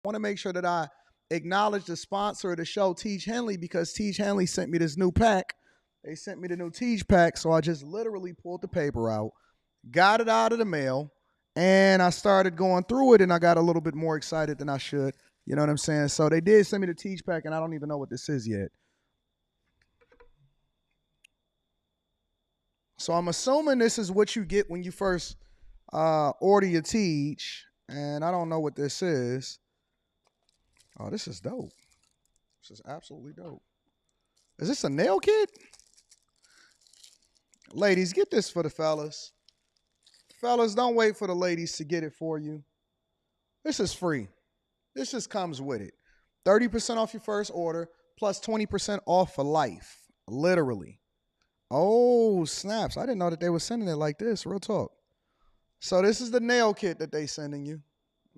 want to make sure that I acknowledge the sponsor of the show, Tiege Hanley, because Tiege Hanley sent me this new pack. They sent me the new Tiege pack, so I just literally pulled the paper out, got it out of the mail, and I started going through it, and I got a little bit more excited than I should. You know what I'm saying? So they did send me the Tiege pack, and I don't even know what this is yet. So I'm assuming this is what you get when you first order your Tiege, and I don't know what this is. Oh, this is dope. This is absolutely dope. Is this a nail kit? Ladies, get this for the fellas. Fellas, don't wait for the ladies to get it for you. This is free. This just comes with it. 30% off your first order plus 20% off for life. Literally. Oh, snaps. I didn't know that they were sending it like this. Real talk. So this is the nail kit that they sending you.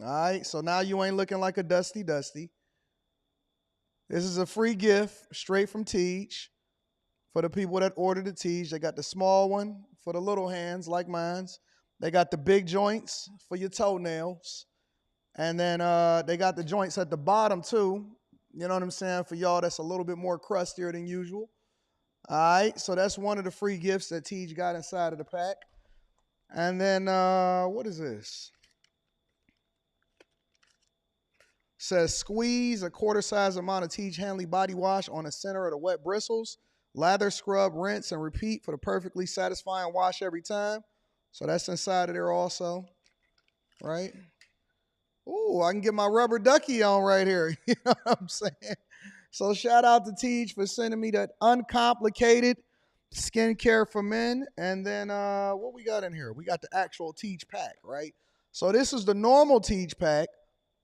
All right. So now you ain't looking like a dusty. This is a free gift straight from Tiege for the people that ordered the Tiege. They got the small one for the little hands like mine's. They got the big joints for your toenails. And then they got the joints at the bottom too. You know what I'm saying? For y'all that's a little bit more crustier than usual. All right, so that's one of the free gifts that Tiege got inside of the pack. And then, what is this? Says squeeze a quarter-size amount of Tiege Hanley body wash on the center of the wet bristles. Lather, scrub, rinse, and repeat for the perfectly satisfying wash every time. So that's inside of there also, right? Ooh, I can get my rubber ducky on right here. You know what I'm saying? So shout out to Tiege for sending me that uncomplicated skincare for men. And then what we got in here? We got the actual Tiege pack, right? So this is the normal Tiege pack,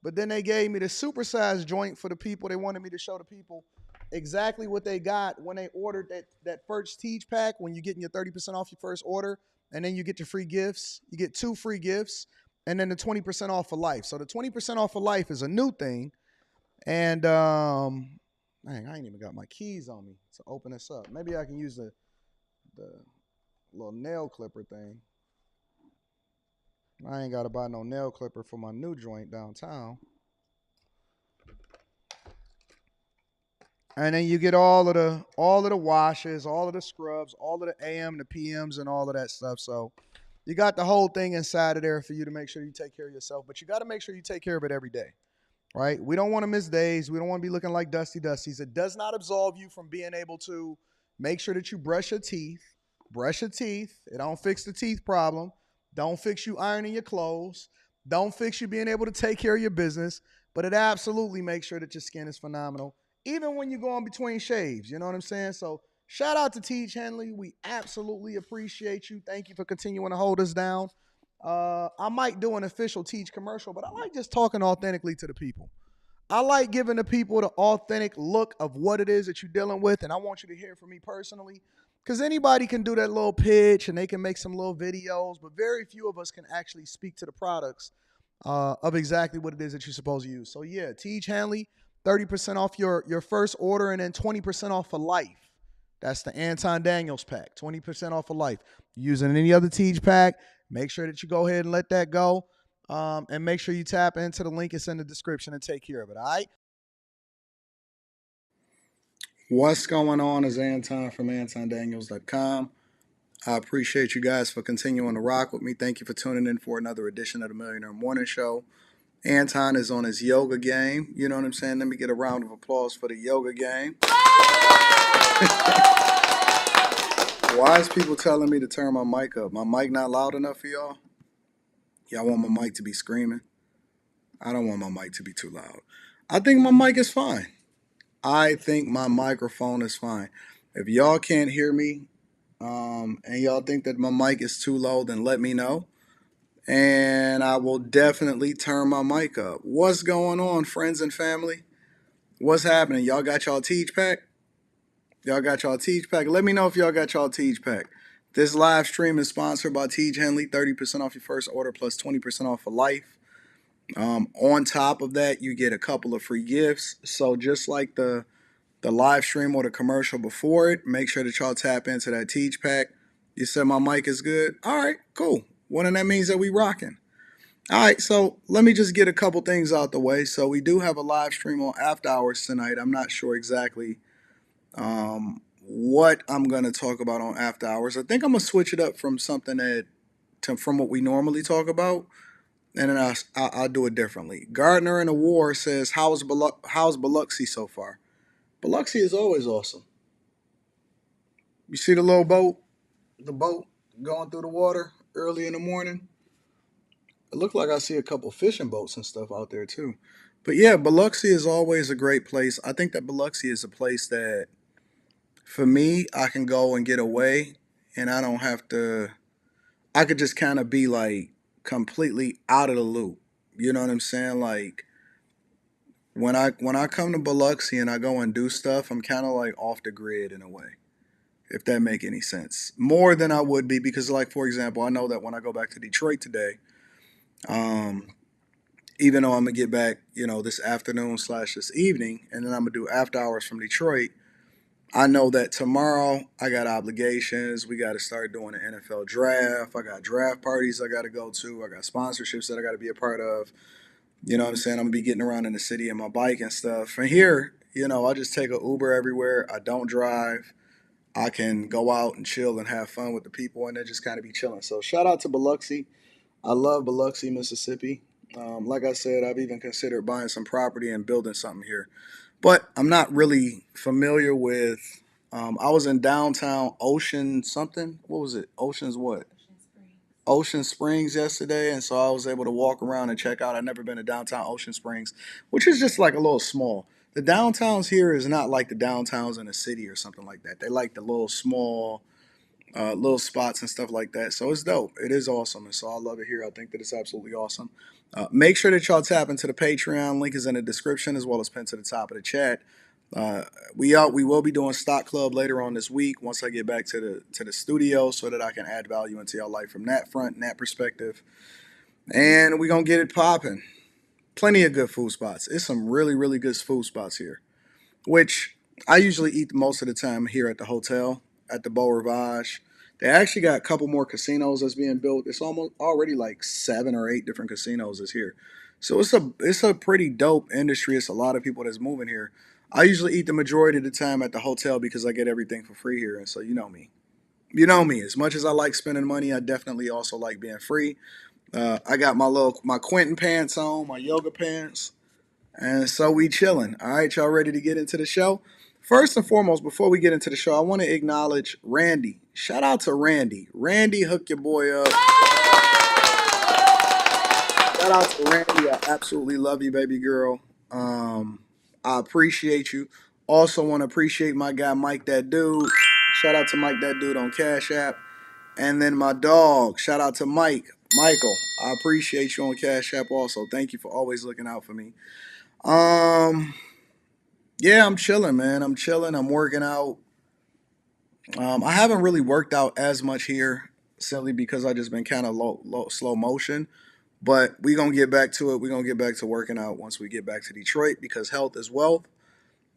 but then they gave me the supersized joint for the people. They wanted me to show the people exactly what they got when they ordered that first Tiege pack, when you're getting your 30% off your first order, and then you get your free gifts. You get 2 free gifts, and then the 20% off for life. So the 20% off for life is a new thing. And dang, I ain't even got my keys on me to open this up. Maybe I can use the little nail clipper thing. I ain't got to buy no nail clipper for my new joint downtown. And then you get all of the washes, all of the scrubs, all of the AM, the PMs, and all of that stuff. So you got the whole thing inside of there for you to make sure you take care of yourself. But you got to make sure you take care of it every day. Right? We don't want to miss days. We don't want to be looking like dusties. It does not absolve you from being able to make sure that you brush your teeth. Brush your teeth. It don't fix the teeth problem. Don't fix you ironing your clothes. Don't fix you being able to take care of your business. But it absolutely makes sure that your skin is phenomenal, even when you go in between shaves. You know what I'm saying? So shout out to Tiege Hanley. We absolutely appreciate you. Thank you for continuing to hold us down. I might do an official Tiege commercial, but I like just talking authentically to the people. I like giving the people the authentic look of what it is that you're dealing with, and I want you to hear from me personally, because anybody can do that little pitch and they can make some little videos, but very few of us can actually speak to the products of exactly what it is that you're supposed to use. So yeah, Tiege Hanley, 30% off your first order, and then 20% off for life. That's the Anton Daniels pack, 20% off for life. Using any other Tiege pack, make sure that you go ahead and let that go. And make sure you tap into the link that's in the description and take care of it, all right? What's going on is Anton from AntonDaniels.com. I appreciate you guys for continuing to rock with me. Thank you for tuning in for another edition of the Millionaire Morning Show. Anton is on his yoga game. You know what I'm saying? Let me get a round of applause for the yoga game. Why is people telling me to turn my mic up? My mic not loud enough for y'all? Y'all want my mic to be screaming? I don't want my mic to be too loud. I think my mic is fine. I think my microphone is fine. If y'all can't hear me and y'all think that my mic is too low, then let me know. And I will definitely turn my mic up. What's going on, friends and family? What's happening? Y'all got y'all Tiege pack? Y'all got y'all Tiege pack? Let me know if y'all got y'all Tiege pack. This live stream is sponsored by Tiege Hanley. 30% off your first order plus 20% off for life. On top of that, you get a couple of free gifts. So just like the live stream or the commercial before it, make sure that y'all tap into that Tiege pack. You said my mic is good? All right, cool. Well, then that means that we rocking. All right, so let me just get a couple things out the way. So we do have a live stream on After Hours tonight. I'm not sure exactly what I'm going to talk about on After Hours. I think I'm going to switch it up from something from what we normally talk about, and then I'll do it differently. Gardner in the War says, how's Biloxi so far? Biloxi is always awesome. You see the little boat, the boat going through the water early in the morning? It looked like I see a couple fishing boats and stuff out there too. But yeah, Biloxi is always a great place. I think that Biloxi is a place that, for me, I can go and get away, and I don't have to. I could just kind of be like completely out of the loop. You know what I'm saying? Like when I come to Biloxi and I go and do stuff, I'm kind of like off the grid in a way, if that make any sense. More than I would be because, like for example, I know that when I go back to Detroit today, um, even though I'm gonna get back, this afternoon slash this evening, and then I'm gonna do after hours from Detroit. I know that tomorrow I got obligations. We got to start doing the NFL draft. I got draft parties I got to go to. I got sponsorships that I got to be a part of. You know what I'm saying? I'm gonna be getting around in the city in my bike and stuff. From here, I just take a Uber everywhere. I don't drive. I can go out and chill and have fun with the people and then just kind of be chilling. So shout out to Biloxi. I love Biloxi, Mississippi. Like I said, I've even considered buying some property and building something here, but I'm not really familiar with. I was in downtown Ocean something. What was it? Ocean's what? Ocean Springs yesterday, and so I was able to walk around and check out. I've never been to downtown Ocean Springs, which is just like a little small. The downtowns here is not like the downtowns in a city or something like that. They like the little small, little spots and stuff like that. So it's dope. It is awesome, and so I love it here. I think that it's absolutely awesome. Make sure that y'all tap into the Patreon. Link is in the description as well as pinned to the top of the chat. Uh, we will be doing Stock Club later on this week once I get back to the studio so that I can add value into your life from that front and that perspective. And we're gonna get it popping. Plenty of good food spots. It's some really, really good food spots here, which I usually eat most of the time here at the hotel at the Beau Rivage. They actually got a couple more casinos that's being built. It's almost already like 7 or 8 different casinos is here. So it's a pretty dope industry. It's a lot of people that's moving here. I usually eat the majority of the time at the hotel because I get everything for free here, and so you know me. You know me. As much as I like spending money, I definitely also like being free. I got my Quentin pants on, my yoga pants. And so we chilling. All right, y'all ready to get into the show? First and foremost, before we get into the show, I want to acknowledge Randy. Shout out to Randy. Randy, hook your boy up. Shout out to Randy. I absolutely love you, baby girl. I appreciate you. Also want to appreciate my guy Mike that dude. Shout out to Mike that dude on Cash App. And then my dog. Shout out to Michael. I appreciate you on Cash App also. Thank you for always looking out for me. Um, Yeah, I'm chilling, man. I'm chilling. I'm working out. I haven't really worked out as much here simply because I just been kind of slow motion. But we gonna get back to it. We gonna get back to working out once we get back to Detroit because health is wealth.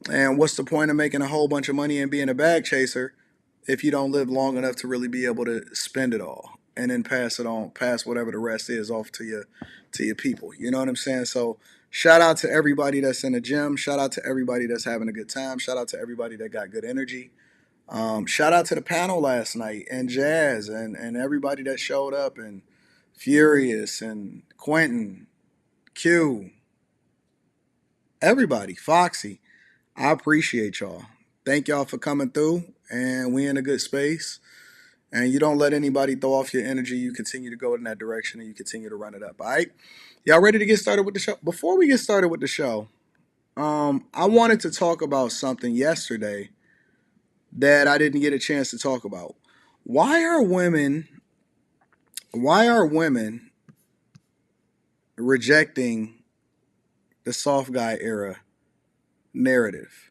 And what's the point of making a whole bunch of money and being a bag chaser if you don't live long enough to really be able to spend it all and then pass whatever the rest is off to your people. You know what I'm saying? So shout out to everybody that's in the gym. Shout out to everybody that's having a good time. Shout out to everybody that got good energy. Shout out to the panel last night and Jazz and everybody that showed up and Furious and Quentin, Q, everybody, Foxy. I appreciate y'all. Thank y'all for coming through, and we in a good space. And you don't let anybody throw off your energy. You continue to go in that direction, and you continue to run it up. All right, y'all ready to get started with the show? Before we get started with the show, I wanted to talk about something yesterday that I didn't get a chance to talk about. Why are women? Why are women rejecting the soft guy era narrative?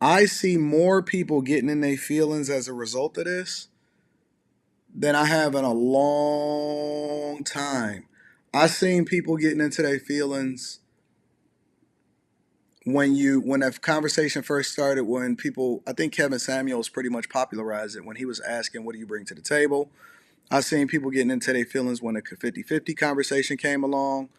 I see more people getting in their feelings as a result of this than I have in a long time. I seen people getting into their feelings when that conversation first started. When people, I think Kevin Samuels pretty much popularized it when he was asking, "What do you bring to the table?" I seen people getting into their feelings when the 50-50 conversation came along.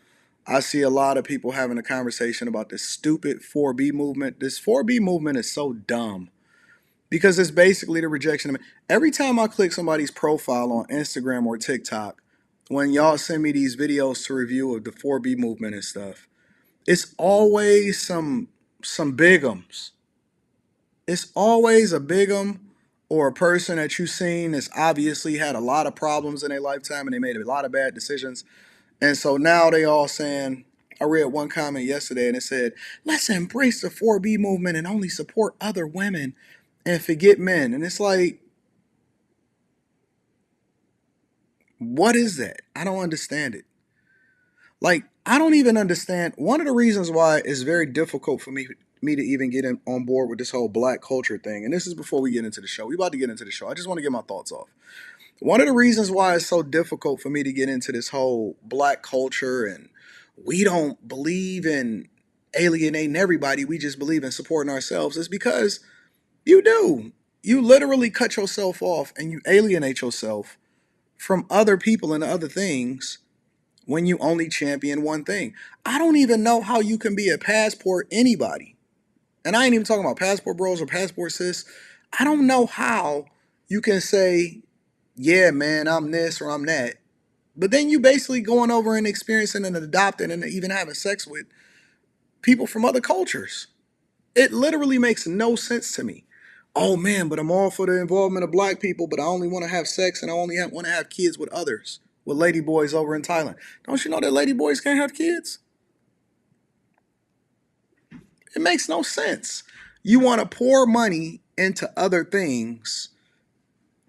I see a lot of people having a conversation about this stupid 4B movement. This 4B movement is so dumb because it's basically the rejection of it. Every time I click somebody's profile on Instagram or TikTok, when y'all send me these videos to review of the 4B movement and stuff, it's always some bigums. It's always a bigum or a person that you've seen that's obviously had a lot of problems in their lifetime and they made a lot of bad decisions. And so now they all saying, I read one comment yesterday and it said, let's embrace the 4B movement and only support other women and forget men. And it's like, what is that? I don't understand it. Like, I don't even understand. One of the reasons why it's very difficult for me to even get on board with this whole black culture thing, and this is before we get into the show. We about to get into the show. I just want to get my thoughts off. One of the reasons why it's so difficult for me to get into this whole black culture and we don't believe in alienating everybody, we just believe in supporting ourselves, is because you do. You literally cut yourself off and you alienate yourself from other people and other things when you only champion one thing. I don't even know how you can be a passport anybody. And I ain't even talking about passport bros or passport sis. I don't know how you can say, yeah, man, I'm this or I'm that. But then you basically going over and experiencing and adopting and even having sex with people from other cultures. It literally makes no sense to me. Oh man, but I'm all for the involvement of black people, but I only want to have sex and I only want to have kids with others, with lady boys over in Thailand. Don't you know that lady boys can't have kids? It makes no sense. You want to pour money into other things.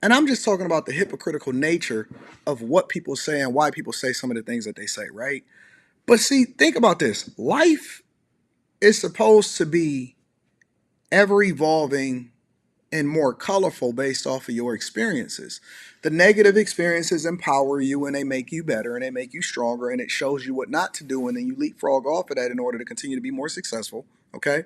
And I'm just talking about the hypocritical nature of what people say and why people say some of the things that they say, right? But see, think about this. Life is supposed to be ever evolving and more colorful based off of your experiences. The negative experiences empower you and they make you better and they make you stronger and it shows you what not to do and then you leapfrog off of that in order to continue to be more successful. Okay?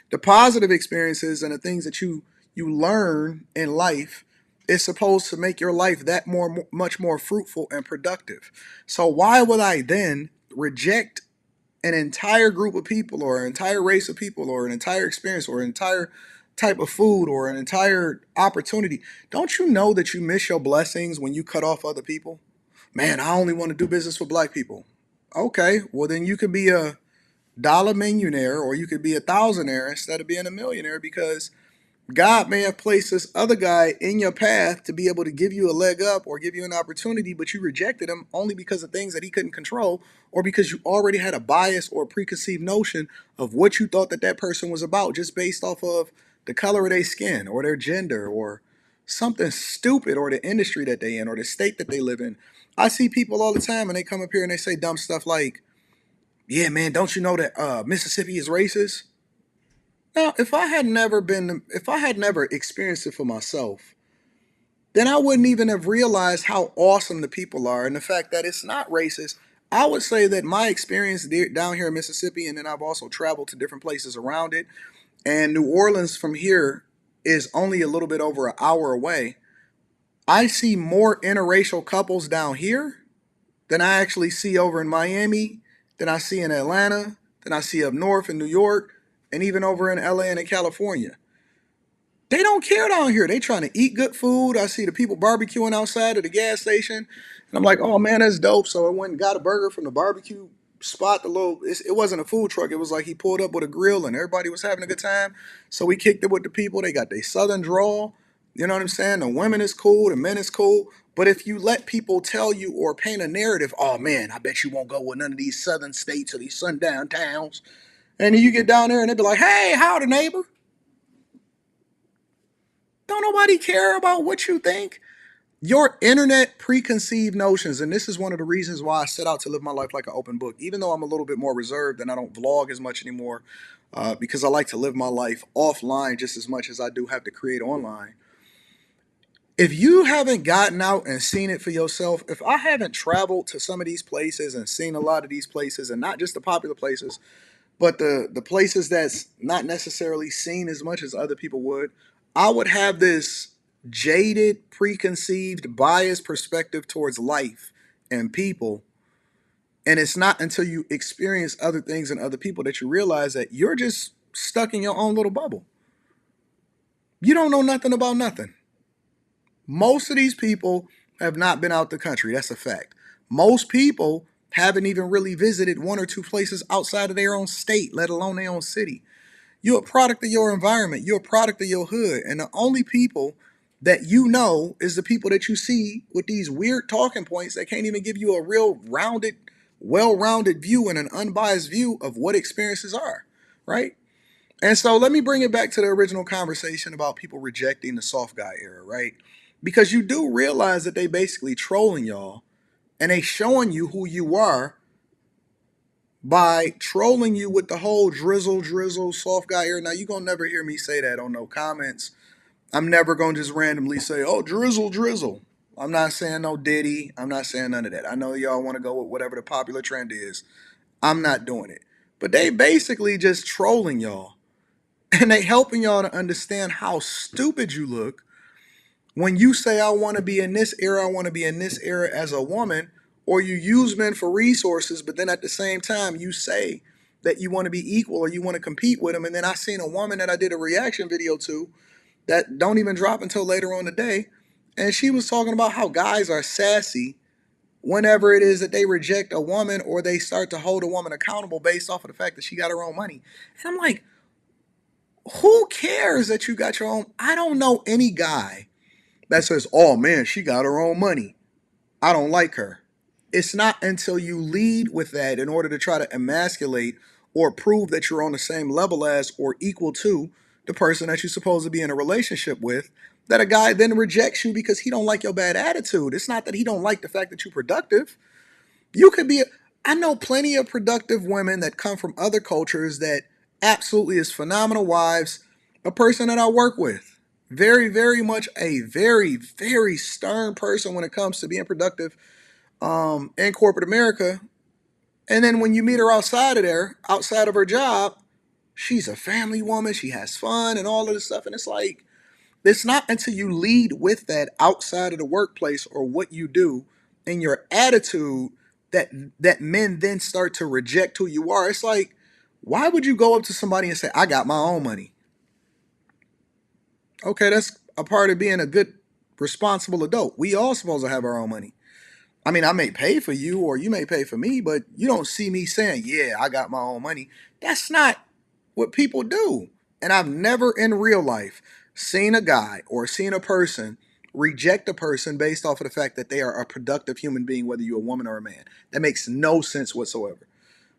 The positive experiences and the things that you learn in life is supposed to make your life that much more fruitful and productive. So why would I then reject an entire group of people or an entire race of people or an entire experience or an entire type of food or an entire opportunity? Don't you know that you miss your blessings when you cut off other people? Man, I only want to do business with black people. Okay, well then you could be a dollar millionaire or you could be a thousandaire instead of being a millionaire because God may have placed this other guy in your path to be able to give you a leg up or give you an opportunity, but you rejected him only because of things that he couldn't control or because you already had a bias or a preconceived notion of what you thought that person was about just based off of the color of their skin or their gender or something stupid or the industry that they in or the state that they live in. I see people all the time and they come up here and they say dumb stuff like, yeah, man, don't you know that Mississippi is racist? Now, if I had never experienced it for myself, then I wouldn't even have realized how awesome the people are and the fact that it's not racist. I would say that my experience down here in Mississippi, and then I've also traveled to different places around it, and New Orleans from here is only a little bit over an hour away. I see more interracial couples down here than I actually see over in Miami, than I see in Atlanta, than I see up north in New York, and even over in LA and in California. They don't care down here. They trying to eat good food. I see the people barbecuing outside of the gas station. And I'm like, oh man, that's dope. So I went and got a burger from the barbecue spot. It wasn't a food truck. It was like he pulled up with a grill and everybody was having a good time. So we kicked it with the people. They got their southern drawl. You know what I'm saying? The women is cool. The men is cool. But if you let people tell you or paint a narrative, oh man, I bet you won't go with none of these southern states or these sundown towns. And then you get down there and they be like, hey, howdy neighbor. Don't nobody care about what you think. Your internet preconceived notions, and this is one of the reasons why I set out to live my life like an open book, even though I'm a little bit more reserved and I don't vlog as much anymore, because I like to live my life offline just as much as I do have to create online. If you haven't gotten out and seen it for yourself, if I haven't traveled to some of these places and seen a lot of these places, and not just the popular places, but the places that's not necessarily seen as much as other people would, I would have this jaded, preconceived, biased perspective towards life and people. And it's not until you experience other things and other people that you realize that you're just stuck in your own little bubble. You don't know nothing about nothing. Most of these people have not been out the country. That's a fact. Most people haven't even really visited one or two places outside of their own state, let alone their own city. You're a product of your environment. You're a product of your hood. And the only people that you know is the people that you see with these weird talking points that can't even give you a real rounded, well-rounded view and an unbiased view of what experiences are, right? And so let me bring it back to the original conversation about people rejecting the soft guy era, right? Because you do realize that they basically trolling y'all and they showing you who you are by trolling you with the whole drizzle, soft guy era. Now, you're going to never hear me say that on no comments. I'm never going to just randomly say, oh, drizzle. I'm not saying no Diddy. I'm not saying none of that. I know y'all want to go with whatever the popular trend is. I'm not doing it. But they basically just trolling y'all. And they helping y'all to understand how stupid you look when you say, I want to be in this era, I want to be in this era as a woman, or you use men for resources, but then at the same time you say that you want to be equal or you want to compete with them. And then I seen a woman that I did a reaction video to that don't even drop until later on the day. And she was talking about how guys are sassy whenever it is that they reject a woman or they start to hold a woman accountable based off of the fact that she got her own money. And I'm like, who cares that you got your own? I don't know any guy that says, oh man, she got her own money, I don't like her. It's not until you lead with that in order to try to emasculate or prove that you're on the same level as or equal to the person that you're supposed to be in a relationship with that a guy then rejects you because he don't like your bad attitude. It's not that he don't like the fact that you're productive. You could be, I know plenty of productive women that come from other cultures that absolutely is phenomenal wives. A person that I work with, very much a very stern person when it comes to being productive in corporate America. And then when you meet her outside of there, outside of her job, she's a family woman. She has fun and all of this stuff. And it's like, it's not until you lead with that outside of the workplace or what you do and your attitude that men then start to reject who you are. It's like, why would you go up to somebody and say, I got my own money? Okay, that's a part of being a good, responsible adult. We all supposed to have our own money. I mean, I may pay for you or you may pay for me, but you don't see me saying, yeah, I got my own money. That's not what people do. And I've never in real life seen a guy or seen a person reject a person based off of the fact that they are a productive human being, whether you're a woman or a man. That makes no sense whatsoever.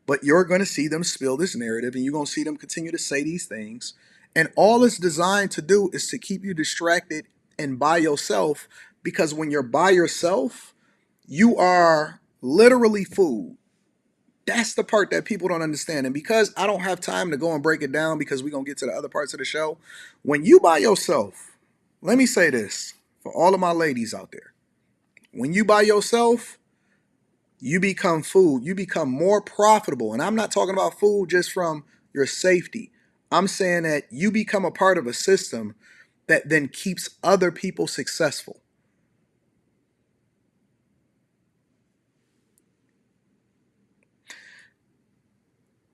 But you're going to see them spill this narrative and you're going to see them continue to say these things. And all it's designed to do is to keep you distracted and by yourself, because when you're by yourself, you are literally food. That's the part that people don't understand. And because I don't have time to go and break it down because we're going to get to the other parts of the show, when you by yourself, let me say this for all of my ladies out there. When you by yourself, you become food. You become more profitable. And I'm not talking about food just from your safety. I'm saying that you become a part of a system that then keeps other people successful.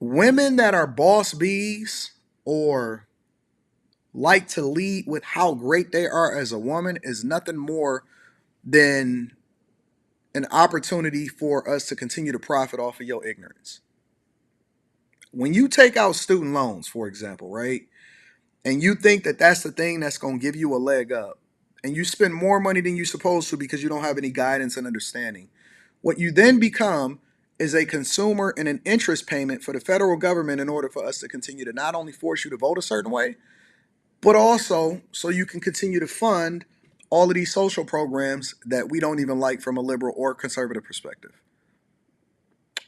Women that are boss bees or like to lead with how great they are as a woman is nothing more than an opportunity for us to continue to profit off of your ignorance. When you take out student loans, for example, right? And you think that that's the thing that's going to give you a leg up, and you spend more money than you're supposed to because you don't have any guidance and understanding, what you then become is a consumer and an interest payment for the federal government in order for us to continue to not only force you to vote a certain way, but also so you can continue to fund all of these social programs that we don't even like from a liberal or conservative perspective.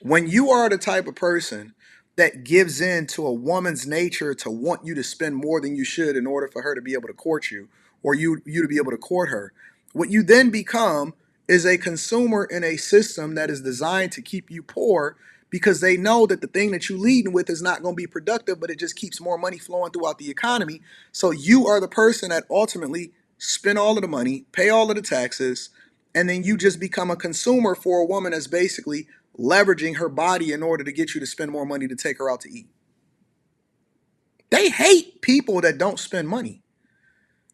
When you are the type of person that gives in to a woman's nature to want you to spend more than you should in order for her to be able to court you or you to be able to court her, what you then become is a consumer in a system that is designed to keep you poor because they know that the thing that you leading with is not going to be productive, but it just keeps more money flowing throughout the economy. So you are the person that ultimately spend all of the money, pay all of the taxes, and then you just become a consumer for a woman that's basically leveraging her body in order to get you to spend more money to take her out to eat. They hate people that don't spend money.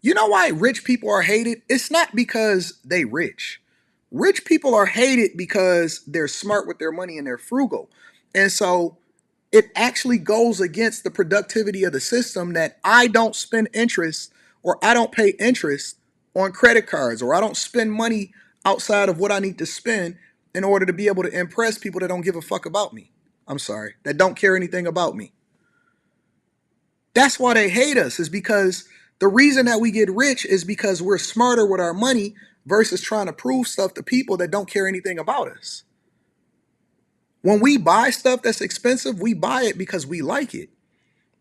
You know why rich people are hated? It's not because they rich. Rich people are hated because they're smart with their money and they're frugal. And so it actually goes against the productivity of the system that I don't spend interest or I don't pay interest on credit cards or I don't spend money outside of what I need to spend in order to be able to impress people that don't give a fuck about me. I'm sorry, that don't care anything about me. That's why they hate us, is because the reason that we get rich is because we're smarter with our money versus trying to prove stuff to people that don't care anything about us. When we buy stuff that's expensive, we buy it because we like it.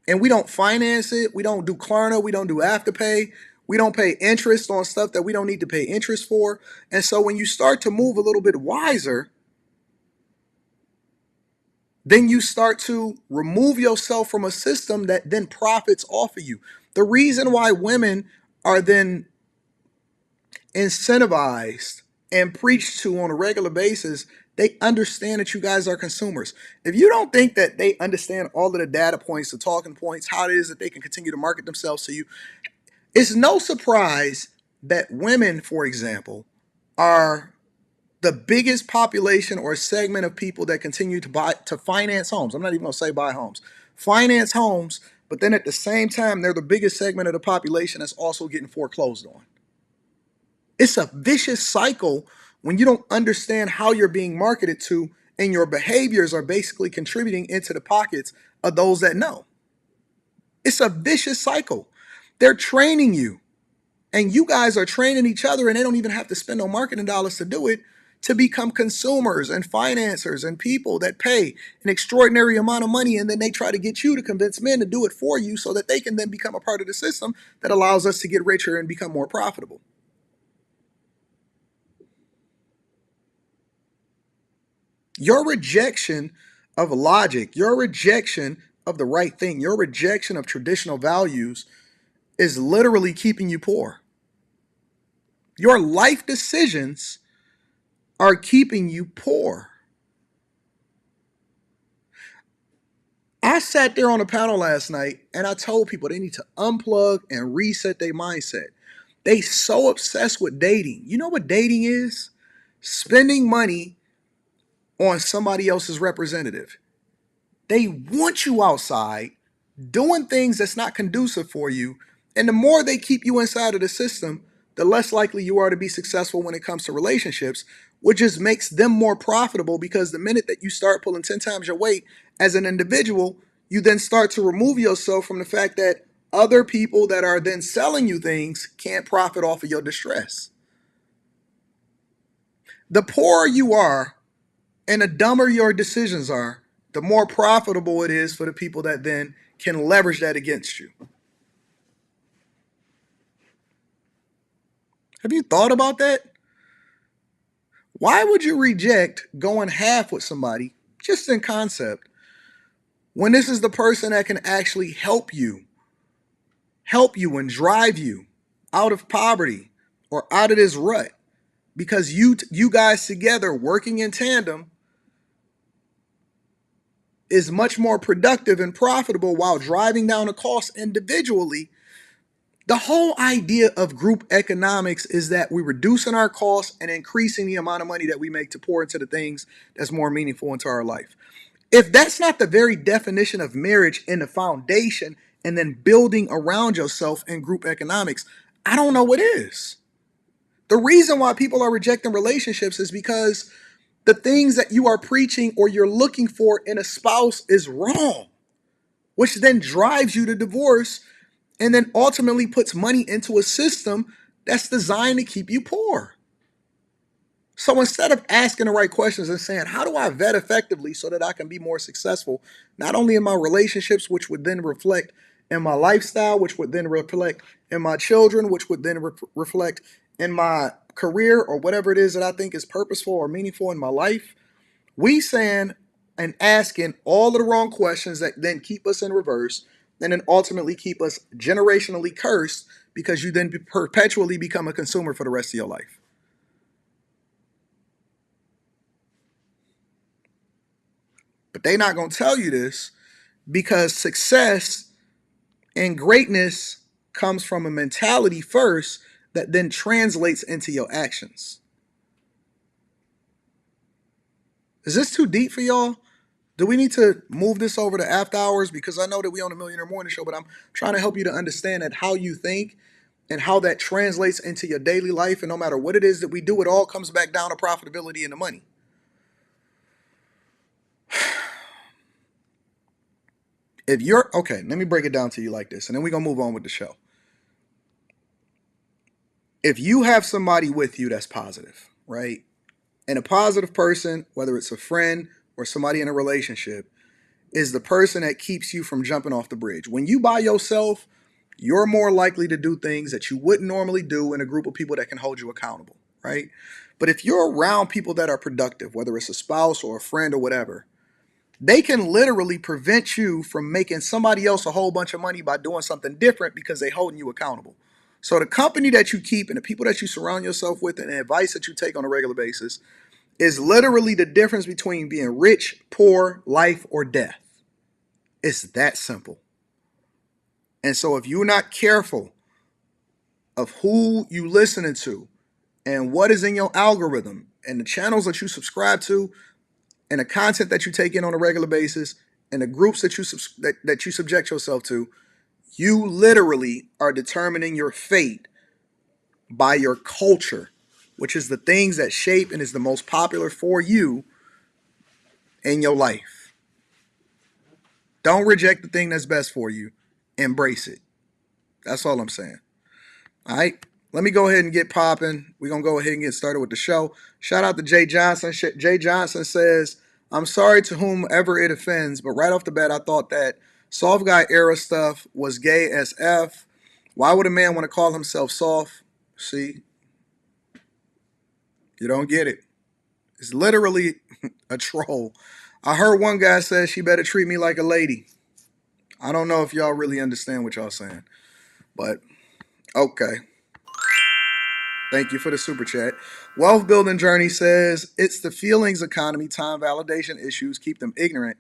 And we don't finance it. We don't do Klarna. We don't do Afterpay. We don't pay interest on stuff that we don't need to pay interest for. And so when you start to move a little bit wiser, then you start to remove yourself from a system that then profits off of you. The reason why women are then incentivized and preached to on a regular basis, they understand that you guys are consumers. If you don't think that they understand all of the data points, the talking points, how it is that they can continue to market themselves to you, it's no surprise that women, for example, are the biggest population or segment of people that continue to finance homes. I'm not even going to say buy homes. Finance homes, but then at the same time, they're the biggest segment of the population that's also getting foreclosed on. It's a vicious cycle when you don't understand how you're being marketed to and your behaviors are basically contributing into the pockets of those that know. It's a vicious cycle. They're training you and you guys are training each other and they don't even have to spend no marketing dollars to do it, to become consumers and financiers and people that pay an extraordinary amount of money, and then they try to get you to convince men to do it for you so that they can then become a part of the system that allows us to get richer and become more profitable. Your rejection of logic, your rejection of the right thing, your rejection of traditional values is literally keeping you poor. Your life decisions are keeping you poor. I sat there on a panel last night and I told people they need to unplug and reset their mindset. They so obsessed with dating. You know what dating is? Spending money on somebody else's representative. They want you outside doing things that's not conducive for you. And the more they keep you inside of the system, the less likely you are to be successful when it comes to relationships, which just makes them more profitable, because the minute that you start pulling 10 times your weight as an individual, you then start to remove yourself from the fact that other people that are then selling you things can't profit off of your distress. The poorer you are and the dumber your decisions are, the more profitable it is for the people that then can leverage that against you. Have you thought about that? Why would you reject going half with somebody, just in concept, when this is the person that can actually help you and drive you out of poverty or out of this rut? Because you guys together working in tandem is much more productive and profitable while driving down the cost individually. The whole idea of group economics is that we're reducing our costs and increasing the amount of money that we make to pour into the things that's more meaningful into our life. If that's not the very definition of marriage and the foundation and then building around yourself in group economics, I don't know what is. The reason why people are rejecting relationships is because the things that you are preaching or you're looking for in a spouse is wrong, which then drives you to divorce and then ultimately puts money into a system that's designed to keep you poor. So instead of asking the right questions and saying, how do I vet effectively so that I can be more successful, not only in my relationships, which would then reflect in my lifestyle, which would then reflect in my children, which would then reflect in my career or whatever it is that I think is purposeful or meaningful in my life, we saying and asking all of the wrong questions that then keep us in reverse, and then ultimately keep us generationally cursed because you then perpetually become a consumer for the rest of your life. But they're not going to tell you this because success and greatness comes from a mentality first that then translates into your actions. Is this too deep for y'all? Do we need to move this over to after hours? Because I know that we on a Millionaire Morning Show, but I'm trying to help you to understand that how you think and how that translates into your daily life. And no matter what it is that we do, it all comes back down to profitability and the money. If you're, okay, let me break it down to you like this, and then we're going to move on with the show. If you have somebody with you that's positive, right? And a positive person, whether it's a friend or somebody in a relationship, is the person that keeps you from jumping off the bridge. When you by yourself, you're more likely to do things that you wouldn't normally do in a group of people that can hold you accountable, right? But if you're around people that are productive, whether it's a spouse or a friend or whatever, they can literally prevent you from making somebody else a whole bunch of money by doing something different because they're holding you accountable. So the company that you keep and the people that you surround yourself with and the advice that you take on a regular basis is literally the difference between being rich, poor, life, or death. It's that simple. And so if you're not careful of who you listening to and what is in your algorithm and the channels that you subscribe to and the content that you take in on a regular basis and the groups that you subject yourself to, you literally are determining your fate by your culture, which is the things that shape and is the most popular for you in your life. Don't reject the thing that's best for you. Embrace it. That's all I'm saying. All right. Let me go ahead and get popping. We're going to go ahead and get started with the show. Shout out to Jay Johnson. Jay Johnson says, I'm sorry to whomever it offends, but right off the bat, I thought that soft guy era stuff was gay as F. Why would a man want to call himself soft? See, you don't get it. It's literally a troll. I heard one guy say she better treat me like a lady. I don't know if y'all really understand what y'all saying, but okay. Thank you for the super chat. Wealth Building Journey says, it's the feelings economy, time validation issues keep them ignorant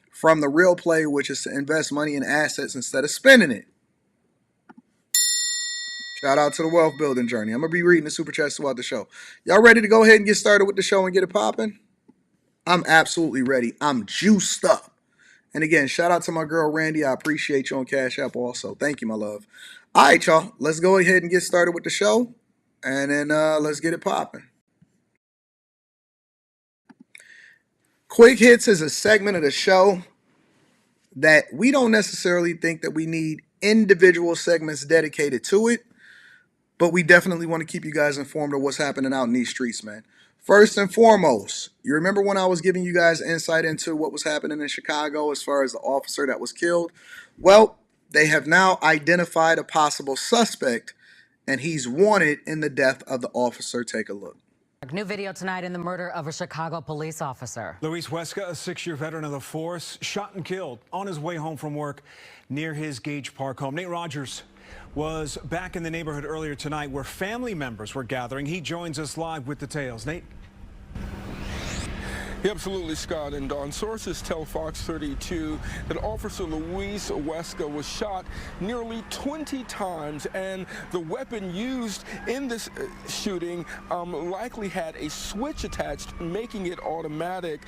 from the real play, which is to invest money in assets instead of spending it. Shout out to the Wealth Building Journey. I'm going to be reading the super chats throughout the show. Y'all ready to go ahead and get started with the show and get it popping? I'm absolutely ready. I'm juiced up. And again, shout out to my girl, Randy. I appreciate you on Cash App also. Thank you, my love. All right, y'all. Let's go ahead and get started with the show. And then let's get it popping. Quick Hits is a segment of the show that we don't necessarily think that we need individual segments dedicated to it, but we definitely want to keep you guys informed of what's happening out in these streets, man. First and foremost, you remember when I was giving you guys insight into what was happening in Chicago as far as the officer that was killed? Well, they have now identified a possible suspect, and he's wanted in the death of the officer. Take a look. New video tonight in the murder of a Chicago police officer. Luis Huesca, a 6-year veteran of the force, shot and killed on his way home from work near his Gage Park home. Nate Rogers was back in the neighborhood earlier tonight where family members were gathering. He joins us live with details. Nate? Yeah, absolutely, Scott and Don. Sources tell Fox 32 that Officer Luis Huesca was shot nearly 20 times, and the weapon used in this shooting likely had a switch attached, making it automatic.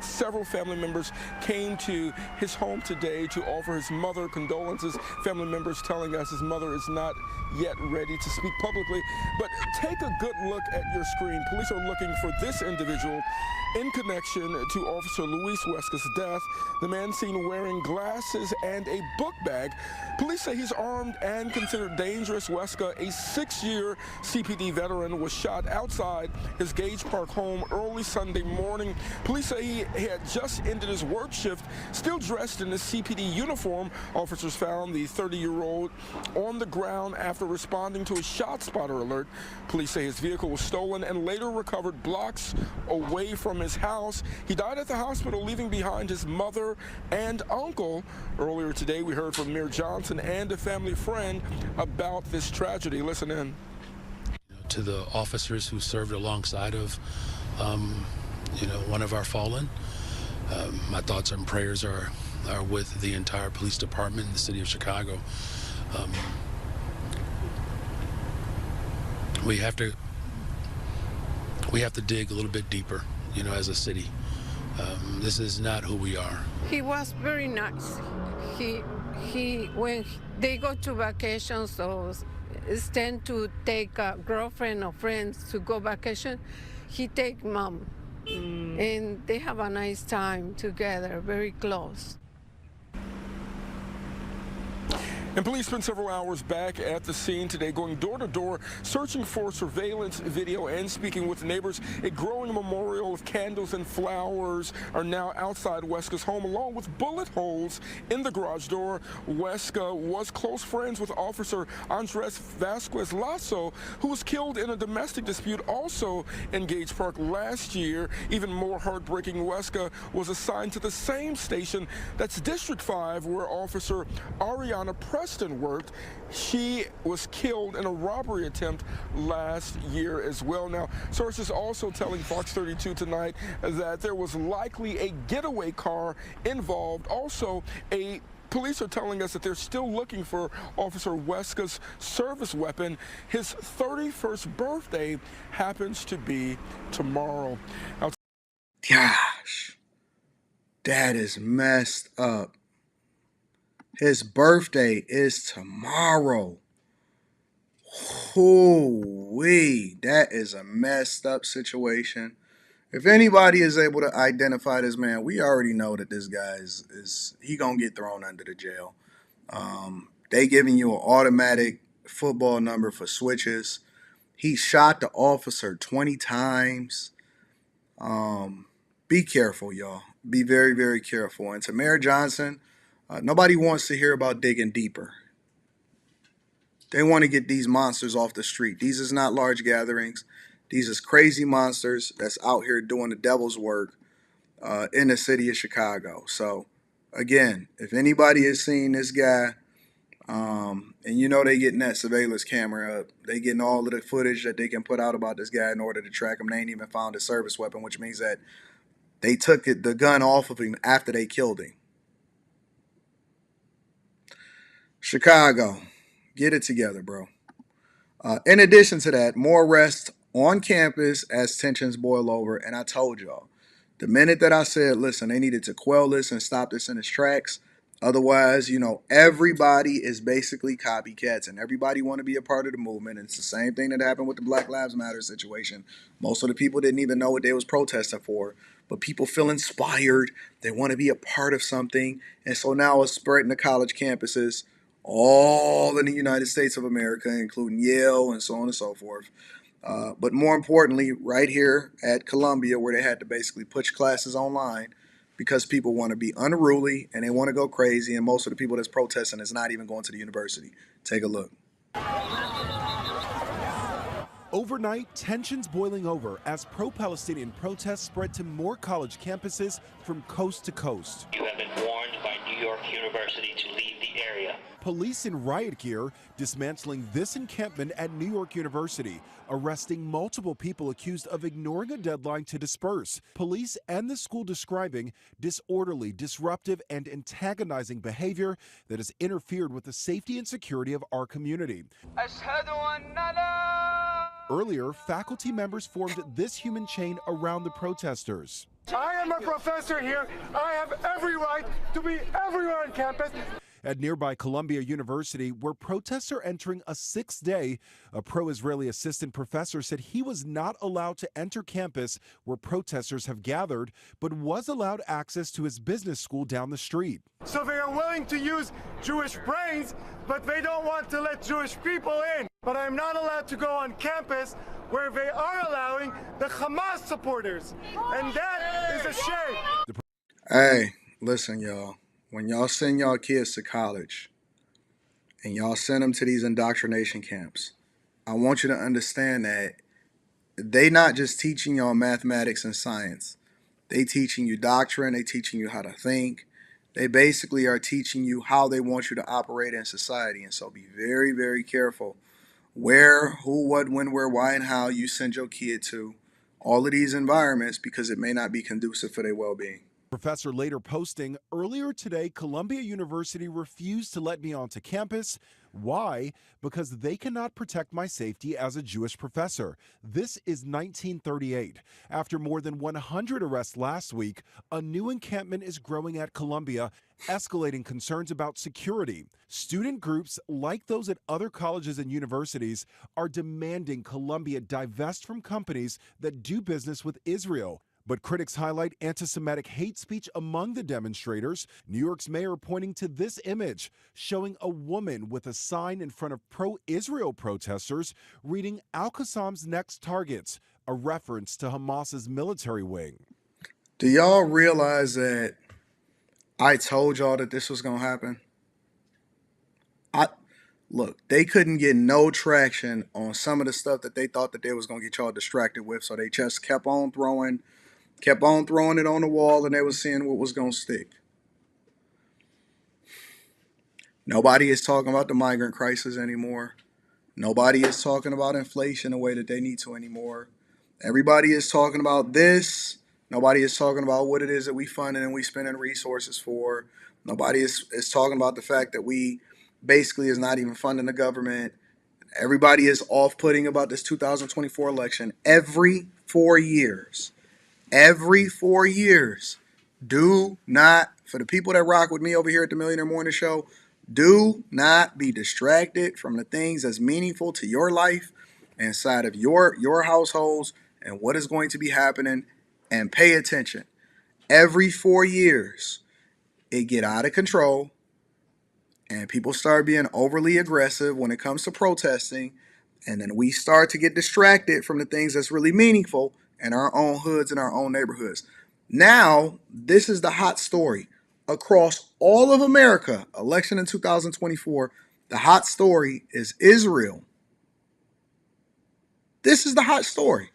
Several family members came to his home today to offer his mother condolences. Family members telling us his mother is not yet ready to speak publicly. But take a good look at your screen. Police are looking for this individual in connection to Officer Luis Huesca's death. The man seen wearing glasses and a book bag. Police say he's armed and considered dangerous. Huesca, a 6-year CPD veteran, was shot outside his Gage Park home early Sunday morning. Police say he had just ended his work shift, still dressed in his CPD uniform. Officers found the 30-year-old on the ground after responding to a shot spotter alert. Police say his vehicle was stolen and later recovered blocks away from his house. house. He died at the hospital, leaving behind his mother and uncle. Earlier today, we heard from Mayor Johnson and a family friend about this tragedy. Listen in. To the officers who served alongside of, one of our fallen, my thoughts and prayers are with the entire police department in the city of Chicago. We have to dig a little bit deeper, as a city. This is not who we are. He was very nice. He when they go to vacations or tend to take a girlfriend or friends to go vacation, he take mom, and they have a nice time together, very close. And police spent several hours back at the scene today, going door to door, searching for surveillance video and speaking with neighbors. A growing memorial of candles and flowers are now outside Weska's home, along with bullet holes in the garage door. Weska was close friends with Officer Andres Vasquez Lasso, who was killed in a domestic dispute also in Gage Park last year. Even more heartbreaking, Weska was assigned to the same station, that's District 5, where Officer Ariana Preston worked. She was killed in a robbery attempt last year as well. Now, sources also telling Fox 32 tonight that there was likely a getaway car involved. Also, police are telling us that they're still looking for Officer Weska's service weapon. His 31st birthday happens to be tomorrow. Now, Gosh, that is messed up. His birthday is tomorrow. Hoo-wee, that is a messed up situation. If anybody is able to identify this man, we already know that this guy he gonna get thrown under the jail. They giving you an automatic football number for switches. He shot the officer 20 times. Be careful, y'all. Be very, very careful. And to Mayor Johnson, nobody wants to hear about digging deeper. They want to get these monsters off the street. These is not large gatherings. These is crazy monsters that's out here doing the devil's work in the city of Chicago. So, again, if anybody has seen this guy, and they getting that surveillance camera up, they getting all of the footage that they can put out about this guy in order to track him. They ain't even found his service weapon, which means that they took the gun off of him after they killed him. Chicago, get it together, bro. In addition to that, more arrests on campus as tensions boil over. And I told y'all, the minute that I said, listen, they needed to quell this and stop this in its tracks. Otherwise, everybody is basically copycats and everybody want to be a part of the movement. And it's the same thing that happened with the Black Lives Matter situation. Most of the people didn't even know what they was protesting for, but people feel inspired. They want to be a part of something. And so now it's spreading to college campuses all in the United States of America, including Yale and so on and so forth. But more importantly, right here at Columbia, where they had to basically push classes online because people want to be unruly and they want to go crazy. And most of the people that's protesting is not even going to the university. Take a look. Overnight, tensions boiling over as pro-Palestinian protests spread to more college campuses from coast to coast. You have been warned by New York University to leave the area. Police in riot gear dismantling this encampment at New York University, arresting multiple people accused of ignoring a deadline to disperse. Police and the school describing disorderly, disruptive, and antagonizing behavior that has interfered with the safety and security of our community. Earlier, faculty members formed this human chain around the protesters. I am a professor here. I have every right to be everywhere on campus. At nearby Columbia University, where protests are entering a sixth day, a pro-Israeli assistant professor said he was not allowed to enter campus where protesters have gathered, but was allowed access to his business school down the street. So they are willing to use Jewish brains, but they don't want to let Jewish people in. But I'm not allowed to go on campus where they are allowing the Hamas supporters. And that is a shame. Hey, listen, y'all. When y'all send y'all kids to college and y'all send them to these indoctrination camps, I want you to understand that they not just teaching y'all mathematics and science. They teaching you doctrine. They teaching you how to think. They basically are teaching you how they want you to operate in society. And so be very, very careful where, who, what, when, where, why, and how you send your kid to all of these environments, because it may not be conducive for their well-being. Professor later posting, earlier today, Columbia University refused to let me onto campus. Why? Because they cannot protect my safety as a Jewish professor. This is 1938. After more than 100 arrests last week, a new encampment is growing at Columbia, escalating concerns about security. Student groups, like those at other colleges and universities, are demanding Columbia divest from companies that do business with Israel. But critics highlight anti-Semitic hate speech among the demonstrators. New York's mayor pointing to this image, showing a woman with a sign in front of pro-Israel protesters reading Al-Qassam's next targets, a reference to Hamas's military wing. Do y'all realize that I told y'all that this was going to happen? Look, they couldn't get no traction on some of the stuff that they thought that they was going to get y'all distracted with, so they just kept on throwing it on the wall, and they was seeing what was going to stick. Nobody is talking about the migrant crisis anymore. Nobody is talking about inflation the way that they need to anymore. Everybody is talking about this. Nobody is talking about what it is that we funding and we spending resources for. Nobody is talking about the fact that we basically is not even funding the government. Everybody is off-putting about this 2024 election. Every 4 years, do not, for the people that rock with me over here at the Millionaire Morning Show, do not be distracted from the things that's meaningful to your life inside of your households and what is going to be happening, and pay attention. Every 4 years, it get out of control and people start being overly aggressive when it comes to protesting, and then we start to get distracted from the things that's really meaningful in our own hoods and our own neighborhoods. Now, this is the hot story across all of America. Election in 2024, the hot story is Israel. This is the hot story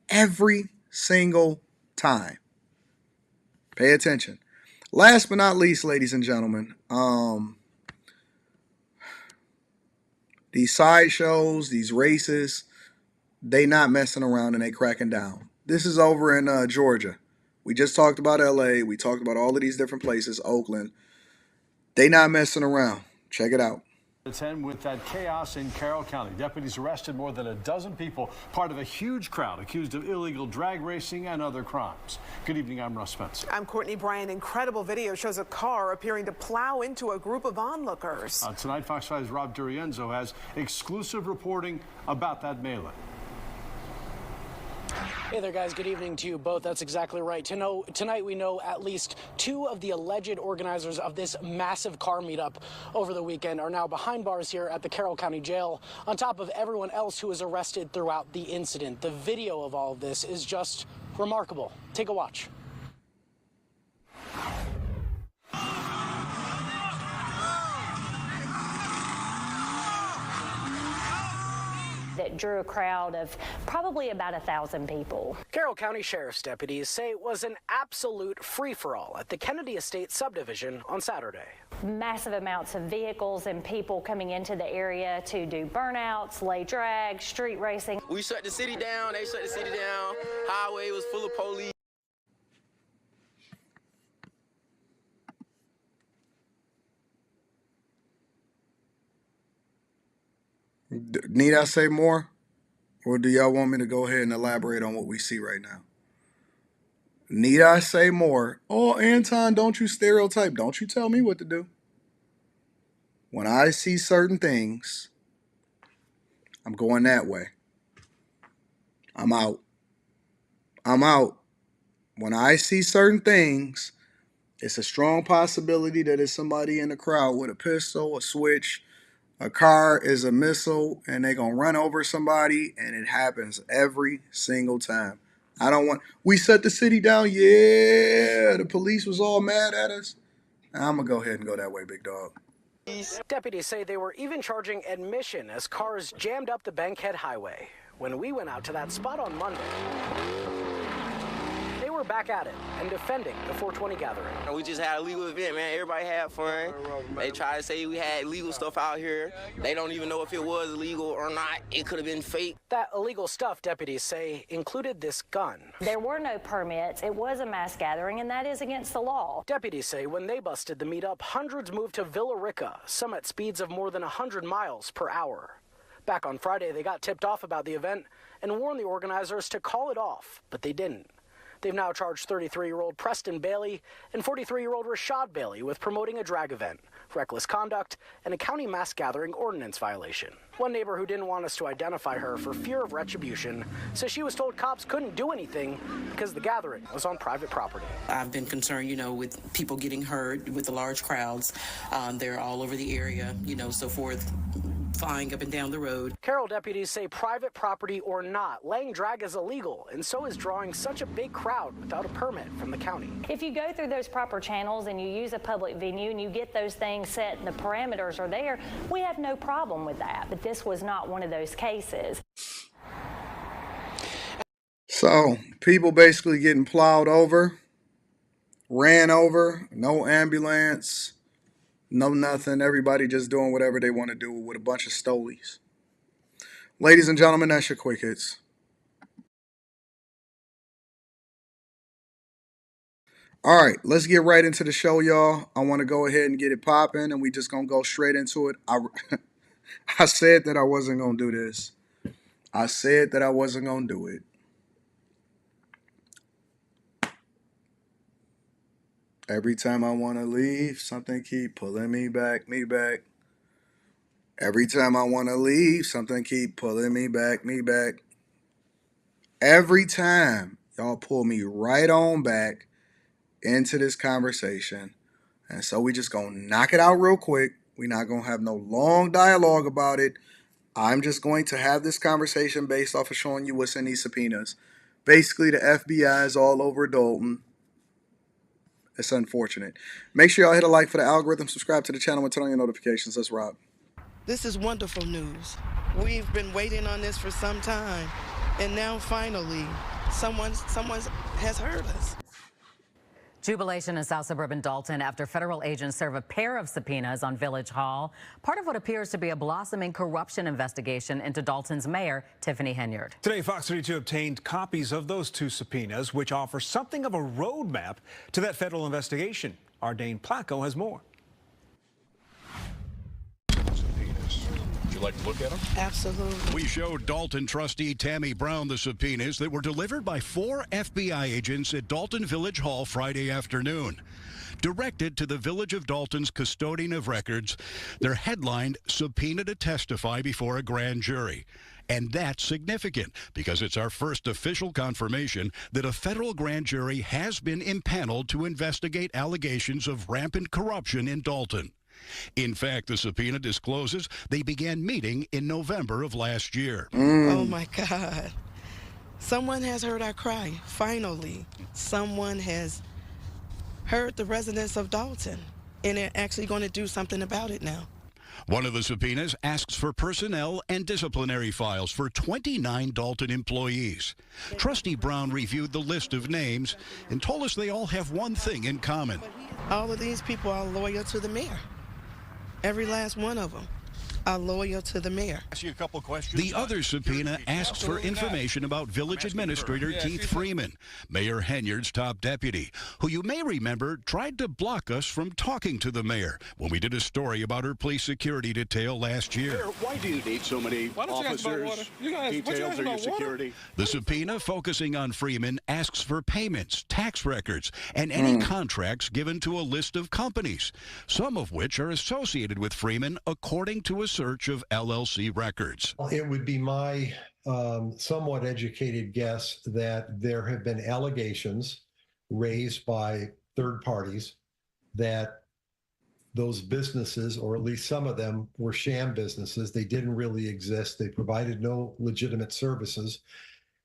every single time. Pay attention. Last but not least, ladies and gentlemen, these sideshows, these races, they not messing around and they cracking down. This is over in Georgia. We just talked about LA. We talked about all of these different places, Oakland. They not messing around. Check it out. With that chaos in Carroll County, deputies arrested more than a dozen people, part of a huge crowd accused of illegal drag racing and other crimes. Good evening, I'm Russ Spencer. I'm Courtney Bryan. Incredible video shows a car appearing to plow into a group of onlookers. Tonight, Fox 5's Rob Durienzo has exclusive reporting about that melee. Hey there, guys. Good evening to you both. That's exactly right. Tonight we know at least 2 of the alleged organizers of this massive car meetup over the weekend are now behind bars here at the Carroll County Jail, on top of everyone else who was arrested throughout the incident. The video of all of this is just remarkable. Take a watch. That drew a crowd of probably about 1,000 people. Carroll County Sheriff's deputies say it was an absolute free-for-all at the Kennedy Estate subdivision on Saturday. Massive amounts of vehicles and people coming into the area to do burnouts, lay drag, street racing. We shut the city down, they shut the city down, highway was full of police. Need I say more? Or do y'all want me to go ahead and elaborate on what we see right now? Need I say more? Oh, Anton, don't you stereotype. Don't you tell me what to do. When I see certain things, I'm going that way. I'm out. When I see certain things, it's a strong possibility that it's somebody in the crowd with a pistol, a switch. A car is a missile, and they're going to run over somebody, and it happens every single time. We shut the city down. Yeah, the police was all mad at us. I'm going to go ahead and go that way, big dog. Deputies say they were even charging admission as cars jammed up the Bankhead Highway. When we went out to that spot on Monday, they were were back at it and defending the 420 gathering. We just had a legal event, man. Everybody had fun. They try to say we had illegal stuff out here. They don't even know if it was illegal or not. It could have been fake. That illegal stuff, deputies say, included this gun. There were no permits. It was a mass gathering, and that is against the law. Deputies say when they busted the meetup, hundreds moved to Villa Rica, some at speeds of more than 100 miles per hour. Back on Friday, they got tipped off about the event and warned the organizers to call it off, but they didn't. They've now charged 33-year-old Preston Bailey and 43-year-old Rashad Bailey with promoting a drag event, reckless conduct, and a county mass gathering ordinance violation. One neighbor who didn't want us to identify her for fear of retribution says she was told cops couldn't do anything because the gathering was on private property. I've been concerned, with people getting hurt with the large crowds. They're all over the area, so forth, flying up and down the road. Carroll deputies say private property or not, laying drag is illegal, and so is drawing such a big crowd without a permit from the county. If you go through those proper channels and you use a public venue and you get those things set and the parameters are there, we have no problem with that. But this was not one of those cases. So people basically getting plowed over, ran over, no ambulance, no nothing. Everybody just doing whatever they want to do with a bunch of stolies. Ladies and gentlemen, that's your quick hits. All right, let's get right into the show, y'all. I want to go ahead and get it popping, and we just going to go straight into it. I said that I wasn't going to do this. I said that I wasn't going to do it. Every time I want to leave, something keep pulling me back. Every time I want to leave, something keep pulling me back. Every time y'all pull me right on back into this conversation. And so we just going to knock it out real quick. We're not going to have no long dialogue about it. I'm just going to have this conversation based off of showing you what's in these subpoenas. Basically, the FBI is all over Dolton. It's unfortunate. Make sure y'all hit a like for the algorithm, subscribe to the channel, and turn on your notifications. Let's rock. This is wonderful news. We've been waiting on this for some time, and now finally, someone has heard us. Jubilation in South Suburban Dolton after federal agents serve a pair of subpoenas on Village Hall, part of what appears to be a blossoming corruption investigation into Dolton's mayor, Tiffany Henyard. Today, Fox 32 obtained copies of those two subpoenas, which offer something of a roadmap to that federal investigation. Our Dane Placco has more. Like to look at them? Absolutely. We showed Dolton trustee Tammy Brown the subpoenas that were delivered by 4 FBI agents at Dolton Village Hall Friday afternoon. Directed to the Village of Dolton's custodian of records, they're headlined "Subpoena to Testify Before a Grand Jury." And that's significant because it's our first official confirmation that a federal grand jury has been impaneled to investigate allegations of rampant corruption in Dolton. In fact, the subpoena discloses they began meeting in November of last year. Oh, my God. Someone has heard our cry. Finally, someone has heard the residents of Dolton, and they're actually going to do something about it now. One of the subpoenas asks for personnel and disciplinary files for 29 Dolton employees. Trustee Brown reviewed the list of names and told us they all have one thing in common. All of these people are loyal to the mayor. Every last one of them are loyal to the mayor. Ask you a couple questions. The other subpoena asks for information about Village Administrator Keith Freeman, Mayor Henyard's top deputy, who you may remember tried to block us from talking to the mayor when we did a story about her police security detail last year. Mayor, why do you need so many officers, details, or your security? The subpoena focusing on Freeman asks for payments, tax records, and any contracts given to a list of companies, some of which are associated with Freeman according to a search of LLC records. It would be my somewhat educated guess that there have been allegations raised by third parties that those businesses, or at least some of them, were sham businesses. They didn't really exist. They provided no legitimate services.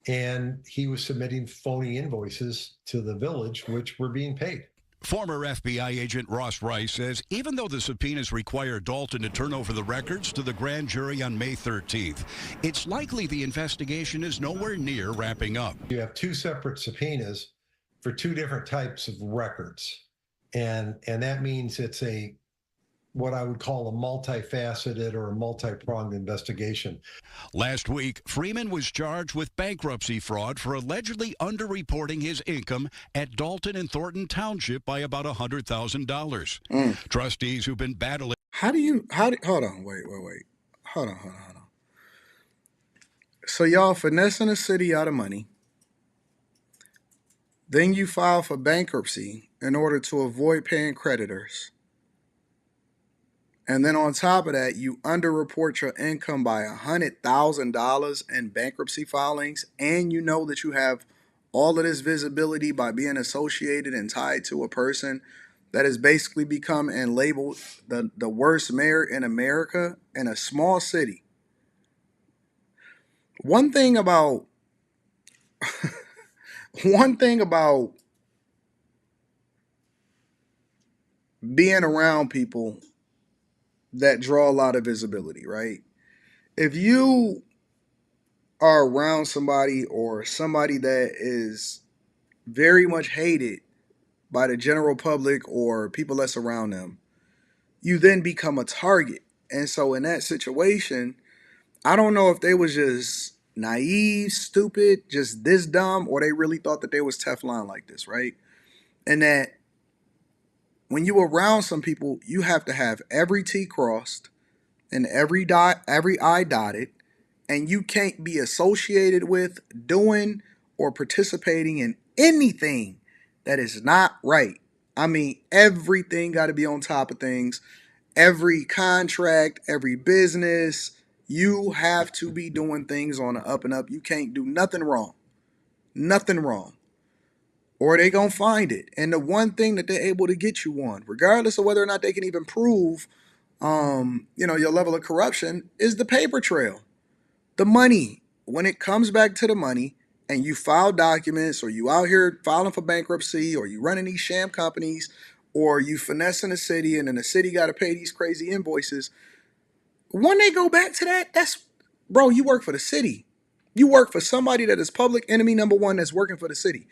And he was submitting phony invoices to the village, which were being paid. Former FBI agent Ross Rice says even though the subpoenas require Dolton to turn over the records to the grand jury on May 13th, it's likely the investigation is nowhere near wrapping up. You have two separate subpoenas for two different types of records. And that means it's what I would call a multifaceted or a multi-pronged investigation. Last week, Freeman was charged with bankruptcy fraud for allegedly underreporting his income at Dolton and Thornton Township by about $100,000. Trustees who've been battling. Hold on, wait. Hold on. So y'all finessing the city out of money. Then you file for bankruptcy in order to avoid paying creditors. And then on top of that, you underreport your income by $100,000 in bankruptcy filings, and you know that you have all of this visibility by being associated and tied to a person that has basically become and labeled the worst mayor in America in a small city. One thing about being around people that draw a lot of visibility, right? If you are around somebody or somebody that is very much hated by the general public or people that's around them, you then become a target. And so in that situation, I don't know if they was just naive, stupid, just this dumb, or they really thought that they was Teflon like this, right? And that when you around some people, you have to have every T crossed and every I dotted, and you can't be associated with, doing, or participating in anything that is not right. I mean, everything got to be on top of things. Every contract, every business, you have to be doing things on the up and up. You can't do nothing wrong. Nothing wrong. Or they gonna find it. And the one thing that they're able to get you on, regardless of whether or not they can even prove your level of corruption, is the paper trail. The money. When it comes back to the money and you file documents, or you out here filing for bankruptcy, or you running these sham companies, or you finessing the city and then the city got to pay these crazy invoices, when they go back to that, bro, you work for the city. You work for somebody that is public enemy number one that's working for the city.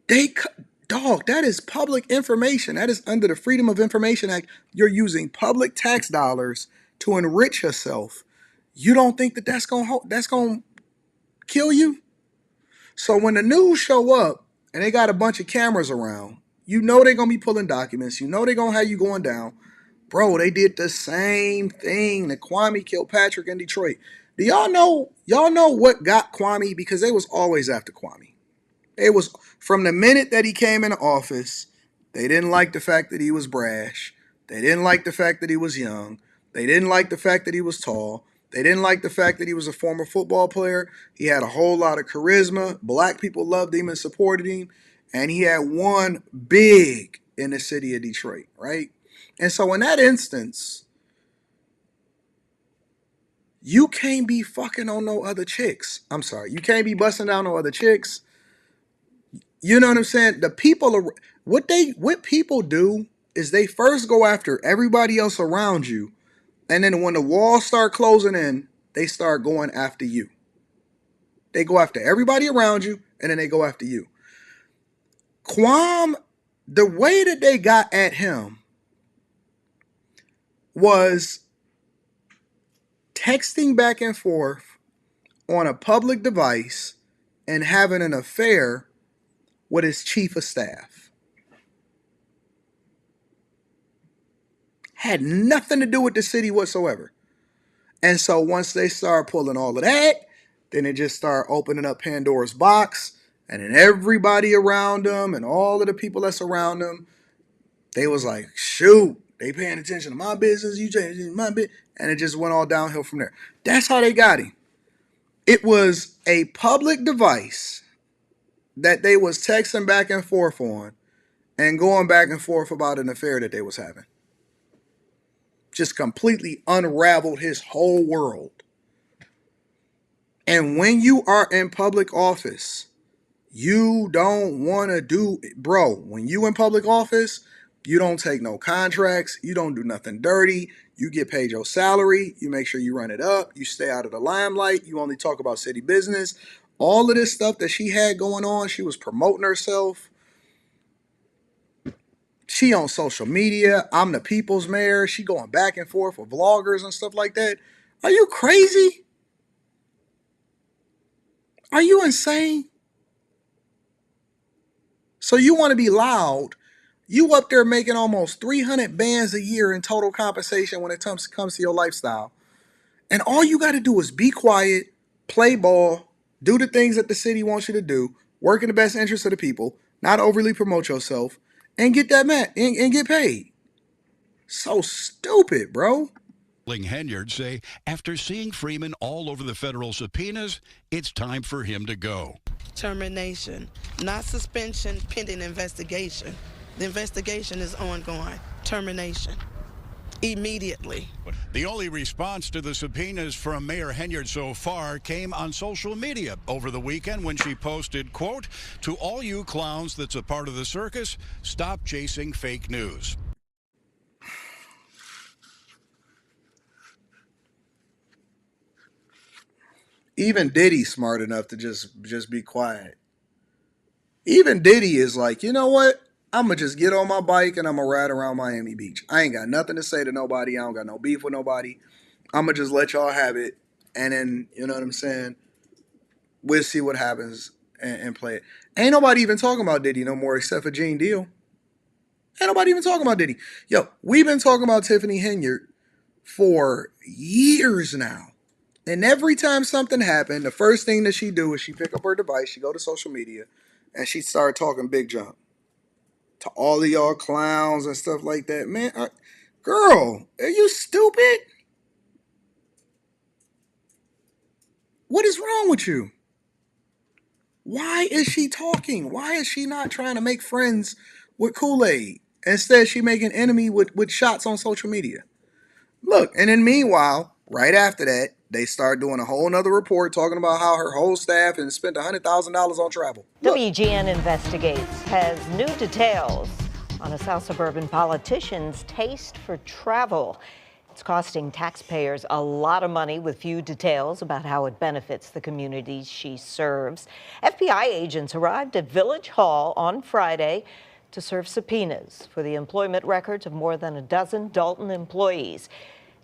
That is public information. That is under the Freedom of Information Act. You're using public tax dollars to enrich yourself. You don't think that that's gonna kill you? So when the news show up and they got a bunch of cameras around, you know they're gonna be pulling documents. You know they're gonna have you going down. Bro, they did the same thing that Kwame Kilpatrick in Detroit. Do y'all know what got Kwame? Because they was always after Kwame. It was from the minute that he came into office. They didn't like the fact that he was brash. They didn't like the fact that he was young. They didn't like the fact that he was tall. They didn't like the fact that he was a former football player. He had a whole lot of charisma. Black people loved him and supported him. And he had won big in the city of Detroit, right? And so in that instance, you can't be fucking on no other chicks. I'm sorry. You can't be busting down no other chicks. You know what I'm saying? The people, what people do is they first go after everybody else around you. And then when the walls start closing in, they start going after you. They go after everybody around you, and then they go after you. Kwame, the way that they got at him was texting back and forth on a public device and having an affair with his chief of staff. Had nothing to do with the city whatsoever. And so once they start pulling all of that, then it just start opening up Pandora's box. And then everybody around them and all of the people that's around them, they was like, shoot, they paying attention to my business, you changing my business. And it just went all downhill from there. That's how they got him. It was a public device that they was texting back and forth on and going back and forth about an affair that they was having. Just completely unraveled his whole world. And when you are in public office, you don't want to do, bro, when you in public office, you don't take no contracts. You don't do nothing dirty. You get paid your salary. You make sure you run it up. You stay out of the limelight. You only talk about city business. All of this stuff that she had going on, she was promoting herself. She on social media. I'm the people's mayor. She going back and forth with vloggers and stuff like that. Are you crazy? Are you insane? So you want to be loud. You up there making almost 300 bands a year in total compensation when it comes to your lifestyle. And all you got to do is be quiet, play ball, do the things that the city wants you to do, work in the best interest of the people, not overly promote yourself, and get that and get paid. So stupid, bro. Henyard say after seeing Freeman all over the federal subpoenas, it's time for him to go. Termination, not suspension, pending investigation. The investigation is ongoing. Termination. Immediately. The only response to the subpoenas from Mayor Henyard so far came on social media over the weekend when she posted, quote, "To all you clowns that's a part of the circus, stop chasing fake news." Even Diddy's smart enough to just be quiet. Even Diddy is like, you know what? I'm going to just get on my bike and I'm going to ride around Miami Beach. I ain't got nothing to say to nobody. I don't got no beef with nobody. I'm going to just let y'all have it. And then, you know what I'm saying? We'll see what happens and play it. Ain't nobody even talking about Diddy no more except for Gene Deal. Ain't nobody even talking about Diddy. Yo, we've been talking about Tiffany Henyard for years now. And every time something happened, the first thing that she do is she pick up her device, she go to social media, and she start talking big jump to all of y'all clowns and stuff like that. Man, girl, are you stupid? What is wrong with you? Why is she talking? Why is she not trying to make friends with Kool-Aid? Instead, she making enemy with shots on social media. Look, and then meanwhile, right after that, they start doing a whole nother report talking about how her whole staff has spent $100,000 on travel. Look. WGN Investigates has new details on a South suburban politician's taste for travel. It's costing taxpayers a lot of money with few details about how it benefits the communities she serves. FBI agents arrived at Village Hall on Friday to serve subpoenas for the employment records of more than a dozen Dolton employees.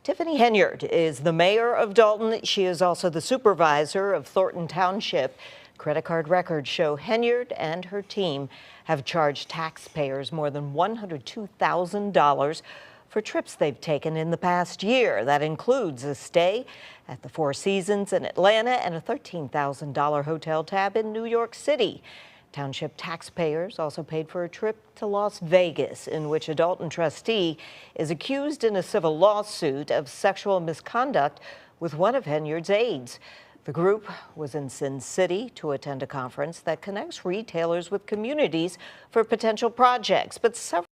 Tiffany Henyard is the mayor of Dolton. She is also the supervisor of Thornton Township. Credit card records show Henyard and her team have charged taxpayers more than $102,000 for trips they've taken in the past year. That includes a stay at the Four Seasons in Atlanta and a $13,000 hotel tab in New York City. Township taxpayers also paid for a trip to Las Vegas, in which a Dolton trustee is accused in a civil lawsuit of sexual misconduct with one of Henyard's aides. The group was in Sin City to attend a conference that connects retailers with communities for potential projects. But several.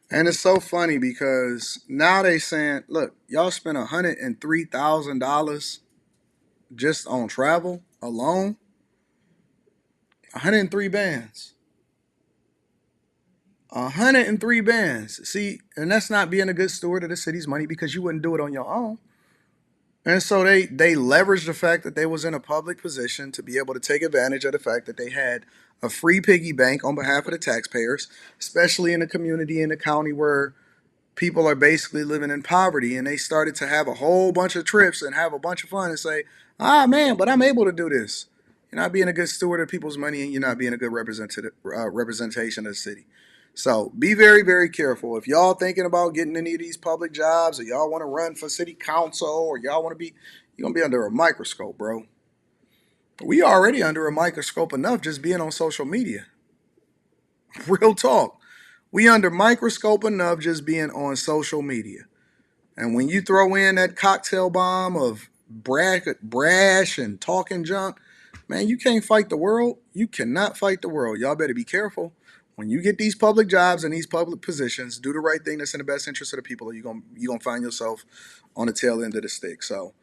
And it's so funny because now they saying, look, y'all spent $103,000 just on travel alone. 103 bands. 103 bands. See, and that's not being a good steward of the city's money because you wouldn't do it on your own. And so they leveraged the fact that they was in a public position to be able to take advantage of the fact that they had a free piggy bank on behalf of the taxpayers, especially in a community in the county where people are basically living in poverty. And they started to have a whole bunch of trips and have a bunch of fun and say, man, but I'm able to do this. You're not being a good steward of people's money, and you're not being a good representation of the city. So be very, very careful. If y'all thinking about getting any of these public jobs, or y'all want to run for city council, or y'all want to be, you're going to be under a microscope, bro. We already under a microscope enough just being on social media. Real talk. We under microscope enough just being on social media. And when you throw in that cocktail bomb of brash and talking junk, man, you can't fight the world. You cannot fight the world. Y'all better be careful. When you get these public jobs and these public positions, do the right thing that's in the best interest of the people, or you're gonna find yourself on the tail end of the stick. So,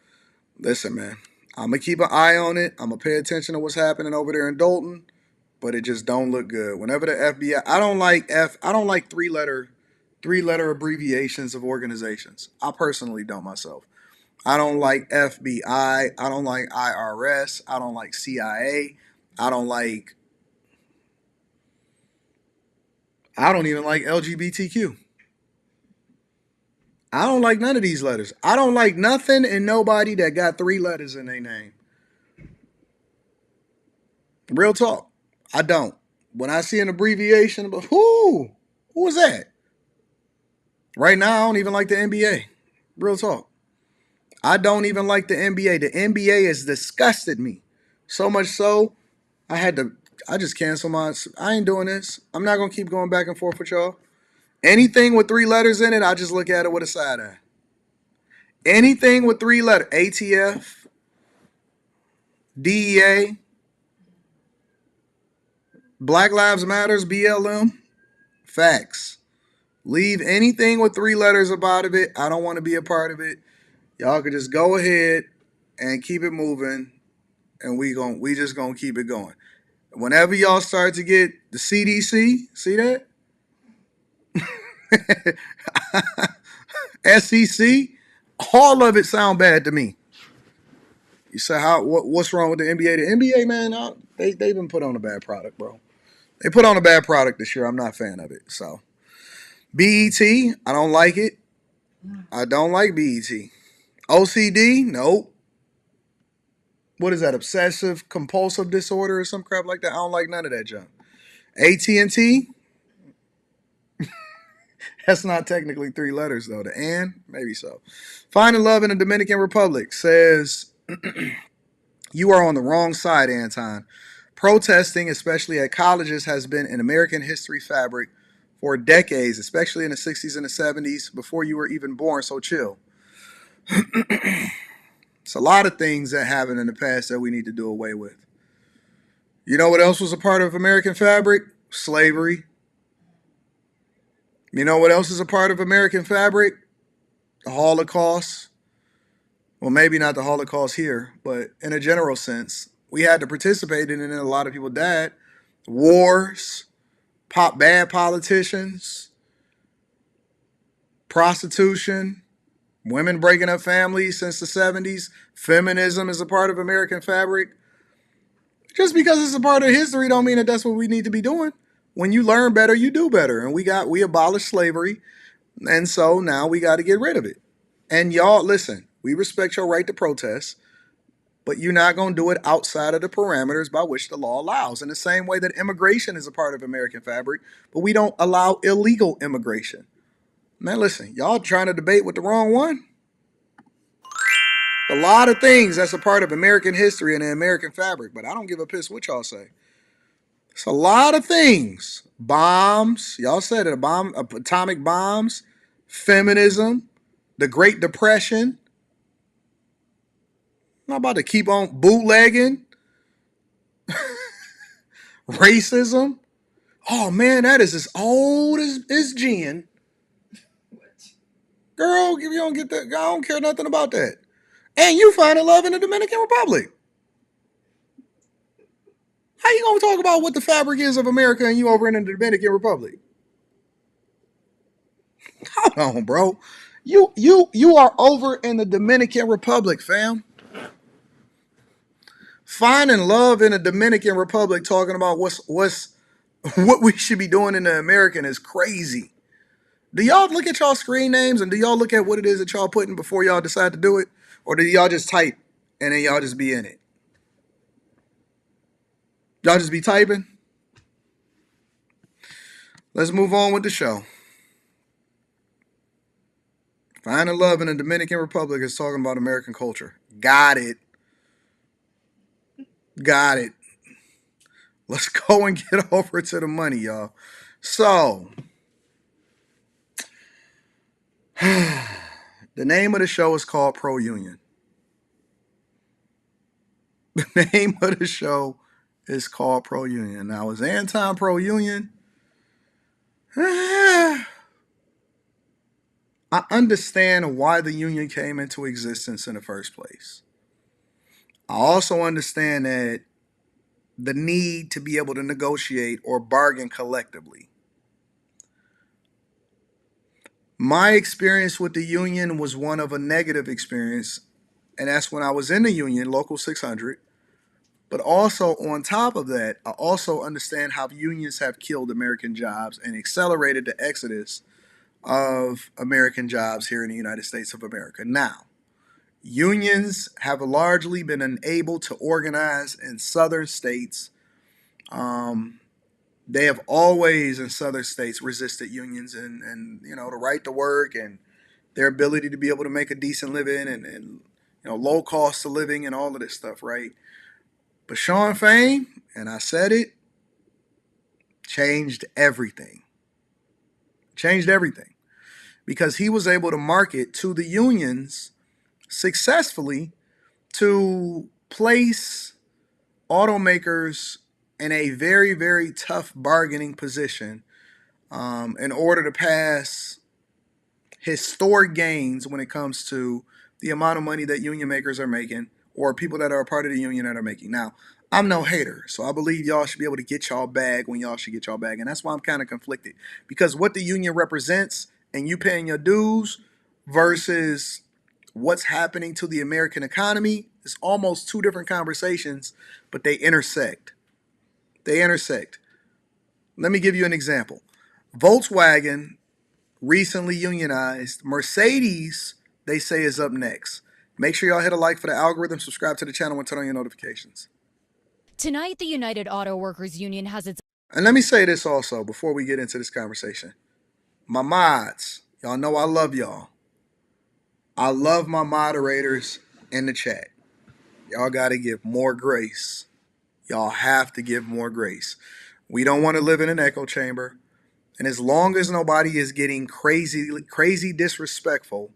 listen, man, I'm going to keep an eye on it. I'm going to pay attention to what's happening over there in Dolton, but it just don't look good. Whenever the FBI, I don't like three-letter abbreviations of organizations. I personally don't myself. I don't like FBI. I don't like IRS. I don't like CIA. I don't like I don't even like LGBTQ. I don't like none of these letters. I don't like nothing and nobody that got 3 letters in their name. Real talk. I don't. When I see an abbreviation, but who is that? Right now, I don't even like the NBA. Real talk. I don't even like the NBA. The NBA has disgusted me. So much so, I just canceled I ain't doing this. I'm not going to keep going back and forth with y'all. Anything with 3 letters in it, I just look at it with a side eye. Anything with 3 letters, ATF, DEA, Black Lives Matters, BLM, facts. Leave anything with 3 letters about of it. I don't want to be a part of it. Y'all can just go ahead and keep it moving, and we just gonna keep it going. Whenever y'all start to get the CDC, see that? SEC, all of it sound bad to me. You say what's wrong with the NBA? The NBA, man, they've been put on a bad product, bro. They put on a bad product this year. I'm not a fan of it. So BET, I don't like it. I don't like BET. OCD, nope. What is that? Obsessive compulsive disorder or some crap like that? I don't like none of that junk. AT&T, that's not technically 3 letters though. The and, maybe so. Finding love in the Dominican Republic says, you are on the wrong side, Anton. Protesting, especially at colleges, has been an American history fabric for decades, especially in the 60s and the 70s, before you were even born, so chill. It's a lot of things that happened in the past that we need to do away with. You know what else was a part of American fabric? Slavery. You know what else is a part of American fabric? The Holocaust. Well, maybe not the Holocaust here, but in a general sense, we had to participate in it and a lot of people died. Wars, bad politicians, prostitution, women breaking up families since the 70s. Feminism is a part of American fabric. Just because it's a part of history don't mean that that's what we need to be doing. When you learn better, you do better. And we abolished slavery. And so now we got to get rid of it. And y'all, listen, we respect your right to protest, but you're not going to do it outside of the parameters by which the law allows. In the same way that immigration is a part of American fabric, but we don't allow illegal immigration. Man, listen, y'all trying to debate with the wrong one. A lot of things that's a part of American history and the American fabric, but I don't give a piss what y'all say. It's a lot of things. Bombs, y'all said it, atomic bombs, feminism, the Great Depression. I'm not about to keep on bootlegging. Racism. Oh man, that is as old as gin. Girl, if you don't get that, I don't care nothing about that. And you finding love in the Dominican Republic. How you gonna talk about what the fabric is of America and you over in the Dominican Republic? Hold on, bro. You are over in the Dominican Republic, fam. Finding love in the Dominican Republic, talking about what we should be doing in the American is crazy. Do y'all look at y'all screen names and do y'all look at what it is that y'all putting before y'all decide to do it? Or do y'all just type and then y'all just be in it? Y'all just be typing? Let's move on with the show. Finding love in the Dominican Republic is talking about American culture. Got it. Got it. Let's go and get over to the money, y'all. So, the name of the show is called Pro Union. The name of the show is called Pro Union. Now, is Anton Pro Union? I understand why the union came into existence in the first place. I also understand that the need to be able to negotiate or bargain collectively. My experience with the union was one of a negative experience, and that's when I was in the union, Local 600, But also on top of that, I also understand how unions have killed American jobs and accelerated the exodus of American jobs here in the United States of America. Now, unions have largely been unable to organize in southern states. They have always in southern states resisted unions and the right to work and their ability to be able to make a decent living and low cost of living and all of this stuff, right? But Shawn Fain, and I said it, changed everything. Changed everything. Because he was able to market to the unions successfully to place automakers in a very, very tough bargaining position in order to pass historic gains when it comes to the amount of money that union makers are making or people that are a part of the union that are making. Now, I'm no hater, so I believe y'all should be able to get y'all bag when y'all should get y'all bag. And that's why I'm kind of conflicted. Because what the union represents and you paying your dues versus what's happening to the American economy is almost two different conversations, but they intersect. They intersect. Let me give you an example. Volkswagen recently unionized. Mercedes, they say, is up next. Make sure y'all hit a like for the algorithm, subscribe to the channel, and turn on your notifications. Tonight, the United Auto Workers Union has its... And let me say this also before we get into this conversation. My mods, y'all know I love y'all. I love my moderators in the chat. Y'all got to give more grace. Y'all have to give more grace. We don't want to live in an echo chamber. And as long as nobody is getting crazy disrespectful,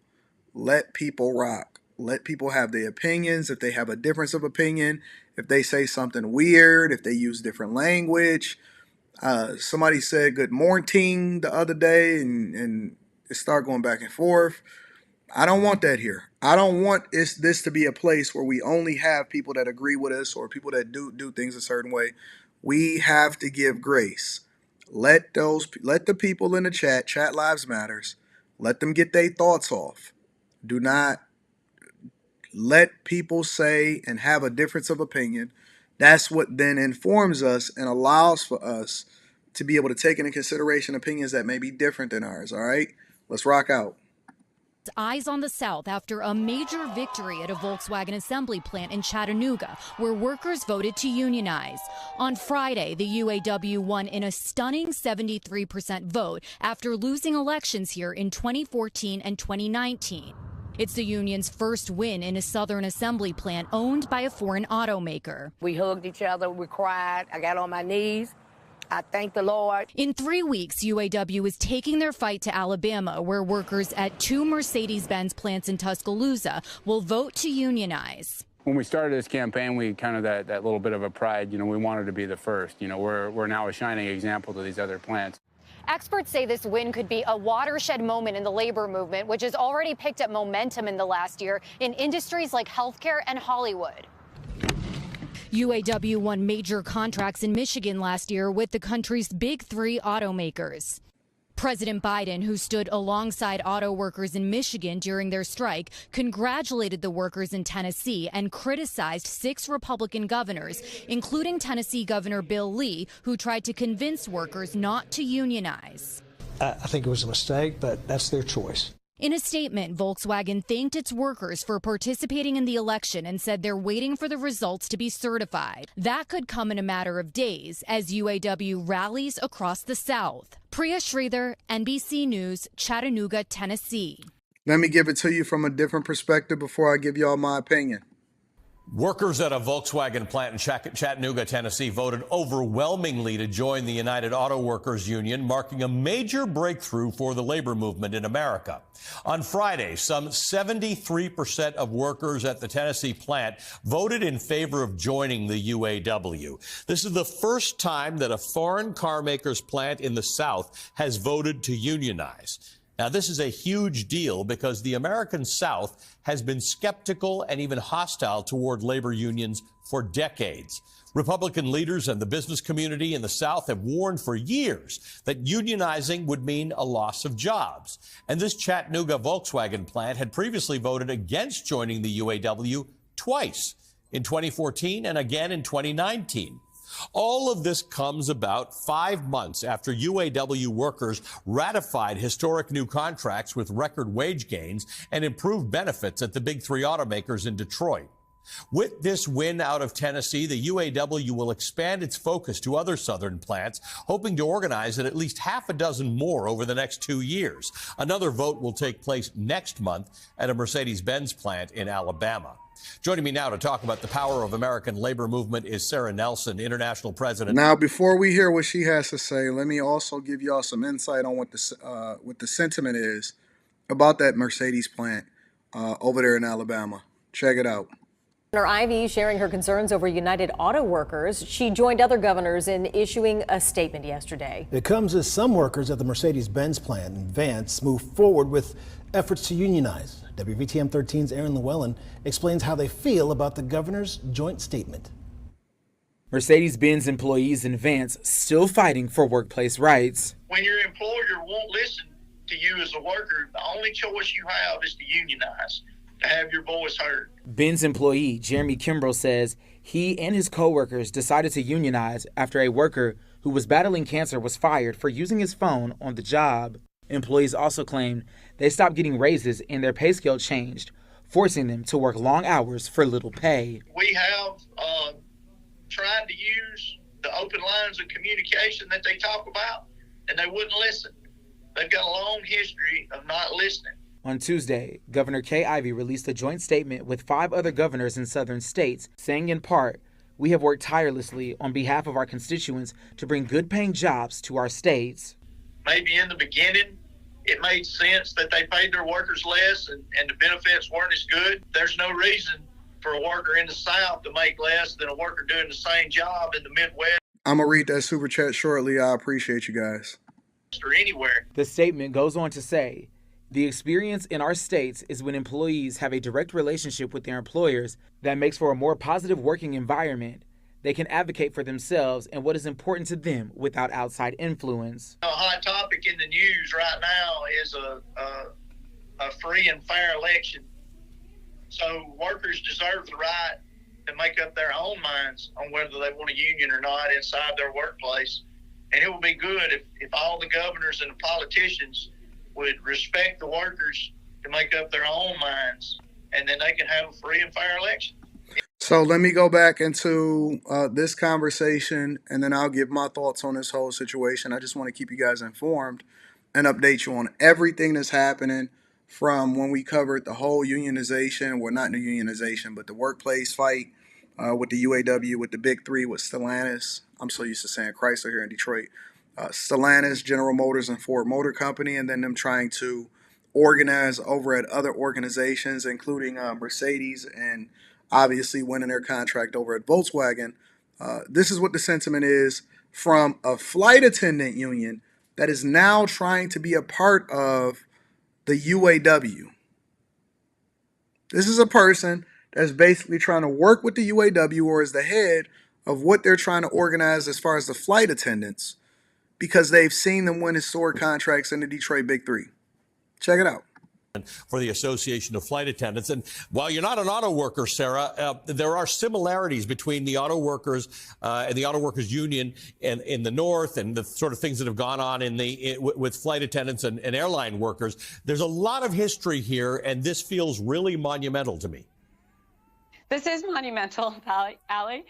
let people rock. Let people have their opinions. If they have a difference of opinion, if they say something weird, if they use different language. Somebody said good morning the other day and it started going back and forth. I don't want that here. I don't want this to be a place where we only have people that agree with us or people that do things a certain way. We have to give grace. Let the people in the chat lives matters. Let them get their thoughts off. Do not let people say and have a difference of opinion. That's what then informs us and allows for us to be able to take into consideration opinions that may be different than ours. All right, let's rock out. Eyes on the South after a major victory at a Volkswagen assembly plant in Chattanooga, where workers voted to unionize. On Friday, the UAW won in a stunning 73% vote after losing elections here in 2014 and 2019. It's the union's first win in a Southern assembly plant owned by a foreign automaker. We hugged each other, we cried, I got on my knees. I thank the Lord. In 3 weeks, UAW is taking their fight to Alabama, where workers at 2 Mercedes-Benz plants in Tuscaloosa will vote to unionize. When we started this campaign, we kind of that little bit of a pride, we wanted to be the first. We're now a shining example to these other plants. Experts say this win could be a watershed moment in the labor movement, which has already picked up momentum in the last year in industries like healthcare and Hollywood. UAW won major contracts in Michigan last year with the country's big 3 automakers. President Biden, who stood alongside auto workers in Michigan during their strike, congratulated the workers in Tennessee and criticized 6 Republican governors, including Tennessee Governor Bill Lee, who tried to convince workers not to unionize. I think it was a mistake, but that's their choice. In a statement, Volkswagen thanked its workers for participating in the election and said they're waiting for the results to be certified. That could come in a matter of days as UAW rallies across the South. Priya Sridhar, NBC News, Chattanooga, Tennessee. Let me give it to you from a different perspective before I give y'all my opinion. Workers at a Volkswagen plant in Chattanooga, Tennessee, voted overwhelmingly to join the United Auto Workers Union, marking a major breakthrough for the labor movement in America. On Friday, some 73% of workers at the Tennessee plant voted in favor of joining the UAW. This is the first time that a foreign car maker's plant in the South has voted to unionize. Now, this is a huge deal because the American South has been skeptical and even hostile toward labor unions for decades. Republican leaders and the business community in the South have warned for years that unionizing would mean a loss of jobs. And this Chattanooga Volkswagen plant had previously voted against joining the UAW twice. in 2014 and again in 2019. All of this comes about 5 months after UAW workers ratified historic new contracts with record wage gains and improved benefits at the big three automakers in Detroit. With this win out of Tennessee, the UAW will expand its focus to other southern plants, hoping to organize at least half a dozen more over the next 2 years. Another vote will take place next month at a Mercedes-Benz plant in Alabama. Joining me now to talk about the power of American labor movement is Sarah Nelson, international president. Now, before we hear what she has to say, let me also give y'all some insight on what the sentiment is about that Mercedes plant over there in Alabama. Check it out. Governor Ivey sharing her concerns over United Auto Workers. She joined other governors in issuing a statement yesterday. It comes as some workers at the Mercedes-Benz plant in Vance move forward with efforts to unionize. WVTM 13's Aaron Llewellyn explains how they feel about the governor's joint statement. Mercedes-Benz employees in Vance still fighting for workplace rights. When your employer won't listen to you as a worker, the only choice you have is to unionize, to have your voice heard. Benz employee Jeremy Kimbrell says he and his co-workers decided to unionize after a worker who was battling cancer was fired for using his phone on the job. Employees also claimed they stopped getting raises and their pay scale changed, forcing them to work long hours for little pay. We have tried to use the open lines of communication that they talk about, and they wouldn't listen. They've got a long history of not listening. On Tuesday, Governor Kay Ivey released a joint statement with 5 other governors in southern states, saying in part, "We have worked tirelessly on behalf of our constituents to bring good-paying jobs to our states." Maybe in the beginning, it made sense that they paid their workers less and the benefits weren't as good. There's no reason for a worker in the South to make less than a worker doing the same job in the Midwest. I'm going to read that super chat shortly. I appreciate you guys. Or anywhere. The statement goes on to say, "The experience in our states is when employees have a direct relationship with their employers that makes for a more positive working environment. They can advocate for themselves and what is important to them without outside influence." A hot topic in the news right now is a free and fair election. So workers deserve the right to make up their own minds on whether they want a union or not inside their workplace. And it would be good if all the governors and the politicians would respect the workers to make up their own minds, and then they can have a free and fair election. So let me go back into this conversation, and then I'll give my thoughts on this whole situation. I just want to keep you guys informed and update you on everything that's happening from when we covered the whole unionization, well, not the unionization, but the workplace fight with the UAW, with the big three, with Stellantis. I'm so used to saying Chrysler here in Detroit. Stellantis, General Motors, and Ford Motor Company, and then them trying to organize over at other organizations, including Mercedes, and obviously winning their contract over at Volkswagen. This is what the sentiment is from a flight attendant union that is now trying to be a part of the UAW. This is a person that's basically trying to work with the UAW, or is the head of what they're trying to organize as far as the flight attendants, because they've seen them win historic contracts in the Detroit Big Three. Check it out. For the Association of Flight Attendants. And while you're not an auto worker, Sarah, there are similarities between the auto workers and the auto workers union in the north, and the sort of things that have gone on with flight attendants and airline workers. There's a lot of history here, and this feels really monumental to me. This is monumental, Allie.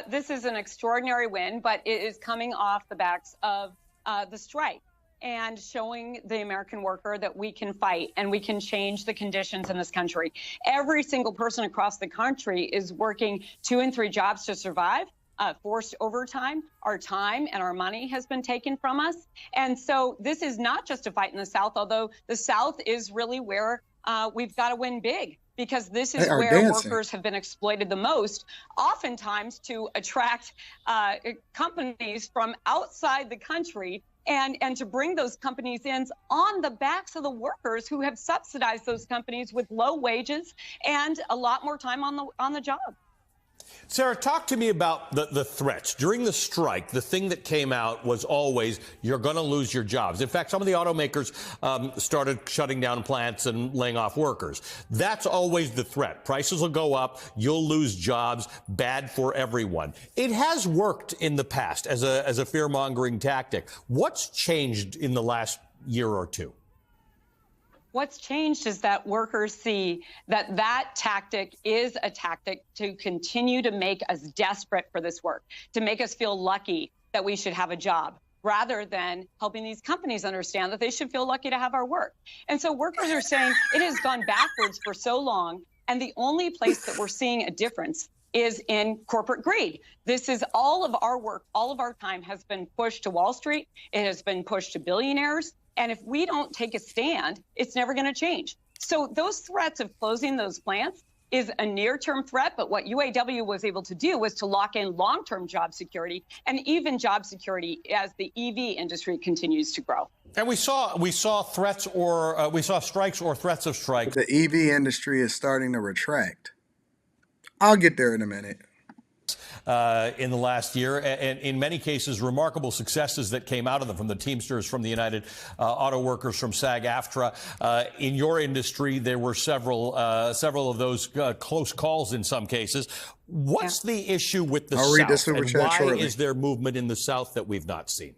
This is an extraordinary win, but it is coming off the backs of the strike, and showing the American worker that we can fight and we can change the conditions in this country. Every single person across the country is working 2 and 3 jobs to survive, forced overtime. Our time and our money has been taken from us. And so this is not just a fight in the South, although the South is really where we've got to win big, because this is where workers have been exploited the most, oftentimes to attract companies from outside the country, and to bring those companies in on the backs of the workers who have subsidized those companies with low wages and a lot more time on the job. Sarah, talk to me about the threats. During the strike, the thing that came out was always, you're going to lose your jobs. In fact, some of the automakers started shutting down plants and laying off workers. That's always the threat. Prices will go up, you'll lose jobs, bad for everyone. It has worked in the past as a fear-mongering tactic. What's changed in the last year or two? What's changed is that workers see that that tactic is a tactic to continue to make us desperate for this work, to make us feel lucky that we should have a job, rather than helping these companies understand that they should feel lucky to have our work. And so workers are saying it has gone backwards for so long, and the only place that we're seeing a difference is in corporate greed. This is all of our work, all of our time has been pushed to Wall Street. It has been pushed to billionaires. And if we don't take a stand, it's never going to change. So those threats of closing those plants is a near-term threat. But what UAW was able to do was to lock in long-term job security and even job security as the EV industry continues to grow. And we saw threats or we saw strikes or threats of strikes. The EV industry is starting to retract. I'll get there in a minute. In the last year, and in many cases, remarkable successes that came out of them, from the Teamsters, from the United Auto Workers, from SAG-AFTRA. In your industry, there were several of those close calls in some cases. What's the issue with the South, and why is there movement in the South that we've not seen?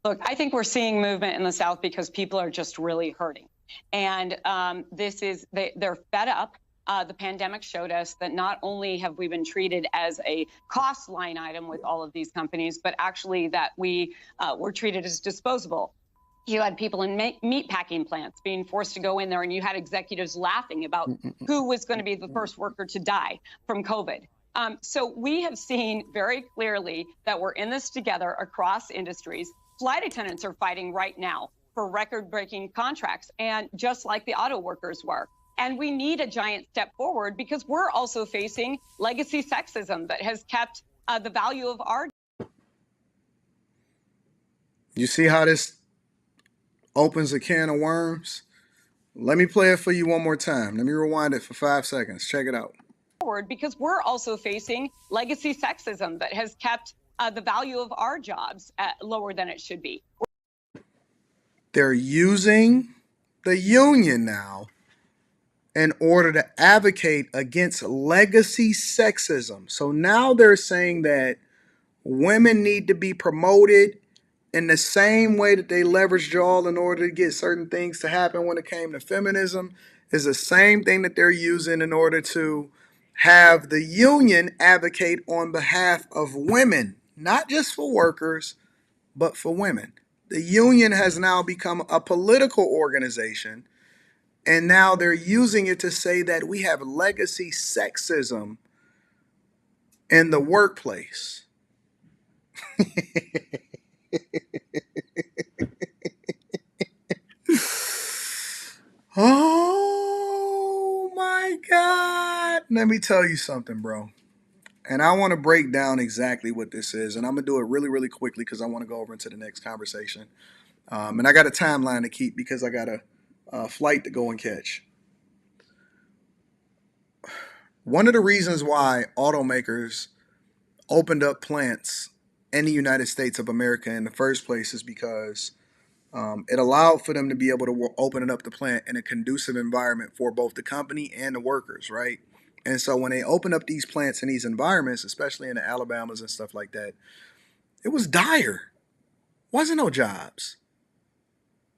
Look, I think we're seeing movement in the South because people are just really hurting. And they're fed up. The pandemic showed us that not only have we been treated as a cost line item with all of these companies, but actually that we were treated as disposable. You had people in meat packing plants being forced to go in there, and you had executives laughing about who was going to be the first worker to die from COVID. So we have seen very clearly that we're in this together across industries. Flight attendants are fighting right now for record-breaking contracts, and just like the auto workers were. And we need a giant step forward because we're also facing legacy sexism that has kept the value of our. You see how this opens a can of worms? Let me play it for you one more time. Let me rewind it for 5 seconds. Check it out. Forward because we're also facing legacy sexism that has kept the value of our jobs lower than it should be. They're using the union now in order to advocate against legacy sexism. So now they're saying that women need to be promoted in the same way that they leveraged y'all in order to get certain things to happen when it came to feminism, is the same thing that they're using in order to have the union advocate on behalf of women, not just for workers, but for women. The union has now become a political organization, and now they're using it to say that we have legacy sexism in the workplace. Oh my God. Let me tell you something, bro. And I want to break down exactly what this is. And I'm going to do it really, really quickly because I want to go over into the next conversation. And I got a timeline to keep because I got a flight to go and catch. One of the reasons why automakers opened up plants in the United States of America in the first place is because it allowed for them to be able to open up the plant in a conducive environment for both the company and the workers, right? And so when they open up these plants in these environments, especially in the Alabamas and stuff like that, it was dire. Wasn't no jobs.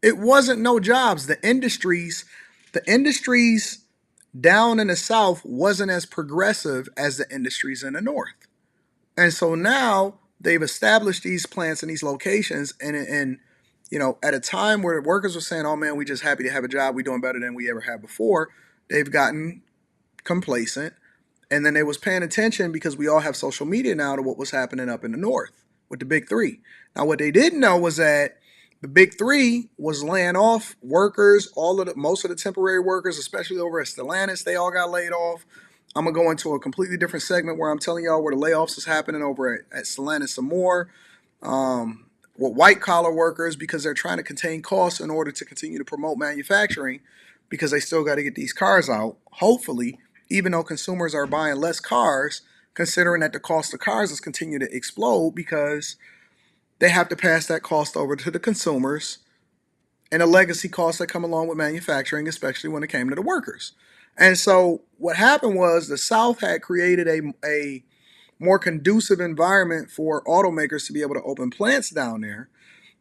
It wasn't no jobs. The industries down in the South wasn't as progressive as the industries in the North. And so now they've established these plants in these locations, and you know, at a time where workers were saying, oh man, we just happy to have a job, we doing better than we ever have before, they've gotten complacent. And then they was paying attention because we all have social media now to what was happening up in the North with the big three. Now, what they didn't know was that the big three was laying off workers, most of the temporary workers, especially over at Stellantis, they all got laid off. I'm going to go into a completely different segment where I'm telling y'all where the layoffs is happening over at Stellantis some more. With white collar workers, because they're trying to contain costs in order to continue to promote manufacturing, because they still got to get these cars out, hopefully, even though consumers are buying less cars, considering that the cost of cars is continuing to explode because they have to pass that cost over to the consumers and the legacy costs that come along with manufacturing, especially when it came to the workers. And so what happened was the South had created a more conducive environment for automakers to be able to open plants down there.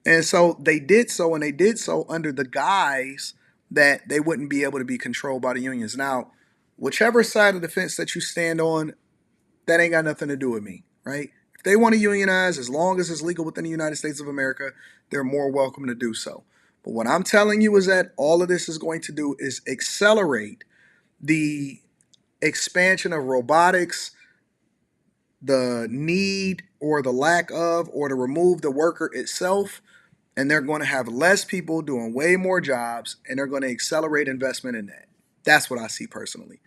And so they did so, and they did so under the guise that they wouldn't be able to be controlled by the unions. Now, whichever side of the fence that you stand on, that ain't got nothing to do with me, right? If they want to unionize, as long as it's legal within the United States of America, they're more welcome to do so. But what I'm telling you is that all of this is going to do is accelerate the expansion of robotics, the need or the lack of, or to remove the worker itself. And they're going to have less people doing way more jobs, and they're going to accelerate investment in that. That's what I see personally.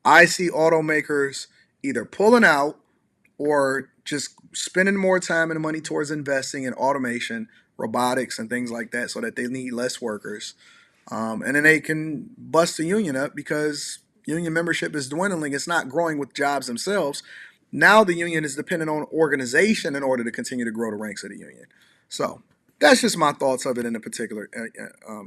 I see automakers either pulling out or just spending more time and money towards investing in automation, robotics, and things like that so that they need less workers. And then they can bust the union up because union membership is dwindling. It's not growing with jobs themselves. Now the union is dependent on organization in order to continue to grow the ranks of the union. So that's just my thoughts of it in a particular,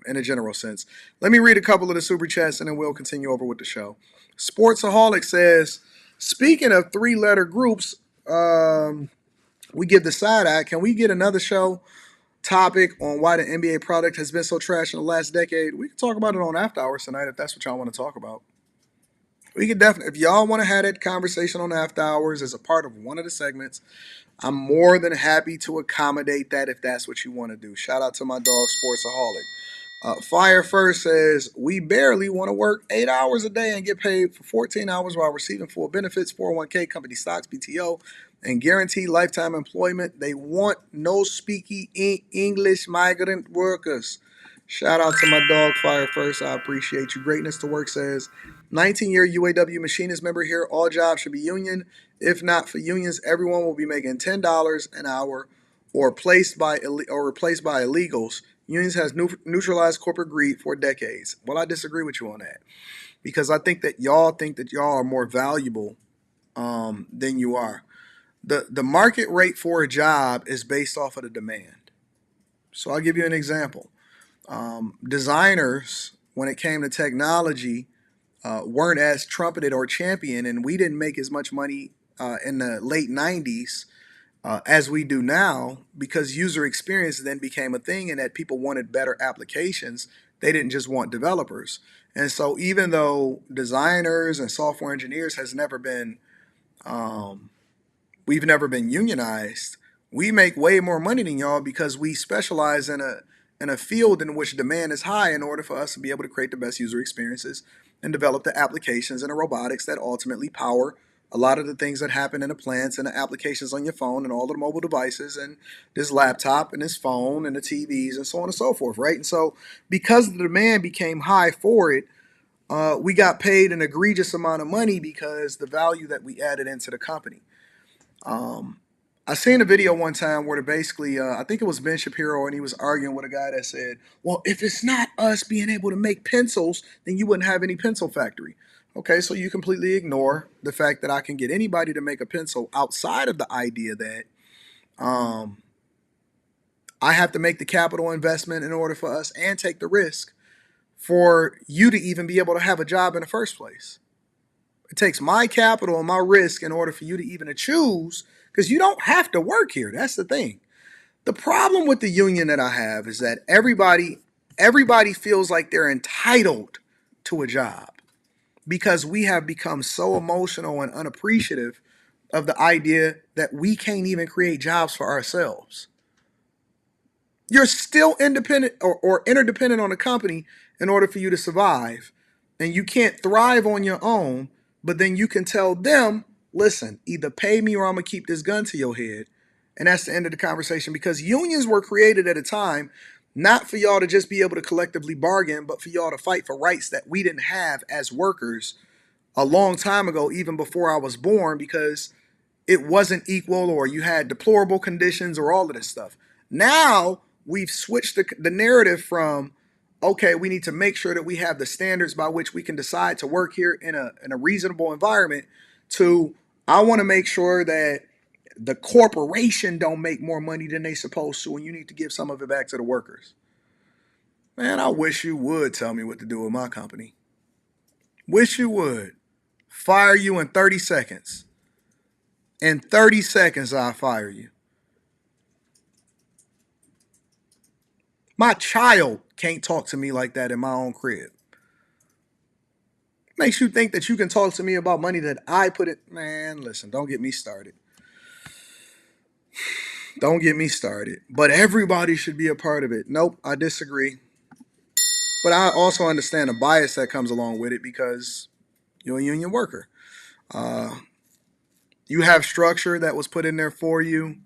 in a general sense. Let me read a couple of the super chats and then we'll continue over with the show. Sportsaholic says, speaking of three-letter groups, we give the side eye. Can we get another show topic on why the NBA product has been so trash in the last decade? We can talk about it on After Hours tonight if that's what y'all want to talk about. We can definitely, if y'all want to have that conversation on After Hours as a part of one of the segments, I'm more than happy to accommodate that if that's what you want to do. Shout out to my dog, Sportsaholic. Fire First says, we barely want to work 8 hours a day and get paid for 14 hours while receiving full benefits, 401k, company stocks, PTO, and guaranteed lifetime employment. They want no speaky English migrant workers. Shout out to my dog, Fire First. I appreciate you. Greatness to Work says, 19-year UAW machinist member here. All jobs should be union. If not for unions, everyone will be making $10 an hour or replaced by illegals. Unions has neutralized corporate greed for decades. Well, I disagree with you on that because I think that y'all are more valuable than you are. The market rate for a job is based off of the demand. So I'll give you an example. Designers, when it came to technology, weren't as trumpeted or championed, and we didn't make as much money in the late 90s as we do now because user experience then became a thing and that people wanted better applications. They didn't just want developers. And so even though designers and software engineers has never been, we've never been unionized, we make way more money than y'all because we specialize in a field in which demand is high in order for us to be able to create the best user experiences and develop the applications and the robotics that ultimately power a lot of the things that happen in the plants and the applications on your phone and all the mobile devices and this laptop and this phone and the TVs and so on and so forth, right? And so because the demand became high for it, we got paid an egregious amount of money because the value that we added into the company. I seen a video one time where basically, I think it was Ben Shapiro, and he was arguing with a guy that said, well, if it's not us being able to make pencils, then you wouldn't have any pencil factory. Okay, so you completely ignore the fact that I can get anybody to make a pencil outside of the idea that I have to make the capital investment in order for us and take the risk for you to even be able to have a job in the first place. It takes my capital and my risk in order for you to even choose, because you don't have to work here. That's the thing. The problem with the union that I have is that everybody feels like they're entitled to a job because we have become so emotional and unappreciative of the idea that we can't even create jobs for ourselves. You're still independent or interdependent on a company in order for you to survive, and you can't thrive on your own, but then you can tell them, listen, either pay me or I'm going to keep this gun to your head. And that's the end of the conversation, because unions were created at a time not for y'all to just be able to collectively bargain, but for y'all to fight for rights that we didn't have as workers a long time ago, even before I was born, because it wasn't equal or you had deplorable conditions or all of this stuff. Now we've switched the narrative from okay, we need to make sure that we have the standards by which we can decide to work here in a reasonable environment, to I want to make sure that the corporation don't make more money than they supposed to, and you need to give some of it back to the workers. Man, I wish you would tell me what to do with my company. Wish you would. Fire you in 30 seconds. In 30 seconds, I'll fire you. My child can't talk to me like that in my own crib. Makes you think that you can talk to me about money that I put in. Man, listen, don't get me started. Don't get me started. But everybody should be a part of it. Nope, I disagree. But I also understand the bias that comes along with it because you're a union worker. You have structure that was put in there for you.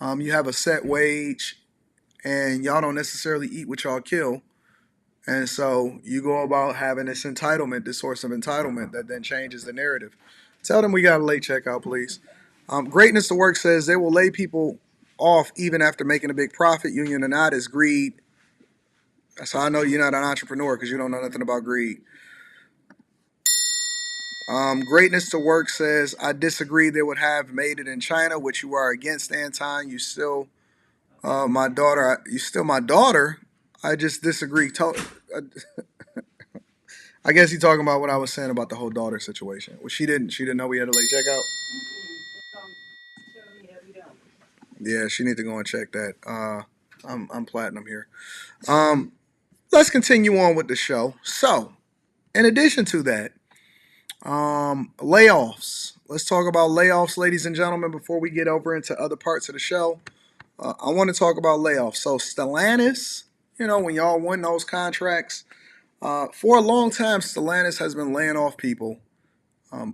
You have a set wage, and y'all don't necessarily eat what y'all kill. And so you go about having this entitlement, this source of entitlement that then changes the narrative. Tell them we got a late checkout, please. Greatness to Work says they will lay people off even after making a big profit. Union or not is greed. That's how I know you're not an entrepreneur, because you don't know nothing about greed. Greatness to Work says, I disagree they would have made it in China, which you are against, Anton. You still my daughter. You still my daughter. I just disagree. I guess he's talking about what I was saying about the whole daughter situation. Well, she didn't know we had a late checkout. Yeah, she need to go and check that. I'm platinum here. Let's continue on with the show. So, in addition to that, layoffs. Let's talk about layoffs, ladies and gentlemen, before we get over into other parts of the show. I want to talk about layoffs. So Stellantis, when y'all won those contracts, for a long time, Stellantis has been laying off people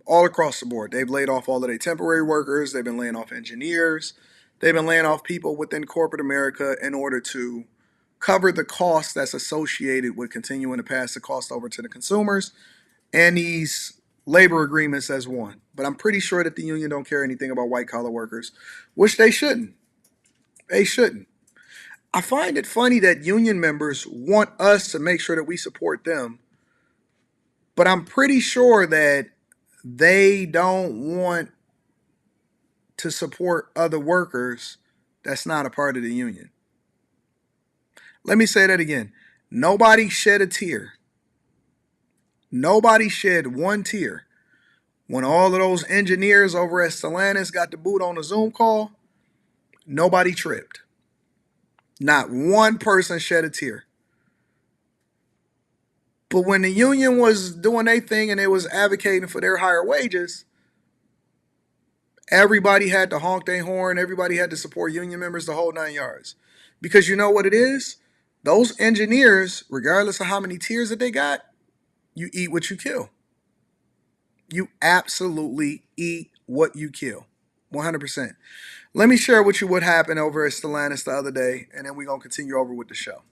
all across the board. They've laid off all of their temporary workers. They've been laying off engineers. They've been laying off people within corporate America in order to cover the cost that's associated with continuing to pass the cost over to the consumers, and these labor agreements as one. But I'm pretty sure that the union don't care anything about white-collar workers, which they shouldn't. They shouldn't. I find it funny that union members want us to make sure that we support them, but I'm pretty sure that they don't want to support other workers that's not a part of the union. Let me say that again. Nobody shed a tear. Nobody shed one tear when all of those engineers over at Stellantis got the boot on a Zoom call. Nobody tripped. Not one person shed a tear. But when the union was doing their thing and it was advocating for their higher wages, everybody had to honk their horn. Everybody had to support union members the whole 9 yards. Because you know what it is? Those engineers, regardless of how many tears that they got, you eat what you kill. You absolutely eat what you kill. 100%. Let me share with you what happened over at Stellantis the other day, and then we're going to continue over with the show.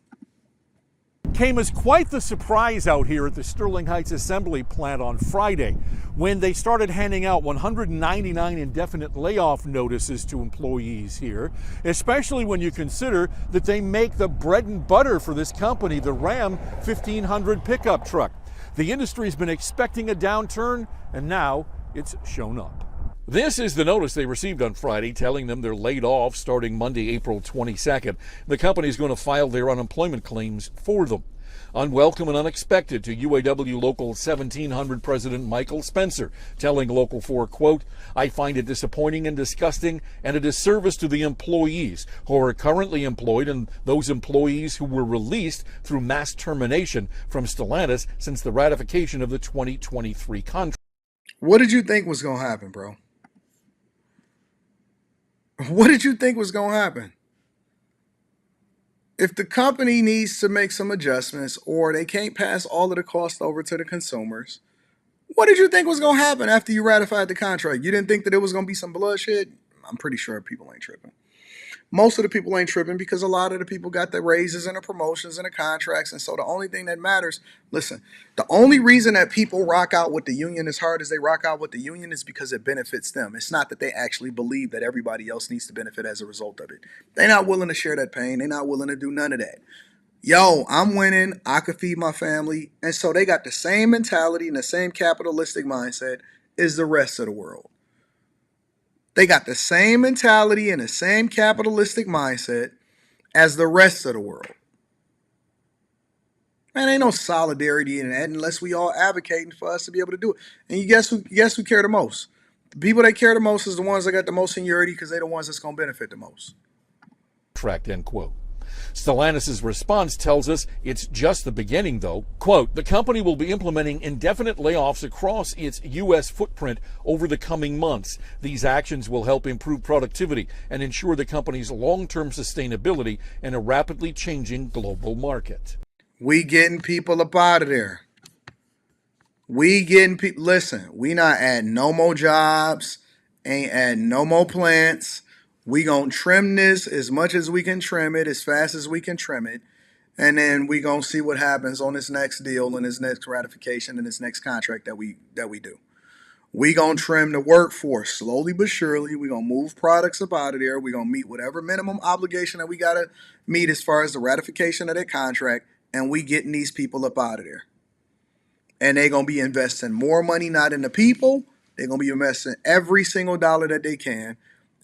Came as quite the surprise out here at the Sterling Heights Assembly Plant on Friday when they started handing out 199 indefinite layoff notices to employees here, especially when you consider that they make the bread and butter for this company, the Ram 1500 pickup truck. The industry's been expecting a downturn, and now it's shown up. This is the notice they received on Friday telling them they're laid off starting Monday, April 22nd. The company's going to file their unemployment claims for them. Unwelcome and unexpected to UAW Local 1700 President Michael Spencer, telling Local 4, quote, I find it disappointing and disgusting and a disservice to the employees who are currently employed and those employees who were released through mass termination from Stellantis since the ratification of the 2023 contract. What did you think was going to happen, bro? What did you think was going to happen? If the company needs to make some adjustments or they can't pass all of the cost over to the consumers, what did you think was going to happen after you ratified the contract? You didn't think that it was going to be some bloodshed? I'm pretty sure people ain't tripping. Most of the people ain't tripping because a lot of the people got the raises and the promotions and the contracts. And so the only thing that matters, listen, the only reason that people rock out with the union as hard as they rock out with the union is because it benefits them. It's not that they actually believe that everybody else needs to benefit as a result of it. They're not willing to share that pain. They're not willing to do none of that. Yo, I'm winning. I could feed my family. And so they got the same mentality and the same capitalistic mindset as the rest of the world. They got the same mentality and the same capitalistic mindset as the rest of the world. Man, ain't no solidarity in that unless we all advocating for us to be able to do it. And you guess who care the most? The people that care the most is the ones that got the most seniority because they're the ones that's going to benefit the most. Contract, end quote. Stellantis' response tells us it's just the beginning, though. Quote, the company will be implementing indefinite layoffs across its U.S. footprint over the coming months. These actions will help improve productivity and ensure the company's long-term sustainability in a rapidly changing global market. We getting people up out of there. We getting people. Listen, we not adding no more jobs, ain't adding no more plants. We gonna trim this as much as we can trim it, as fast as we can trim it, and then we gonna see what happens on this next deal and this next ratification and this next contract that we do. We gonna trim the workforce slowly but surely. We gonna move products up out of there. We gonna meet whatever minimum obligation that we gotta meet as far as the ratification of that contract, and we getting these people up out of there. And they gonna be investing more money, not in the people. They're gonna be investing every single dollar that they can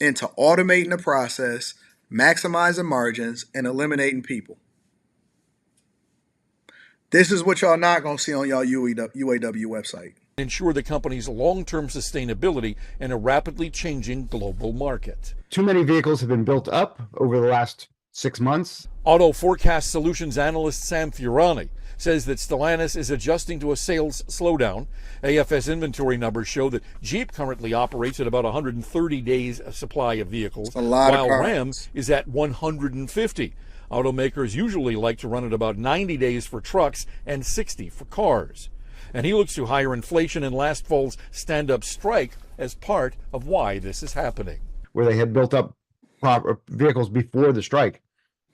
into automating the process, maximizing margins, and eliminating people. This is what y'all not going to see on y'all UAW website. Ensure the company's long-term sustainability in a rapidly changing global market. Too many vehicles have been built up over the last 6 months. Auto Forecast Solutions analyst Sam Fiorani says that Stellantis is adjusting to a sales slowdown. AFS inventory numbers show that Jeep currently operates at about 130 days supply of vehicles, while Ram is at 150. Automakers usually like to run at about 90 days for trucks and 60 for cars. And he looks to higher inflation and last fall's stand-up strike as part of why this is happening. Where they had built up vehicles before the strike.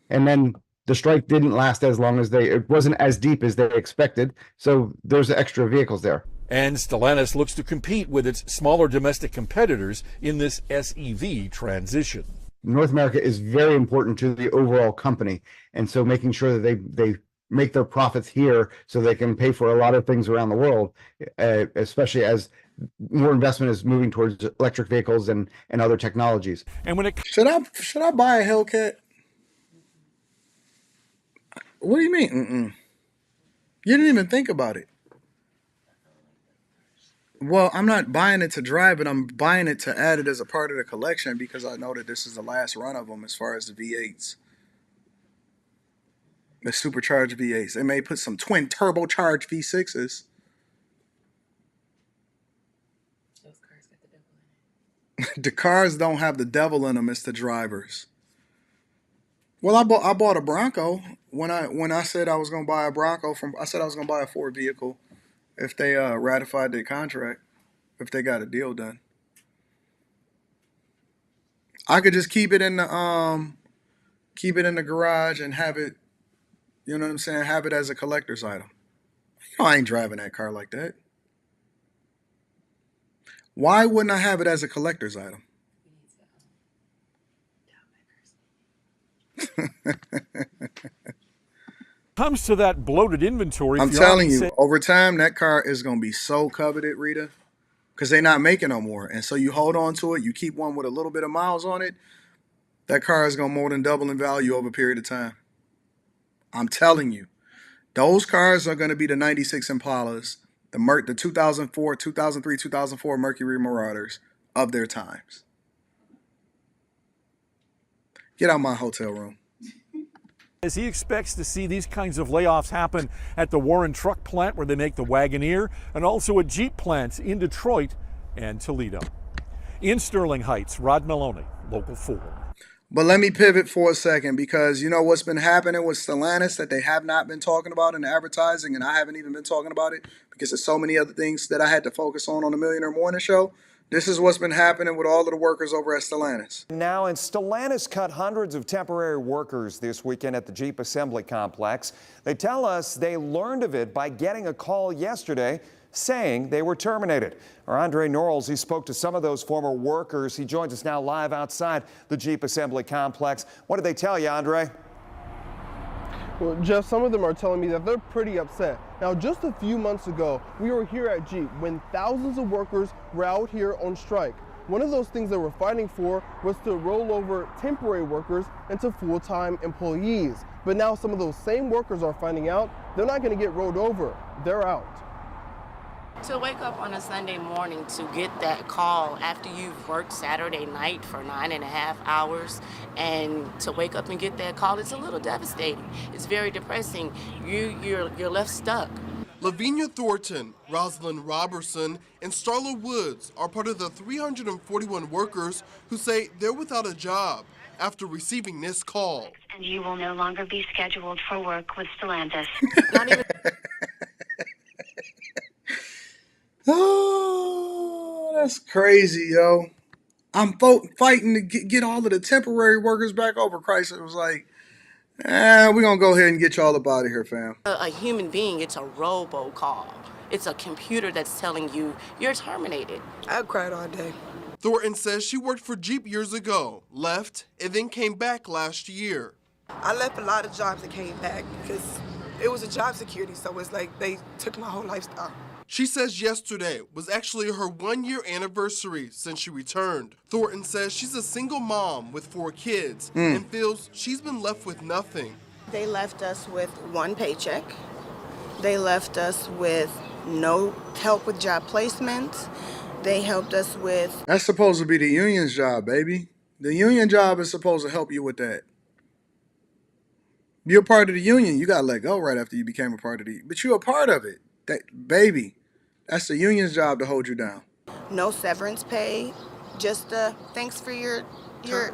And then the strike didn't last as long as it wasn't as deep as they expected. So there's extra vehicles there. And Stellantis looks to compete with its smaller domestic competitors in this SEV transition. North America is very important to the overall company. And so making sure that they make their profits here so they can pay for a lot of things around the world, especially as more investment is moving towards electric vehicles and other technologies. And when it should I buy a Hellcat? What do you mean? You didn't even think about it. Well, I'm not buying it to drive it. I'm buying it to add it as a part of the collection because I know that this is the last run of them as far as the V8s. The supercharged V8s. They may put some twin turbocharged V6s. Those cars got the devil in it. The cars don't have the devil in them. It's the drivers. Well, I bought a Bronco when I said I was going to buy a Bronco I said I was going to buy a Ford vehicle if they ratified their contract, if they got a deal done. I could just keep it in the garage and have it, you know what I'm saying, have it as a collector's item. You know I ain't driving that car like that. Why wouldn't I have it as a collector's item? Comes to that bloated inventory, I'm telling you, over time, that car is going to be so coveted, Rita, because they're not making no more. And so you hold on to it, you keep one with a little bit of miles on it, that car is going to more than double in value over a period of time. I'm telling you, those cars are going to be the 96 Impalas, the 2004, 2003, 2004 Mercury Marauders of their times. Get out of my hotel room. As he expects to see these kinds of layoffs happen at the Warren Truck Plant where they make the Wagoneer, and also at Jeep plants in Detroit and Toledo. In Sterling Heights, Rod Maloney, Local 4. But let me pivot for a second because you know what's been happening with Stellantis that they have not been talking about in the advertising, and I haven't even been talking about it because there's so many other things that I had to focus on the Millionaire Morning Show. This is what's been happening with all of the workers over at Stellantis. Now, and Stellantis cut hundreds of temporary workers this weekend at the Jeep Assembly Complex. They tell us they learned of it by getting a call yesterday saying they were terminated. Our Andre Norrells, he spoke to some of those former workers. He joins us now live outside the Jeep Assembly Complex. What did they tell you, Andre? Well, Jeff, some of them are telling me that they're pretty upset. Now, just a few months ago, we were here at Jeep when thousands of workers were out here on strike. One of those things that we're fighting for was to roll over temporary workers into full-time employees. But now some of those same workers are finding out they're not going to get rolled over. They're out. To wake up on a Sunday morning to get that call after you've worked Saturday night for 9.5 hours, and to wake up and get that call, it's a little devastating. It's very depressing. You're left stuck. Lavinia Thornton, Rosalind Robertson, and Starla Woods are part of the 341 workers who say they're without a job after receiving this call. And you will no longer be scheduled for work with Stellantis. Oh, that's crazy, yo. I'm fighting to get all of the temporary workers back over. Chrysler was like, we're going to go ahead and get y'all up out of here, fam. A human being, it's a robocall. It's a computer that's telling you you're terminated. I cried all day. Thornton says she worked for Jeep years ago, left, and then came back last year. I left a lot of jobs and came back because it was a job security, so it's like they took my whole lifestyle. She says yesterday was actually her 1-year anniversary since she returned. Thornton says she's a single mom with 4 kids and feels she's been left with nothing. They left us with 1 paycheck. They left us with no help with job placements. They helped us with... That's supposed to be the union's job, baby. The union job is supposed to help you with that. You're a part of the union. You got to let go right after you became a part of the... But you're a part of it. That baby, that's the union's job to hold you down. No severance pay, just thanks for your job.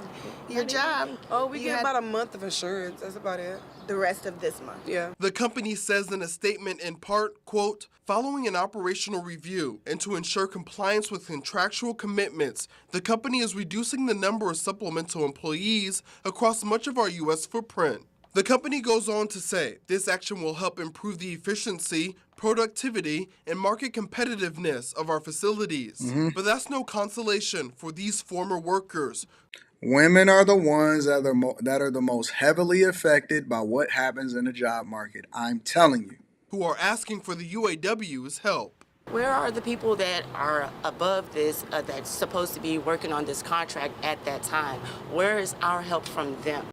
Oh, we get about a month of insurance. That's about it. The rest of this month. Yeah. The company says in a statement in part, quote, following an operational review and to ensure compliance with contractual commitments, the company is reducing the number of supplemental employees across much of our U.S. footprint. The company goes on to say this action will help improve the efficiency, productivity, and market competitiveness of our facilities. But that's no consolation for these former workers. Women are the ones that are the most heavily affected by what happens in the job market. I'm telling you. Who are asking for the UAW's help. Where are the people that are above this, that's supposed to be working on this contract at that time? Where is our help from them?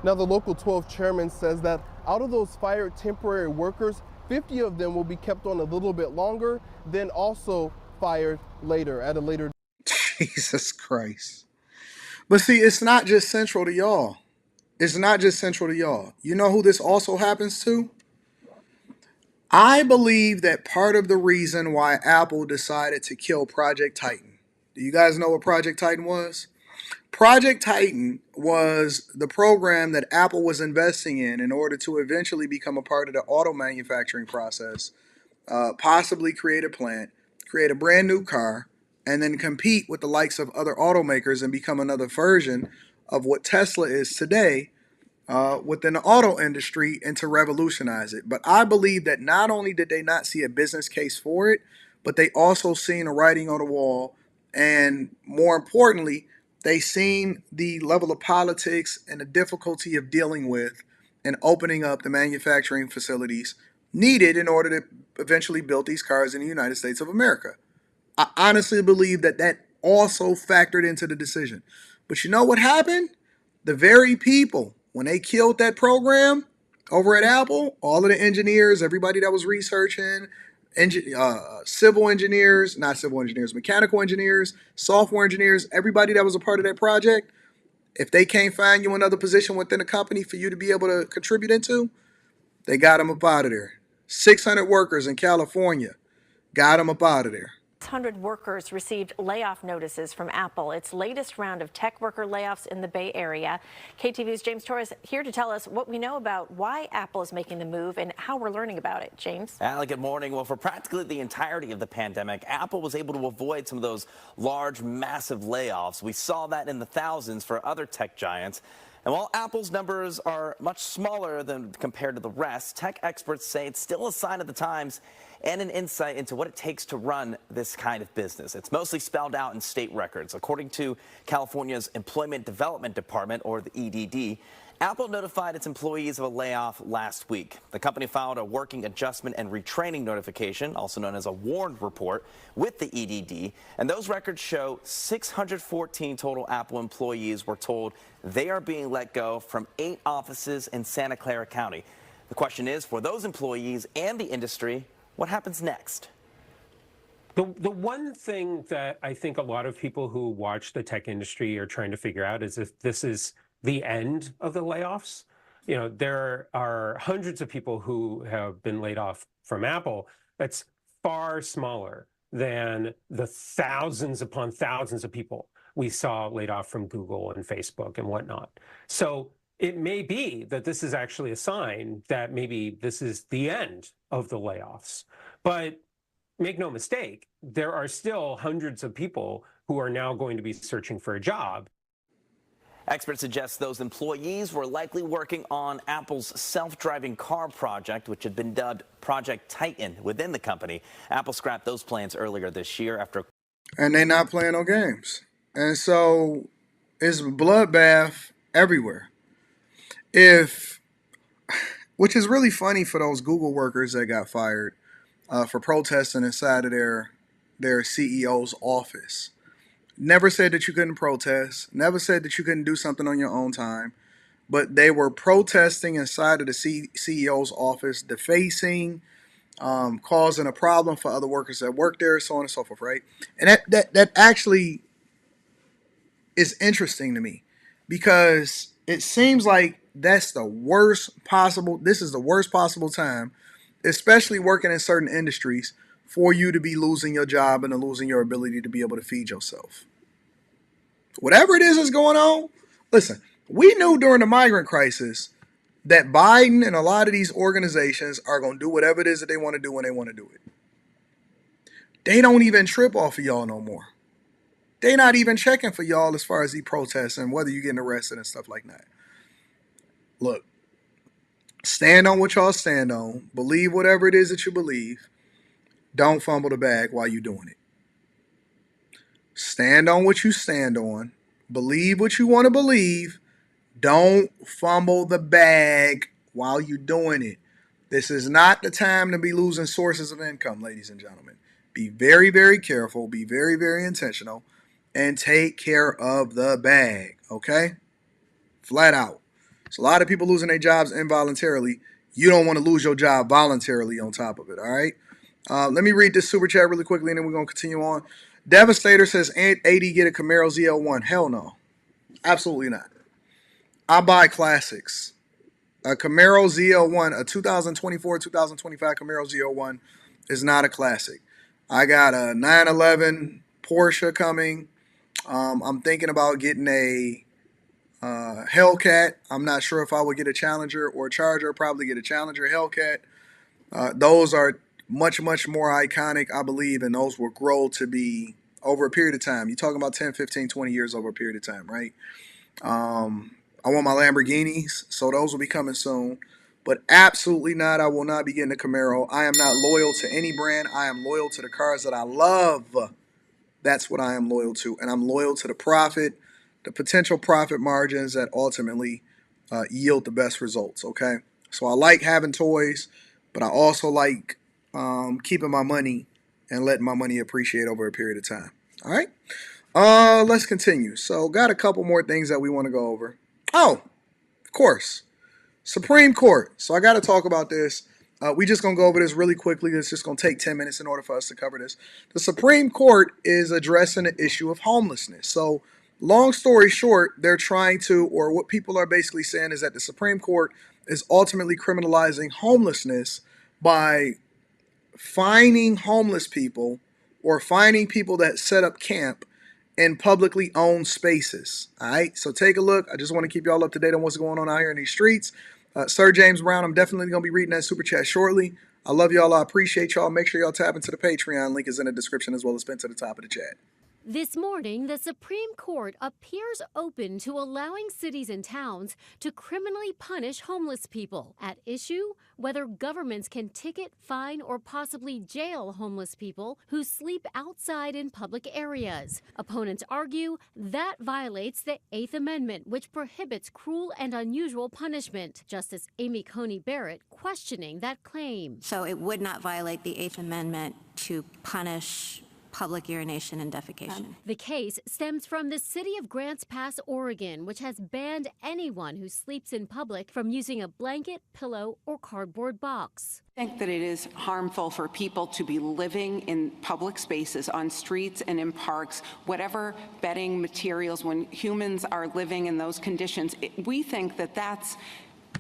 Now, the Local 12 chairman says that out of those fired temporary workers, 50 of them will be kept on a little bit longer, then also fired later, at a later. Jesus Christ. But see, it's not just central to y'all. It's not just central to y'all. You know who this also happens to? I believe that part of the reason why Apple decided to kill Project Titan. Do you guys know what Project Titan was? Project Titan was the program that Apple was investing in order to eventually become a part of the auto manufacturing process, possibly create a plant, create a brand new car, and then compete with the likes of other automakers and become another version of what Tesla is today within the auto industry and to revolutionize it. But I believe that not only did they not see a business case for it, but they also seen a writing on the wall, and more importantly, they seen the level of politics and the difficulty of dealing with and opening up the manufacturing facilities needed in order to eventually build these cars in the United States of America. I honestly believe that that also factored into the decision. But you know what happened? The very people, when they killed that program over at Apple, all of the engineers, everybody that was researching, civil engineers, not civil engineers, mechanical engineers, software engineers, everybody that was a part of that project, if they can't find you another position within the company for you to be able to contribute into, they got them up out of there. 600 workers in California got them up out of there. 600 workers received layoff notices from Apple, its latest round of tech worker layoffs in the Bay Area. KTV's James Torres here to tell us what we know about why Apple is making the move and how we're learning about it. James? Allie, good morning. Well, for practically the entirety of the pandemic, Apple was able to avoid some of those large, massive layoffs. We saw that in the thousands for other tech giants. And while Apple's numbers are much smaller than compared to the rest, tech experts say it's still a sign of the times and an insight into what it takes to run this kind of business. It's mostly spelled out in state records. According to California's Employment Development Department, or the EDD, Apple notified its employees of a layoff last week. The company filed a working adjustment and retraining notification, also known as a warn report, with the EDD. And those records show 614 total Apple employees were told they are being let go from 8 offices in Santa Clara County. The question is, for those employees and the industry, what happens next? The one thing that I think a lot of people who watch the tech industry are trying to figure out is if this is the end of the layoffs. You know, there are hundreds of people who have been laid off from Apple. That's far smaller than the thousands upon thousands of people we saw laid off from Google and Facebook and whatnot. So it may be that this is actually a sign that maybe this is the end of the layoffs. But make no mistake, there are still hundreds of people who are now going to be searching for a job. Experts suggest those employees were likely working on Apple's self-driving car project, which had been dubbed Project Titan within the company. Apple scrapped those plans earlier this year after... And they're not playing no games. And so it's bloodbath everywhere. Which is really funny for those Google workers that got fired for protesting inside of their CEO's office. Never said that you couldn't protest. Never said that you couldn't do something on your own time. But they were protesting inside of the CEO's office, defacing, causing a problem for other workers that work there, so on and so forth, right? And that actually is interesting to me because it seems like this is the worst possible time, especially working in certain industries, for you to be losing your job and losing your ability to be able to feed yourself. Whatever it is that's going on, listen, we knew during the migrant crisis that Biden and a lot of these organizations are going to do whatever it is that they want to do when they want to do it. They don't even trip off of y'all no more. They're not even checking for y'all as far as the protests and whether you're getting arrested and stuff like that. Look, stand on what y'all stand on. Believe whatever it is that you believe. Don't fumble the bag while you're doing it. Stand on what you stand on. Believe what you want to believe. Don't fumble the bag while you're doing it. This is not the time to be losing sources of income, ladies and gentlemen. Be very, very careful. Be very, very intentional. And take care of the bag, okay? Flat out. So a lot of people losing their jobs involuntarily. You don't want to lose your job voluntarily on top of it, all right? Let me read this super chat really quickly, and then we're going to continue on. Devastator says, Aunt 80 get a Camaro ZL1. Hell no. Absolutely not. I buy classics. A Camaro ZL1, a 2024, 2025 Camaro ZL1 is not a classic. I got a 911 Porsche coming. I'm thinking about getting a Hellcat. I'm not sure if I would get a Challenger or a Charger. Probably get a Challenger Hellcat. Those are much, much more iconic, I believe, and those will grow to be over a period of time. You're talking about 10, 15, 20 years over a period of time, right? I want my Lamborghinis, so those will be coming soon. But absolutely not, I will not be getting a Camaro. I am not loyal to any brand. I am loyal to the cars that I love. That's what I am loyal to. And I'm loyal to the profit, the potential profit margins that ultimately yield the best results, okay? So I like having toys, but I also like keeping my money and letting my money appreciate over a period of time, all right? Let's continue. So got a couple more things that we want to go over. Oh, of course, Supreme Court. So I got to talk about this. We just going to go over this really quickly. It's just going to take 10 minutes in order for us to cover this. The Supreme Court is addressing the issue of homelessness. So long story short, they're trying to, or what people are basically saying is that the Supreme Court is ultimately criminalizing homelessness by fining homeless people or fining people that set up camp in publicly owned spaces. All right, so take a look. I just want to keep y'all up to date on what's going on out here in these streets. Sir James Brown, I'm definitely going to be reading that super chat shortly. I love y'all. I appreciate y'all. Make sure y'all tap into the Patreon. Link is in the description as well as pinned to the top of the chat. This morning, the Supreme Court appears open to allowing cities and towns to criminally punish homeless people. At issue, whether governments can ticket, fine, or possibly jail homeless people who sleep outside in public areas. Opponents argue that violates the Eighth Amendment, which prohibits cruel and unusual punishment. Justice Amy Coney Barrett questioning that claim. So it would not violate the Eighth Amendment to punish public urination and defecation. The case stems from the city of Grants Pass, Oregon, which has banned anyone who sleeps in public from using a blanket, pillow, or cardboard box. I think that it is harmful for people to be living in public spaces, on streets and in parks, whatever bedding materials, when humans are living in those conditions. We think that that's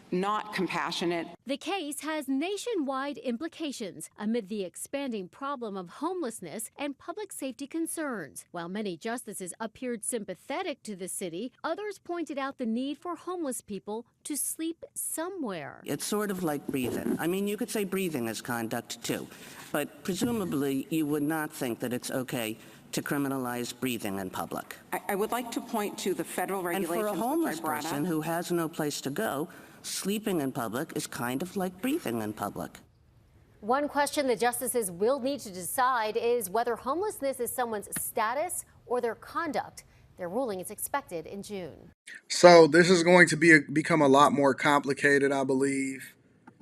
not compassionate. The case has nationwide implications amid the expanding problem of homelessness and public safety concerns. While many justices appeared sympathetic to the city, others pointed out the need for homeless people to sleep somewhere. It's sort of like breathing. I mean, you could say breathing is conduct too, but presumably you would not think that it's okay to criminalize breathing in public. I would like to point to the federal regulations. And for a homeless which I brought person up. who has no place to go, sleeping in public is kind of like breathing in public. One question the justices will need to decide is whether homelessness is someone's status or their conduct. Their ruling is expected in June. So this is going to become a lot more complicated, I believe,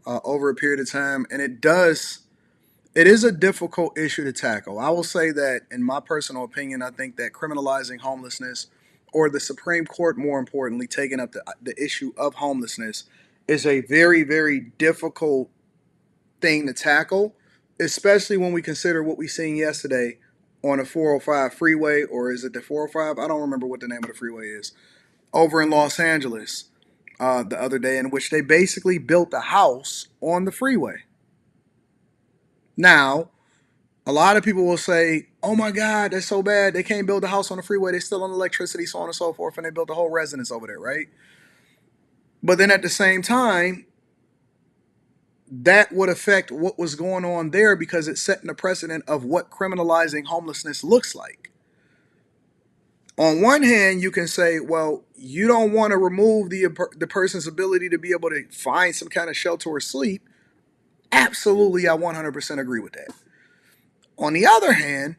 over a period of time. And it is a difficult issue to tackle. I will say that, in my personal opinion, I think that criminalizing homelessness, or the Supreme Court, more importantly, taking up the issue of homelessness, is a very, very difficult thing to tackle, especially when we consider what we seen yesterday on a 405 freeway, or is it the 405? I don't remember what the name of the freeway is, over in Los Angeles the other day, in which they basically built a house on the freeway. Now, a lot of people will say, oh my God, that's so bad. They can't build a house on the freeway. They're still on electricity, so on and so forth. And they built a whole residence over there, right? But then at the same time, that would affect what was going on there, because it's setting a precedent of what criminalizing homelessness looks like. On one hand, you can say, well, you don't want to remove the person's ability to be able to find some kind of shelter or sleep. Absolutely, I 100% agree with that. On the other hand,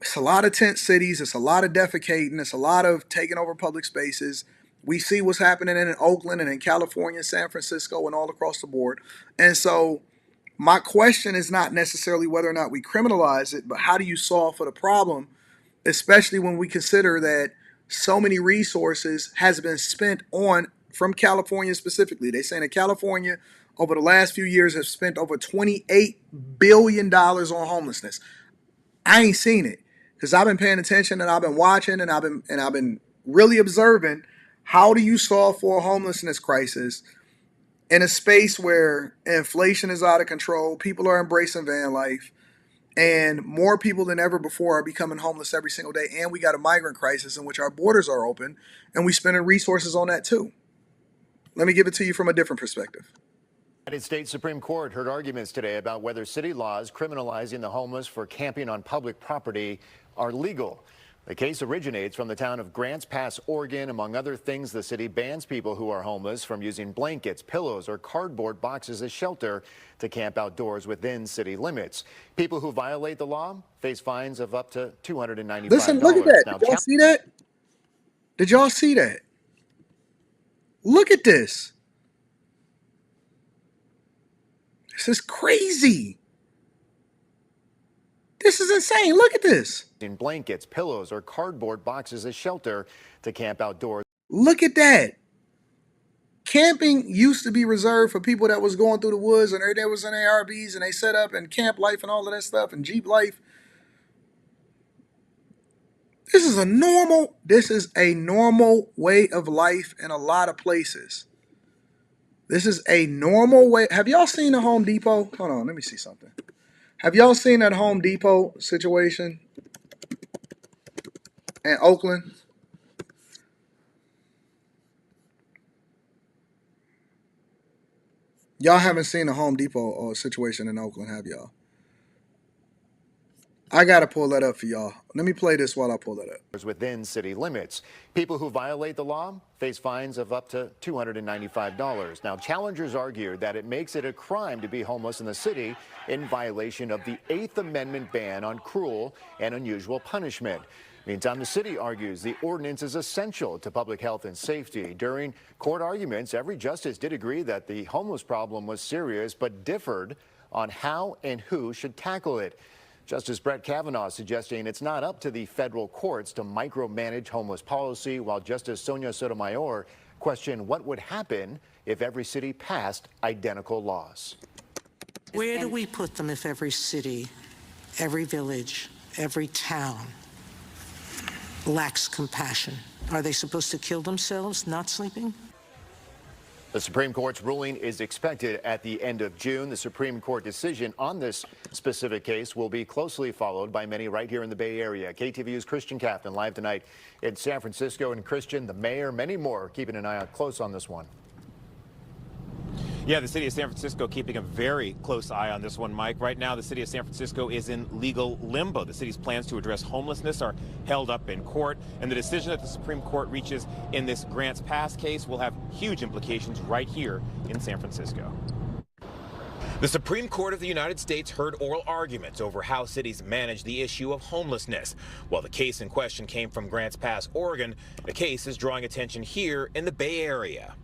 it's a lot of tent cities, it's a lot of defecating, it's a lot of taking over public spaces. We see what's happening in Oakland and in California, San Francisco, and all across the board. And so my question is not necessarily whether or not we criminalize it, but how do you solve for the problem, especially when we consider that so many resources has been spent on, from California specifically. They're saying that California, over the last few years, have spent over $28 billion on homelessness. I ain't seen it, because I've been paying attention and I've been watching and I've been really observing. How do you solve for a homelessness crisis in a space where inflation is out of control, people are embracing van life, and more people than ever before are becoming homeless every single day, and we got a migrant crisis in which our borders are open, and we spending resources on that too? Let me give it to you from a different perspective. The United States Supreme Court heard arguments today about whether city laws criminalizing the homeless for camping on public property are legal. The case originates from the town of Grants Pass, Oregon. Among other things, the city bans people who are homeless from using blankets, pillows, or cardboard boxes as shelter to camp outdoors within city limits. People who violate the law face fines of up to $295. Listen, look at that. Did y'all see that? Did y'all see that? Look at this. This is crazy. This is insane. Look at this. In blankets, pillows, or cardboard boxes as shelter to camp outdoors. Look at that. Camping used to be reserved for people that was going through the woods, and there was in ARVs, and they set up, and camp life and all of that stuff, and Jeep life. This is a normal way of life in a lot of places. This is a normal way. Have y'all seen the Home Depot? Hold on, let me see something. Have y'all seen that Home Depot situation in Oakland? Y'all haven't seen the Home Depot situation in Oakland, have y'all? I got to pull that up for y'all. Let me play this while I pull that up. Within city limits. People who violate the law face fines of up to $295. Now, challengers argue that it makes it a crime to be homeless in the city in violation of the 8th Amendment ban on cruel and unusual punishment. Meantime, the city argues the ordinance is essential to public health and safety. During court arguments, every justice did agree that the homeless problem was serious, but differed on how and who should tackle it. Justice Brett Kavanaugh suggesting it's not up to the federal courts to micromanage homeless policy, while Justice Sonia Sotomayor questioned what would happen if every city passed identical laws. Where do we put them if every city, every village, every town lacks compassion? Are they supposed to kill themselves not sleeping? The Supreme Court's ruling is expected at the end of June. The Supreme Court decision on this specific case will be closely followed by many right here in the Bay Area. KTVU's Christian Captain live tonight in San Francisco. And Christian, the mayor, many more keeping an eye out close on this one. Yeah, the city of San Francisco keeping a very close eye on this one, Mike. Right now, the city of San Francisco is in legal limbo. The city's plans to address homelessness are held up in court, and the decision that the Supreme Court reaches in this Grants Pass case will have huge implications right here in San Francisco. The Supreme Court of the United States heard oral arguments over how cities manage the issue of homelessness. While the case in question came from Grants Pass, Oregon, the case is drawing attention here in the Bay Area.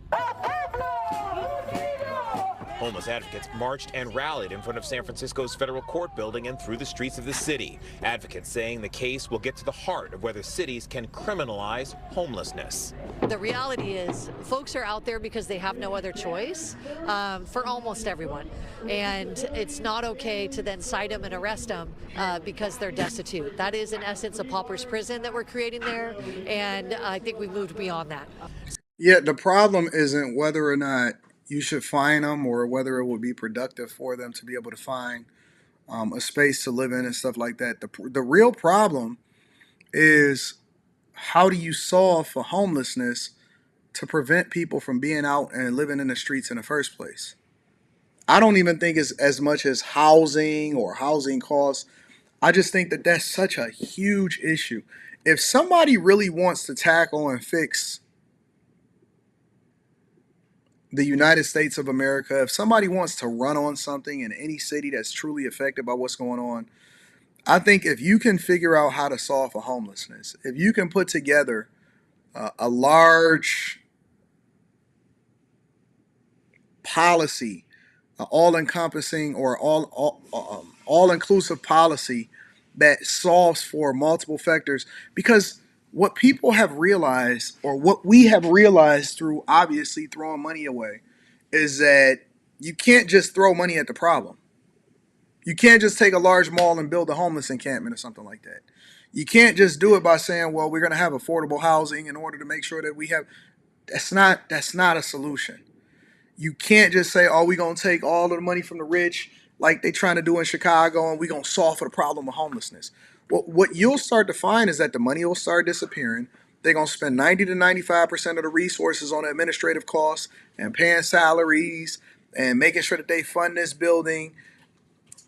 Homeless advocates marched and rallied in front of San Francisco's federal court building and through the streets of the city. Advocates saying the case will get to the heart of whether cities can criminalize homelessness. The reality is folks are out there because they have no other choice for almost everyone. And it's not okay to then cite them and arrest them because they're destitute. That is, in essence, a pauper's prison that we're creating there. And I think we've moved beyond that. Yeah, the problem isn't whether or not you should fine them or whether it would be productive for them to be able to find a space to live in and stuff like that. The real problem is, how do you solve for homelessness to prevent people from being out and living in the streets in the first place? I don't even think it's as much as housing or housing costs. I just think that that's such a huge issue. If somebody really wants to tackle and fix the United States of America, if somebody wants to run on something in any city that's truly affected by what's going on, I think if you can figure out how to solve for homelessness, if you can put together a large policy, all-encompassing or all-inclusive policy that solves for multiple factors, because what people have realized, or what we have realized through obviously throwing money away, is that you can't just throw money at the problem. You can't just take a large mall and build a homeless encampment or something like that. You can't just do it by saying, well, we're going to have affordable housing in order to make sure that we have. That's not a solution. You can't just say, oh, we're going to take all of the money from the rich like they're trying to do in Chicago and we're going to solve for the problem of homelessness. What you'll start to find is that the money will start disappearing. They're going to spend 90 to 95% of the resources on administrative costs and paying salaries and making sure that they fund this building.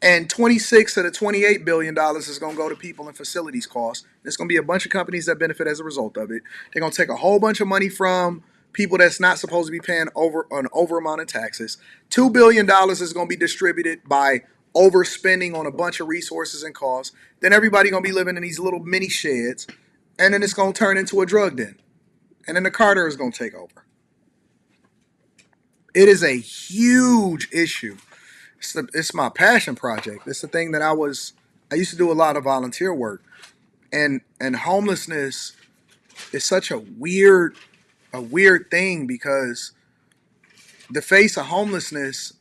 And 26 of the $28 billion is going to go to people and facilities costs. There's going to be a bunch of companies that benefit as a result of it. They're going to take a whole bunch of money from people that's not supposed to be paying an over amount of taxes. $2 billion is going to be distributed by overspending on a bunch of resources and costs. Then everybody going to be living in these little mini sheds. And then it's going to turn into a drug den. And then the Carter is going to take over. It is a huge issue. It's my passion project. It's the thing that I used to do a lot of volunteer work. And homelessness is such a weird thing, because the face of homelessness,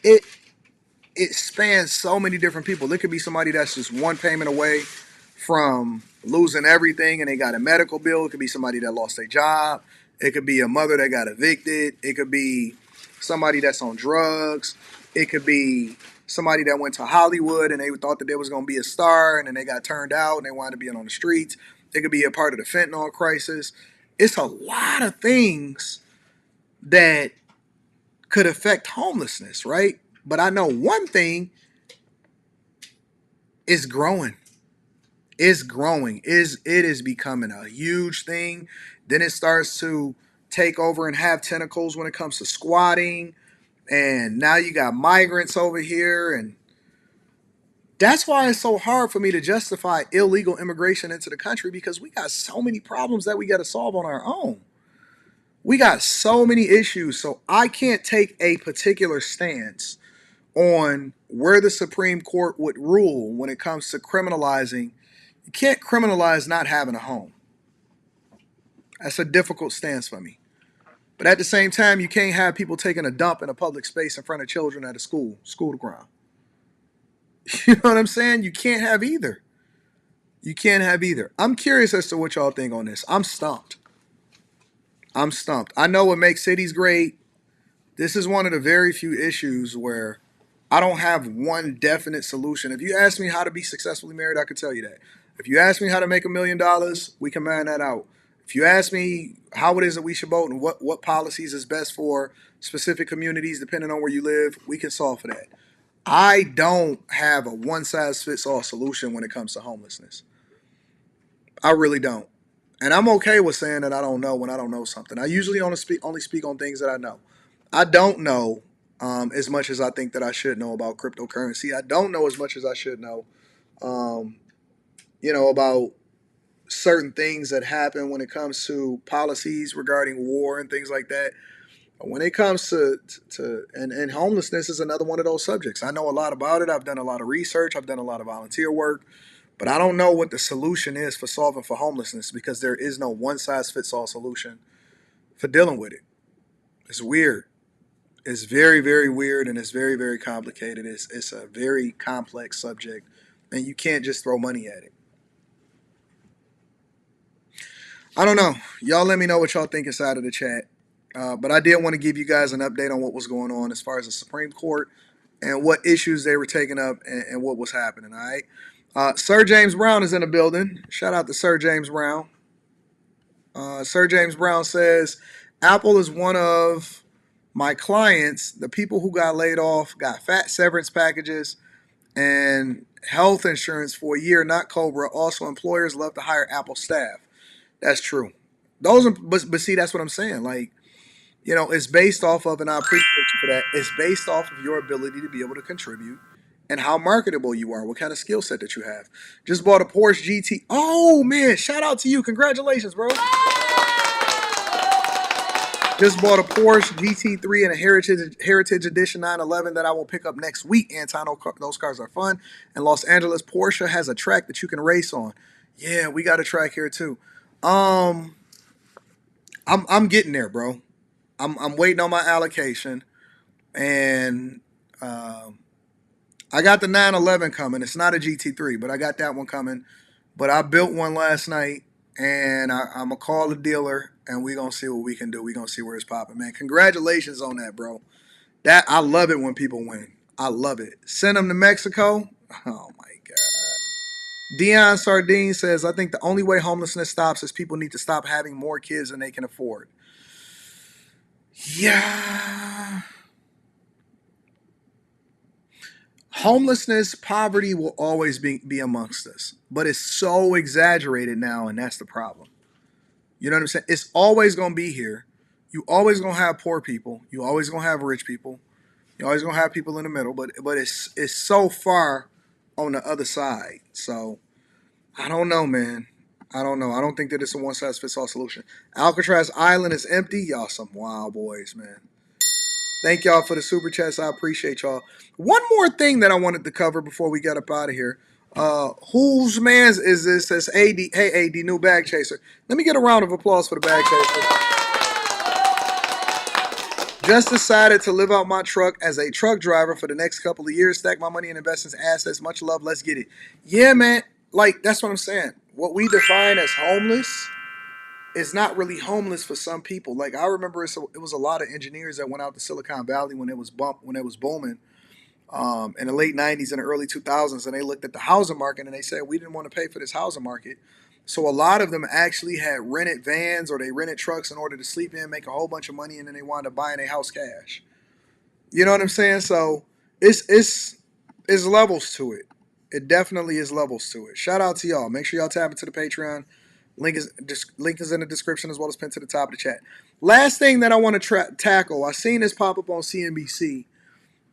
it spans so many different people. It could be somebody that's just one payment away from losing everything and they got a medical bill. It could be somebody that lost their job. It could be a mother that got evicted. It could be somebody that's on drugs. It could be somebody that went to Hollywood and they thought that they was going to be a star and then they got turned out and they wound up being on the streets. It could be a part of the fentanyl crisis. It's a lot of things that could affect homelessness, right? But I know one thing, It's growing. It's growing. It is becoming a huge thing. Then it starts to take over and have tentacles when it comes to squatting. And now you got migrants over here. And that's why it's so hard for me to justify illegal immigration into the country, because we got so many problems that we got to solve on our own. We got so many issues. So I can't take a particular stance on where the Supreme Court would rule when it comes to criminalizing. You can't criminalize not having a home. That's a difficult stance for me. But at the same time, you can't have people taking a dump in a public space in front of children at a school to ground. You know what I'm saying? You can't have either. You can't have either. I'm curious as to what y'all think on this. I'm stumped. I know what makes cities great. This is one of the very few issues where I don't have one definite solution. If you ask me how to be successfully married, I could tell you that. If you ask me how to make $1 million, we can man that out. If you ask me how it is that we should vote and what policies is best for specific communities, depending on where you live, we can solve for that. I don't have a one-size-fits-all solution when it comes to homelessness. I really don't. And I'm okay with saying that I don't know when I don't know something. I usually only speak on things that I know. I don't know as much as I think that I should know about cryptocurrency. I don't know as much as I should know, about certain things that happen when it comes to policies regarding war and things like that. When it comes to homelessness is another one of those subjects. I know a lot about it. I've done a lot of research. I've done a lot of volunteer work. But I don't know what the solution is for solving for homelessness, because there is no one-size-fits-all solution for dealing with it. It's weird. It's very, very weird, and it's very, very complicated. It's a very complex subject, and you can't just throw money at it. I don't know. Y'all let me know what y'all think inside of the chat. But I did want to give you guys an update on what was going on as far as the Supreme Court and what issues they were taking up and what was happening, all right? Sir James Brown is in the building. Shout out to Sir James Brown. Sir James Brown says, Apple is one of my clients. The people who got laid off got fat severance packages and health insurance for a year, not COBRA. Also, employers love to hire Apple staff. That's true. But see, that's what I'm saying. Like, it's based off of, and I appreciate you for that, it's based off of your ability to be able to contribute and how marketable you are, what kind of skill set that you have. Just bought a Porsche GT. Oh, man, shout out to you. Congratulations, bro. Just bought a Porsche GT3 and a Heritage Edition 911 that I will pick up next week, Anton. Those cars are fun. In Los Angeles, Porsche has a track that you can race on. Yeah, we got a track here, too. I'm getting there, bro. I'm waiting on my allocation, and I got the 911 coming. It's not a GT3, but I got that one coming. But I built one last night, and I'm going to call the dealer, and we're going to see what we can do. We're going to see where it's popping, man. Congratulations on that, bro. I love it when people win. I love it. Send them to Mexico. Oh, my God. Dion Sardine says, I think the only way homelessness stops is people need to stop having more kids than they can afford. Yeah. Homelessness, poverty will always be amongst us, but it's so exaggerated now, and that's the problem. You know what I'm saying? It's always going to be here. You always going to have poor people. You always going to have rich people. You always going to have people in the middle, but it's so far on the other side. So I don't know, man. I don't know. I don't think that it's a one-size-fits-all solution. Alcatraz Island is empty. Y'all some wild boys, man. Thank y'all for the super chats. I appreciate y'all. One more thing that I wanted to cover before we get up out of here. Whose man's is this? Says AD. Hey, AD, new bag chaser. Let me get a round of applause for the bag chaser. Just decided to live out my truck as a truck driver for the next couple of years. Stack my money and invest in assets. Much love. Let's get it. Yeah, man. Like, that's what I'm saying. What we define as homeless is not really homeless for some people. Like, I remember it was a lot of engineers that went out to Silicon Valley when it was booming in the late 90s and the early 2000s, and they looked at the housing market and they said, we didn't want to pay for this housing market. So a lot of them actually had rented vans or they rented trucks in order to sleep in, make a whole bunch of money, and then they wound up buying a house cash. You know what I'm saying? So it's levels to it. It definitely is levels to it. Shout out to y'all. Make sure y'all tap into the Patreon. Link is in the description as well as pinned to the top of the chat. Last thing that I want to tackle. I seen this pop up on CNBC.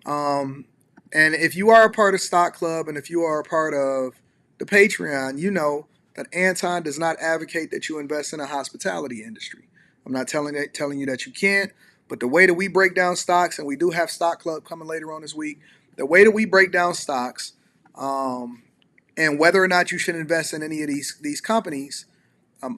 And if you are a part of Stock Club and if you are a part of the Patreon, you know that Anton does not advocate that you invest in a hospitality industry. I'm not telling you that you can't, but the way that we break down stocks, and we do have Stock Club coming later on this week, the way that we break down stocks, and whether or not you should invest in any of these companies,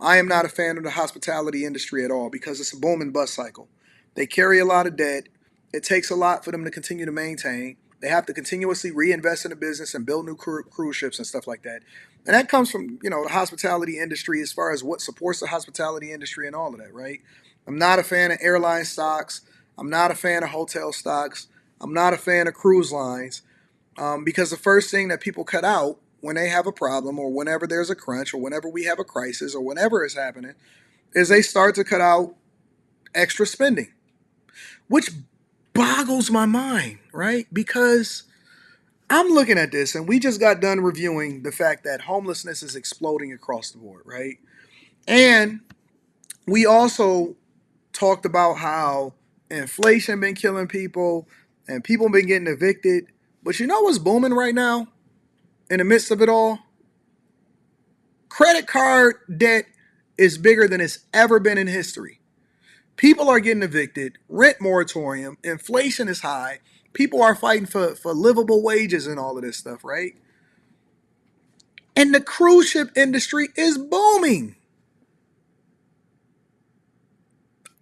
I am not a fan of the hospitality industry at all because it's a boom and bust cycle. They carry a lot of debt. It takes a lot for them to continue to maintain. They have to continuously reinvest in the business and build new cruise ships and stuff like that. And that comes from, the hospitality industry as far as what supports the hospitality industry and all of that, right? I'm not a fan of airline stocks. I'm not a fan of hotel stocks. I'm not a fan of cruise lines because the first thing that people cut out when they have a problem or whenever there's a crunch or whenever we have a crisis or whenever is happening is they start to cut out extra spending, which boggles my mind, right? Because I'm looking at this and we just got done reviewing the fact that homelessness is exploding across the board, right? And we also talked about how inflation been killing people and people been getting evicted. But you know what's booming right now in the midst of it all? Credit card debt is bigger than it's ever been in history. People are getting evicted, rent moratorium, inflation is high, people are fighting for livable wages and all of this stuff, right? And the cruise ship industry is booming.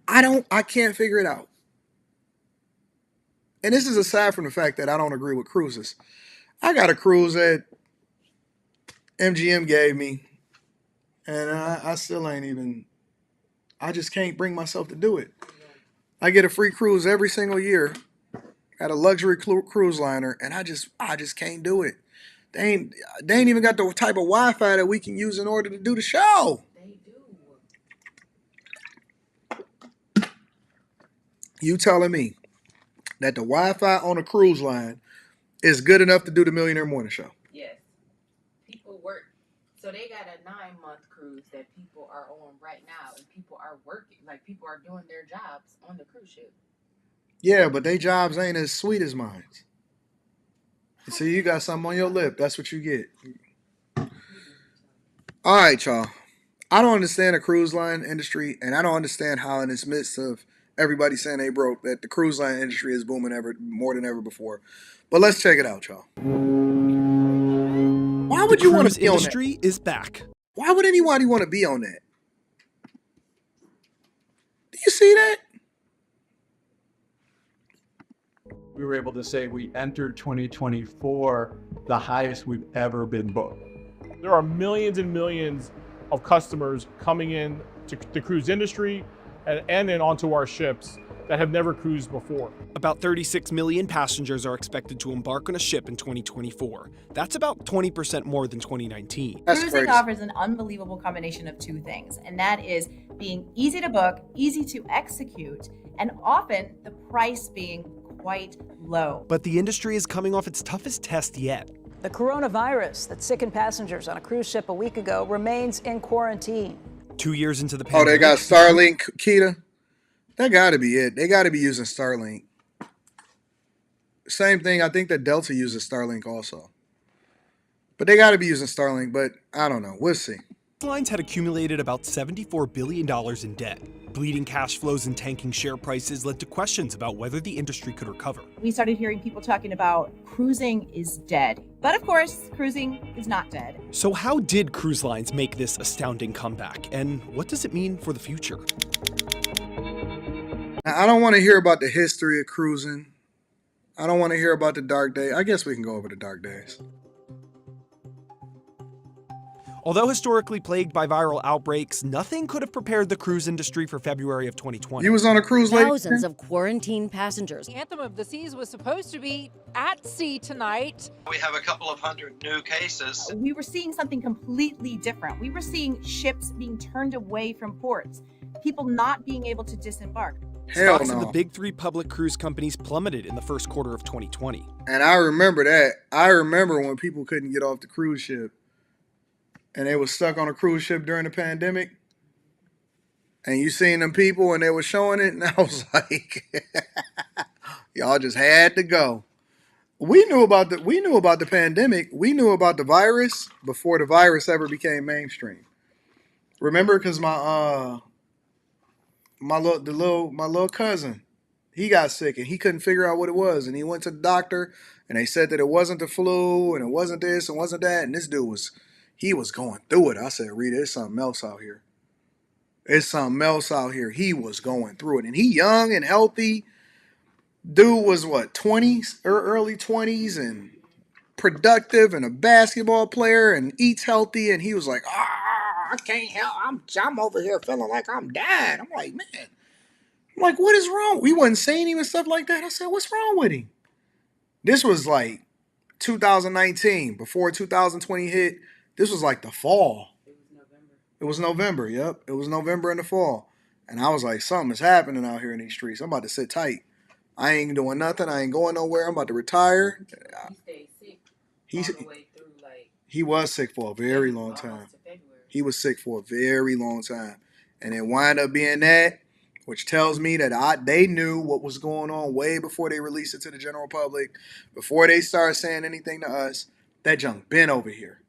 I can't figure it out. And this is aside from the fact that I don't agree with cruises. I got a cruise that MGM gave me, and I still ain't even, I just can't bring myself to do it. I get a free cruise every single year at a luxury cruise liner, and I just can't do it. They ain't even got the type of Wi-Fi that we can use in order to do the show. They do. You telling me that the Wi-Fi on a cruise line is good enough to do the Millionaire Morning Show? Yes. People work. So they got a 9-month cruise that people are on right now, and people are working. Like, people are doing their jobs on the cruise ship. Yeah, but they jobs ain't as sweet as mine. See, you got something on your lip. That's what you get. All right, y'all. I don't understand the cruise line industry, and I don't understand how in this midst of everybody saying they broke, that the cruise line industry is booming more than ever before. But let's check it out, y'all. Why would you want to be on that? The cruise industry is back. Why would anybody want to be on that? Do you see that? We were able to say we entered 2024 the highest we've ever been booked. There are millions and millions of customers coming in to the cruise industry and then onto our ships that have never cruised before. About 36 million passengers are expected to embark on a ship in 2024. That's about 20% more than 2019. Cruising offers an unbelievable combination of two things, and that is being easy to book, easy to execute, and often the price being quite low. But the industry is coming off its toughest test yet. The coronavirus that sickened passengers on a cruise ship a week ago remains in quarantine. 2 years into the pandemic. Oh, they got Starlink, Keita? That got to be it. They got to be using Starlink. Same thing. I think that Delta uses Starlink also. But they got to be using Starlink, but I don't know. We'll see. Airlines had accumulated about $74 billion in debt. Bleeding cash flows and tanking share prices led to questions about whether the industry could recover. We started hearing people talking about cruising is dead. But of course, cruising is not dead. So how did cruise lines make this astounding comeback? And what does it mean for the future? I don't want to hear about the history of cruising. I don't want to hear about the dark days. I guess we can go over the dark days. Although historically plagued by viral outbreaks, nothing could have prepared the cruise industry for February of 2020. You was on a cruise, lady? Thousands of quarantined passengers. The Anthem of the Seas was supposed to be at sea tonight. We have a couple of hundred new cases. We were seeing something completely different. We were seeing ships being turned away from ports, people not being able to disembark. Hell Stocks of the no. big three public cruise companies plummeted in the first quarter of 2020. And I remember that. I remember when people couldn't get off the cruise ship and they was stuck on a cruise ship during the pandemic. And you seen them people and they were showing it, and I was like, y'all just had to go. We knew about the pandemic. We knew about the virus before the virus ever became mainstream. Remember, because my little cousin, he got sick and he couldn't figure out what it was, and he went to the doctor and they said that it wasn't the flu and it wasn't this and wasn't that, and this dude was going through it. I said, Rita, it's something else out here. It's something else out here. He was going through it, and he young and healthy. Dude was what, 20s or early 20s and productive and a basketball player and eats healthy, and he was like, I can't help. I'm over here feeling like I'm dying. I'm like, man. I'm like, what is wrong? We wasn't saying him and stuff like that. I said, what's wrong with him? This was like 2019, before 2020 hit. This was like the fall. It was November, yep. It was November in the fall. And I was like, something is happening out here in these streets. I'm about to sit tight. I ain't doing nothing. I ain't going nowhere. I'm about to retire. He stayed sick all the way through, like, He was sick for a very long time. He was sick for a very long time. And it wound up being that, which tells me that they knew what was going on way before they released it to the general public, before they started saying anything to us. That junk been over here.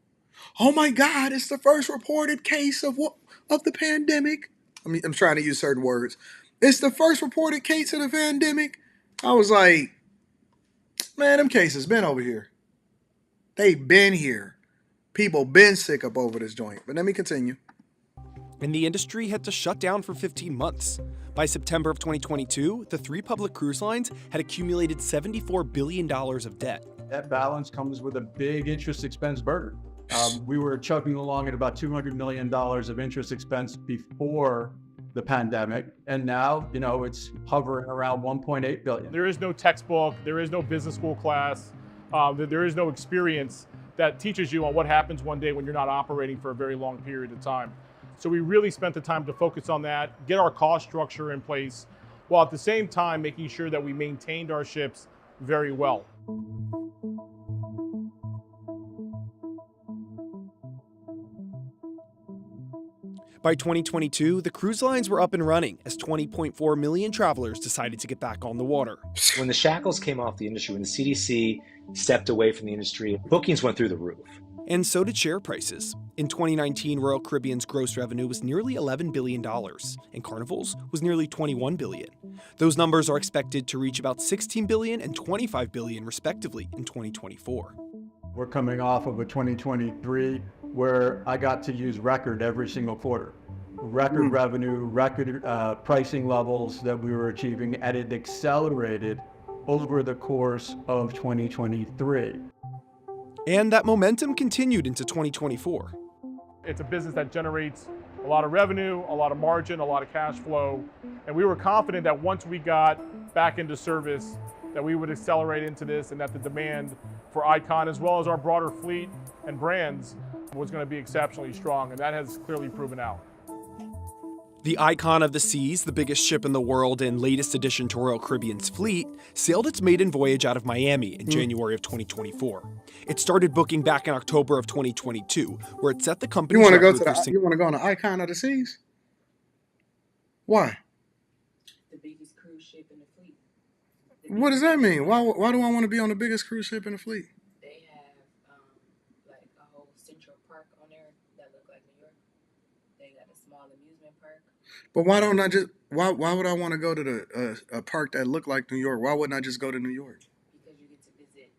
Oh my God, it's the first reported case of the pandemic. I'm trying to use certain words. It's the first reported case of the pandemic. I was like, man, them cases been over here. They been here. People been sick up over this joint. But let me continue. And the industry had to shut down for 15 months. By September of 2022, the three public cruise lines had accumulated $74 billion of debt. That balance comes with a big interest expense burden. We were chugging along at about $200 million of interest expense before the pandemic, and now, it's hovering around $1.8 billion. There is no textbook, there is no business school class, there is no experience that teaches you on what happens one day when you're not operating for a very long period of time. So we really spent the time to focus on that, get our cost structure in place, while at the same time making sure that we maintained our ships very well. By 2022, the cruise lines were up and running as 20.4 million travelers decided to get back on the water. When the shackles came off the industry, when the CDC stepped away from the industry, bookings went through the roof. And so did share prices. In 2019, Royal Caribbean's gross revenue was nearly $11 billion, and Carnival's was nearly $21 billion. Those numbers are expected to reach about $16 billion and $25 billion, respectively, in 2024. We're coming off of a 2023 where I got to use record every single quarter. Record revenue, record pricing levels that we were achieving, and it accelerated over the course of 2023. And that momentum continued into 2024. It's a business that generates a lot of revenue, a lot of margin, a lot of cash flow. And we were confident that once we got back into service, that we would accelerate into this and that the demand for Icon, as well as our broader fleet and brands, was going to be exceptionally strong. And that has clearly proven out. The Icon of the Seas, the biggest ship in the world and latest addition to Royal Caribbean's fleet, sailed its maiden voyage out of Miami in January of 2024. It started booking back in October of 2022, where it set the company's You want to go on the Icon of the Seas? Why? The biggest cruise ship in the fleet. What does that mean? Why do I want to be on the biggest cruise ship in the fleet? They have like a whole Central Park on there that look like New York. They got a small amusement park. But why don't I just? Why would I want to go to a park that looked like New York? Why wouldn't I just go to New York? Because you get to visit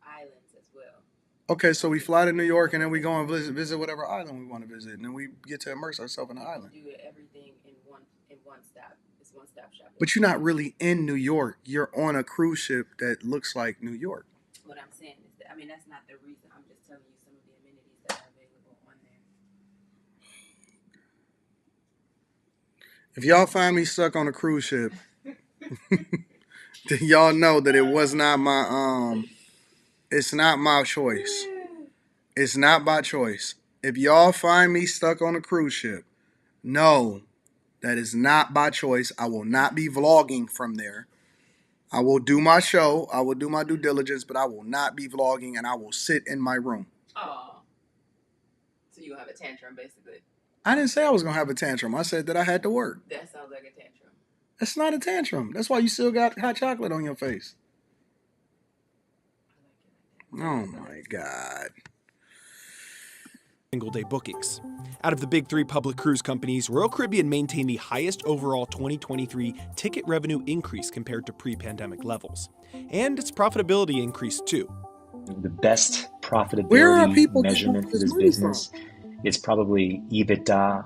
islands as well. Okay, so we fly to New York and then we go and visit whatever island we want to visit, and then we get to immerse ourselves in the island. Do everything in one stop. It's one stop shopping. But you're not really in New York. You're on a cruise ship that looks like New York. What I'm saying is that, that's not the reason. I'm just telling you some of the amenities that are available on there. If y'all find me stuck on a cruise ship, then y'all know that it was not my it's not my choice. It's not by choice. If y'all find me stuck on a cruise ship, know That is not by choice. I will not be vlogging from there. I will do my show. I will do my due diligence, but I will not be vlogging, and I will sit in my room. Oh. So you have a tantrum, basically. I didn't say I was going to have a tantrum. I said that I had to work. That sounds like a tantrum. That's not a tantrum. That's why you still got hot chocolate on your face. Oh, my God. Single-day bookings. Out of the big three public cruise companies, Royal Caribbean maintained the highest overall 2023 ticket revenue increase compared to pre-pandemic levels. And its profitability increased too. The best profitability measurement for this business is probably EBITDA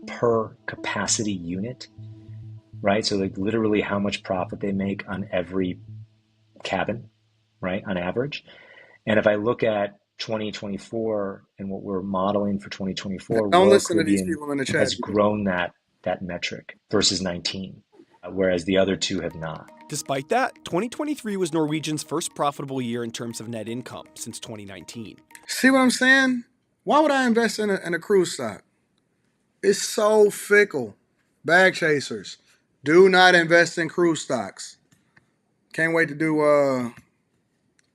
per capacity unit, right? So like literally how much profit they make on every cabin, right, on average. And if I look at 2024 and what we're modeling for 2024, Don't Royal listen to these Caribbean people in the chat. has grown that metric versus 19, whereas the other two have not. Despite that, 2023 was Norwegian's first profitable year in terms of net income since 2019. See what I'm saying? Why would I invest in a cruise stock? It's so fickle. Bag chasers. Do not invest in cruise stocks. Can't wait to do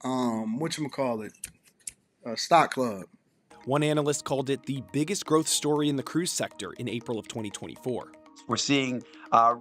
whatchamacallit? Stock Club. One analyst called it the biggest growth story in the cruise sector in April of 2024. We're seeing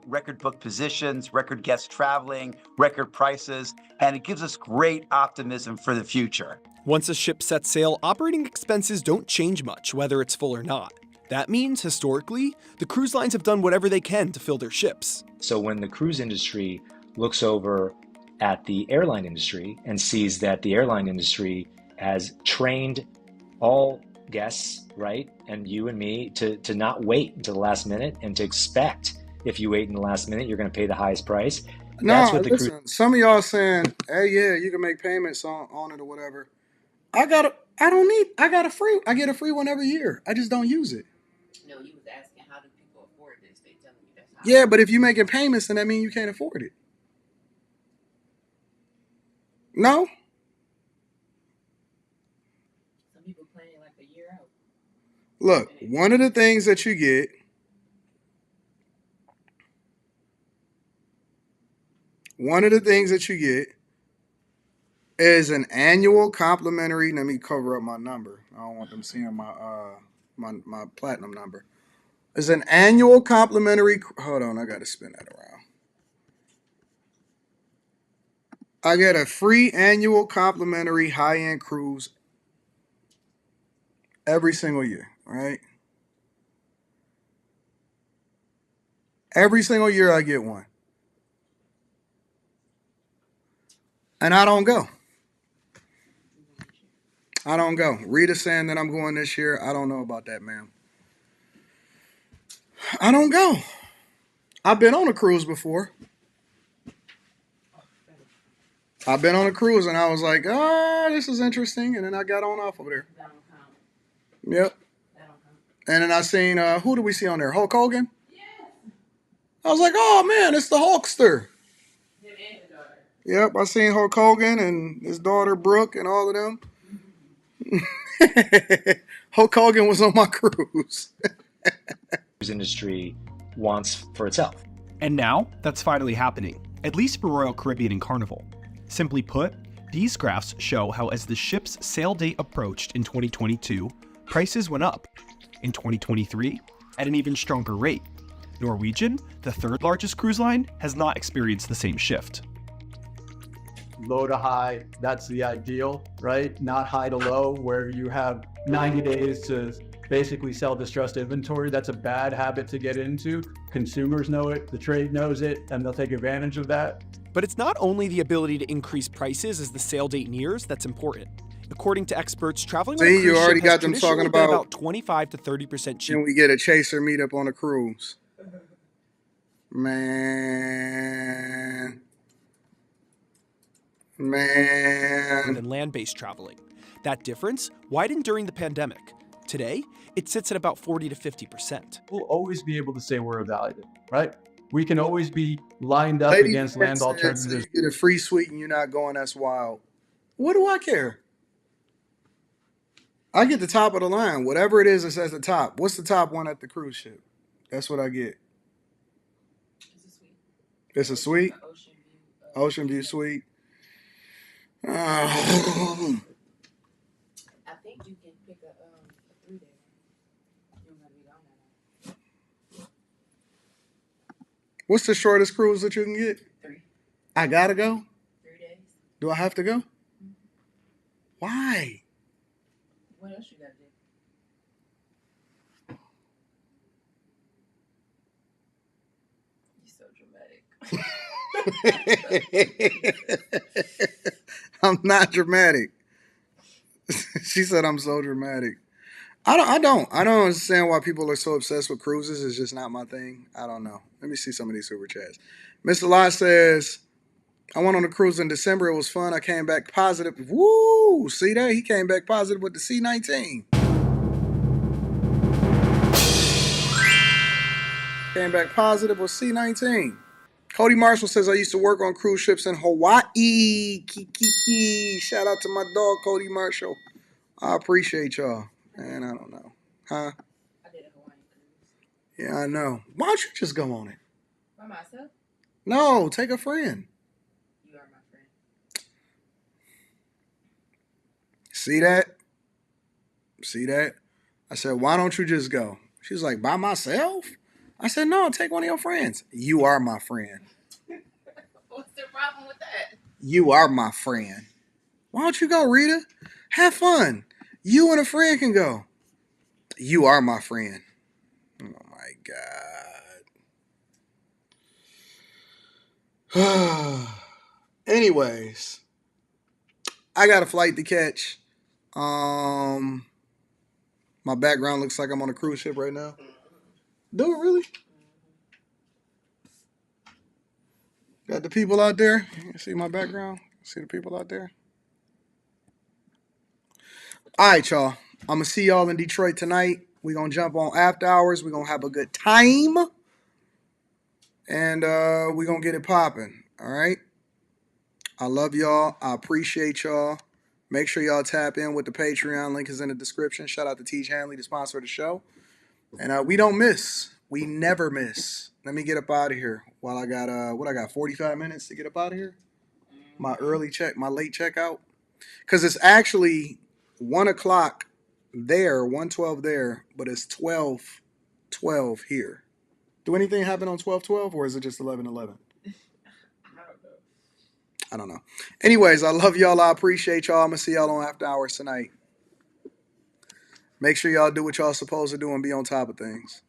record book positions, record guests traveling, record prices, and it gives us great optimism for the future. Once a ship sets sail, operating expenses don't change much, whether it's full or not. That means, historically, the cruise lines have done whatever they can to fill their ships. So when the cruise industry looks over at the airline industry and sees that the airline industry has trained all guests, right, and you and me to not wait until the last minute and to expect if you wait in the last minute, you're going to pay the highest price. No, listen, some of y'all saying, hey, yeah, you can make payments on it or whatever. I get a free one every year. I just don't use it. No, you was asking how do people afford this? They telling you that's how. Yeah, but if you're making payments, then that means you can't afford it. No? Some people planning like a year out. Look, one of the things that you get is an annual complimentary. Let me cover up my number. I don't want them seeing my platinum number. It's an annual complimentary. Hold on, I got to spin that around. I get a free annual complimentary high-end cruise every single year, right? Every single year I get one. And I don't go. I don't go. Rita's saying that I'm going this year. I don't know about that, ma'am. I don't go. I've been on a cruise before. I've been on a cruise and I was like, oh, this is interesting. And then I got on off over there. Yep. And then I seen, who do we see on there? Hulk Hogan? I was like, oh, man, it's the Hulkster. Yep, I seen Hulk Hogan and his daughter Brooke and all of them. Hulk Hogan was on my cruise. Cruise industry wants for itself. And now, that's finally happening, at least for Royal Caribbean and Carnival. Simply put, these graphs show how as the ship's sail date approached in 2022, prices went up. In 2023, at an even stronger rate. Norwegian, the third largest cruise line, has not experienced the same shift. Low to high, that's the ideal, right? Not high to low, where you have 90 days to basically sell distressed inventory. That's a bad habit to get into. Consumers know it, the trade knows it, and they'll take advantage of that. But it's not only the ability to increase prices as the sail date nears that's important. According to experts, traveling on a cruise ship has traditionally been about 25 to 30% cheaper. Can we get a chaser meetup on a cruise? Man. Than land-based traveling. That difference widened during the pandemic. Today, it sits at about 40 to 50%. We'll always be able to say we're evaluated, right? We can always be lined up against land alternatives. You get a free suite and you're not going, that's wild. What do I care? I get the top of the line. Whatever it is that says the top. What's the top one at the cruise ship? That's what I get. It's a suite? Ocean View suite. I think you can pick a 3-day. You don't gotta be gone that long. What's the shortest cruise that you can get? 3. I gotta go? 3 days. Do I have to go? Why? What else you gotta do? You're so dramatic. I'm not dramatic. She said I'm so dramatic. I don't understand why people are so obsessed with cruises. It's just not my thing. I don't know. Let me see some of these super chats. Mr. Lott says, I went on a cruise in December. It was fun. I came back positive. Woo! See that? He came back positive with the C-19. Came back positive with C-19. Cody Marshall says, I used to work on cruise ships in Hawaii. Kiki. Shout out to my dog, Cody Marshall. I appreciate y'all. Man, I don't know. Huh? I did a Hawaiian cruise. Yeah, I know. Why don't you just go on it? By myself? No, take a friend. You are my friend. See that? See that? I said, why don't you just go? She's like, by myself? I said, no, take one of your friends. You are my friend. What's the problem with that? You are my friend. Why don't you go, Rita? Have fun. You and a friend can go. You are my friend. Oh, my God. Anyways, I got a flight to catch. My background looks like I'm on a cruise ship right now. Do it really? Got the people out there. You see my background? See the people out there? All right, y'all. I'm going to see y'all in Detroit tonight. We're going to jump on after hours. We're going to have a good time. And we're going to get it popping. All right? I love y'all. I appreciate y'all. Make sure y'all tap in with the Patreon. Link is in the description. Shout out to Tiege Hanley, the sponsor of the show. And we don't miss. We never miss. Let me get up out of here while I got, 45 minutes to get up out of here? My late checkout. Because it's actually 1 o'clock there, 1:12 there, but it's 12:12 here. Do anything happen on 12:12 or is it just 11:11? I don't know. Anyways, I love y'all. I appreciate y'all. I'm going to see y'all on After Hours tonight. Make sure y'all do what y'all supposed to do and be on top of things.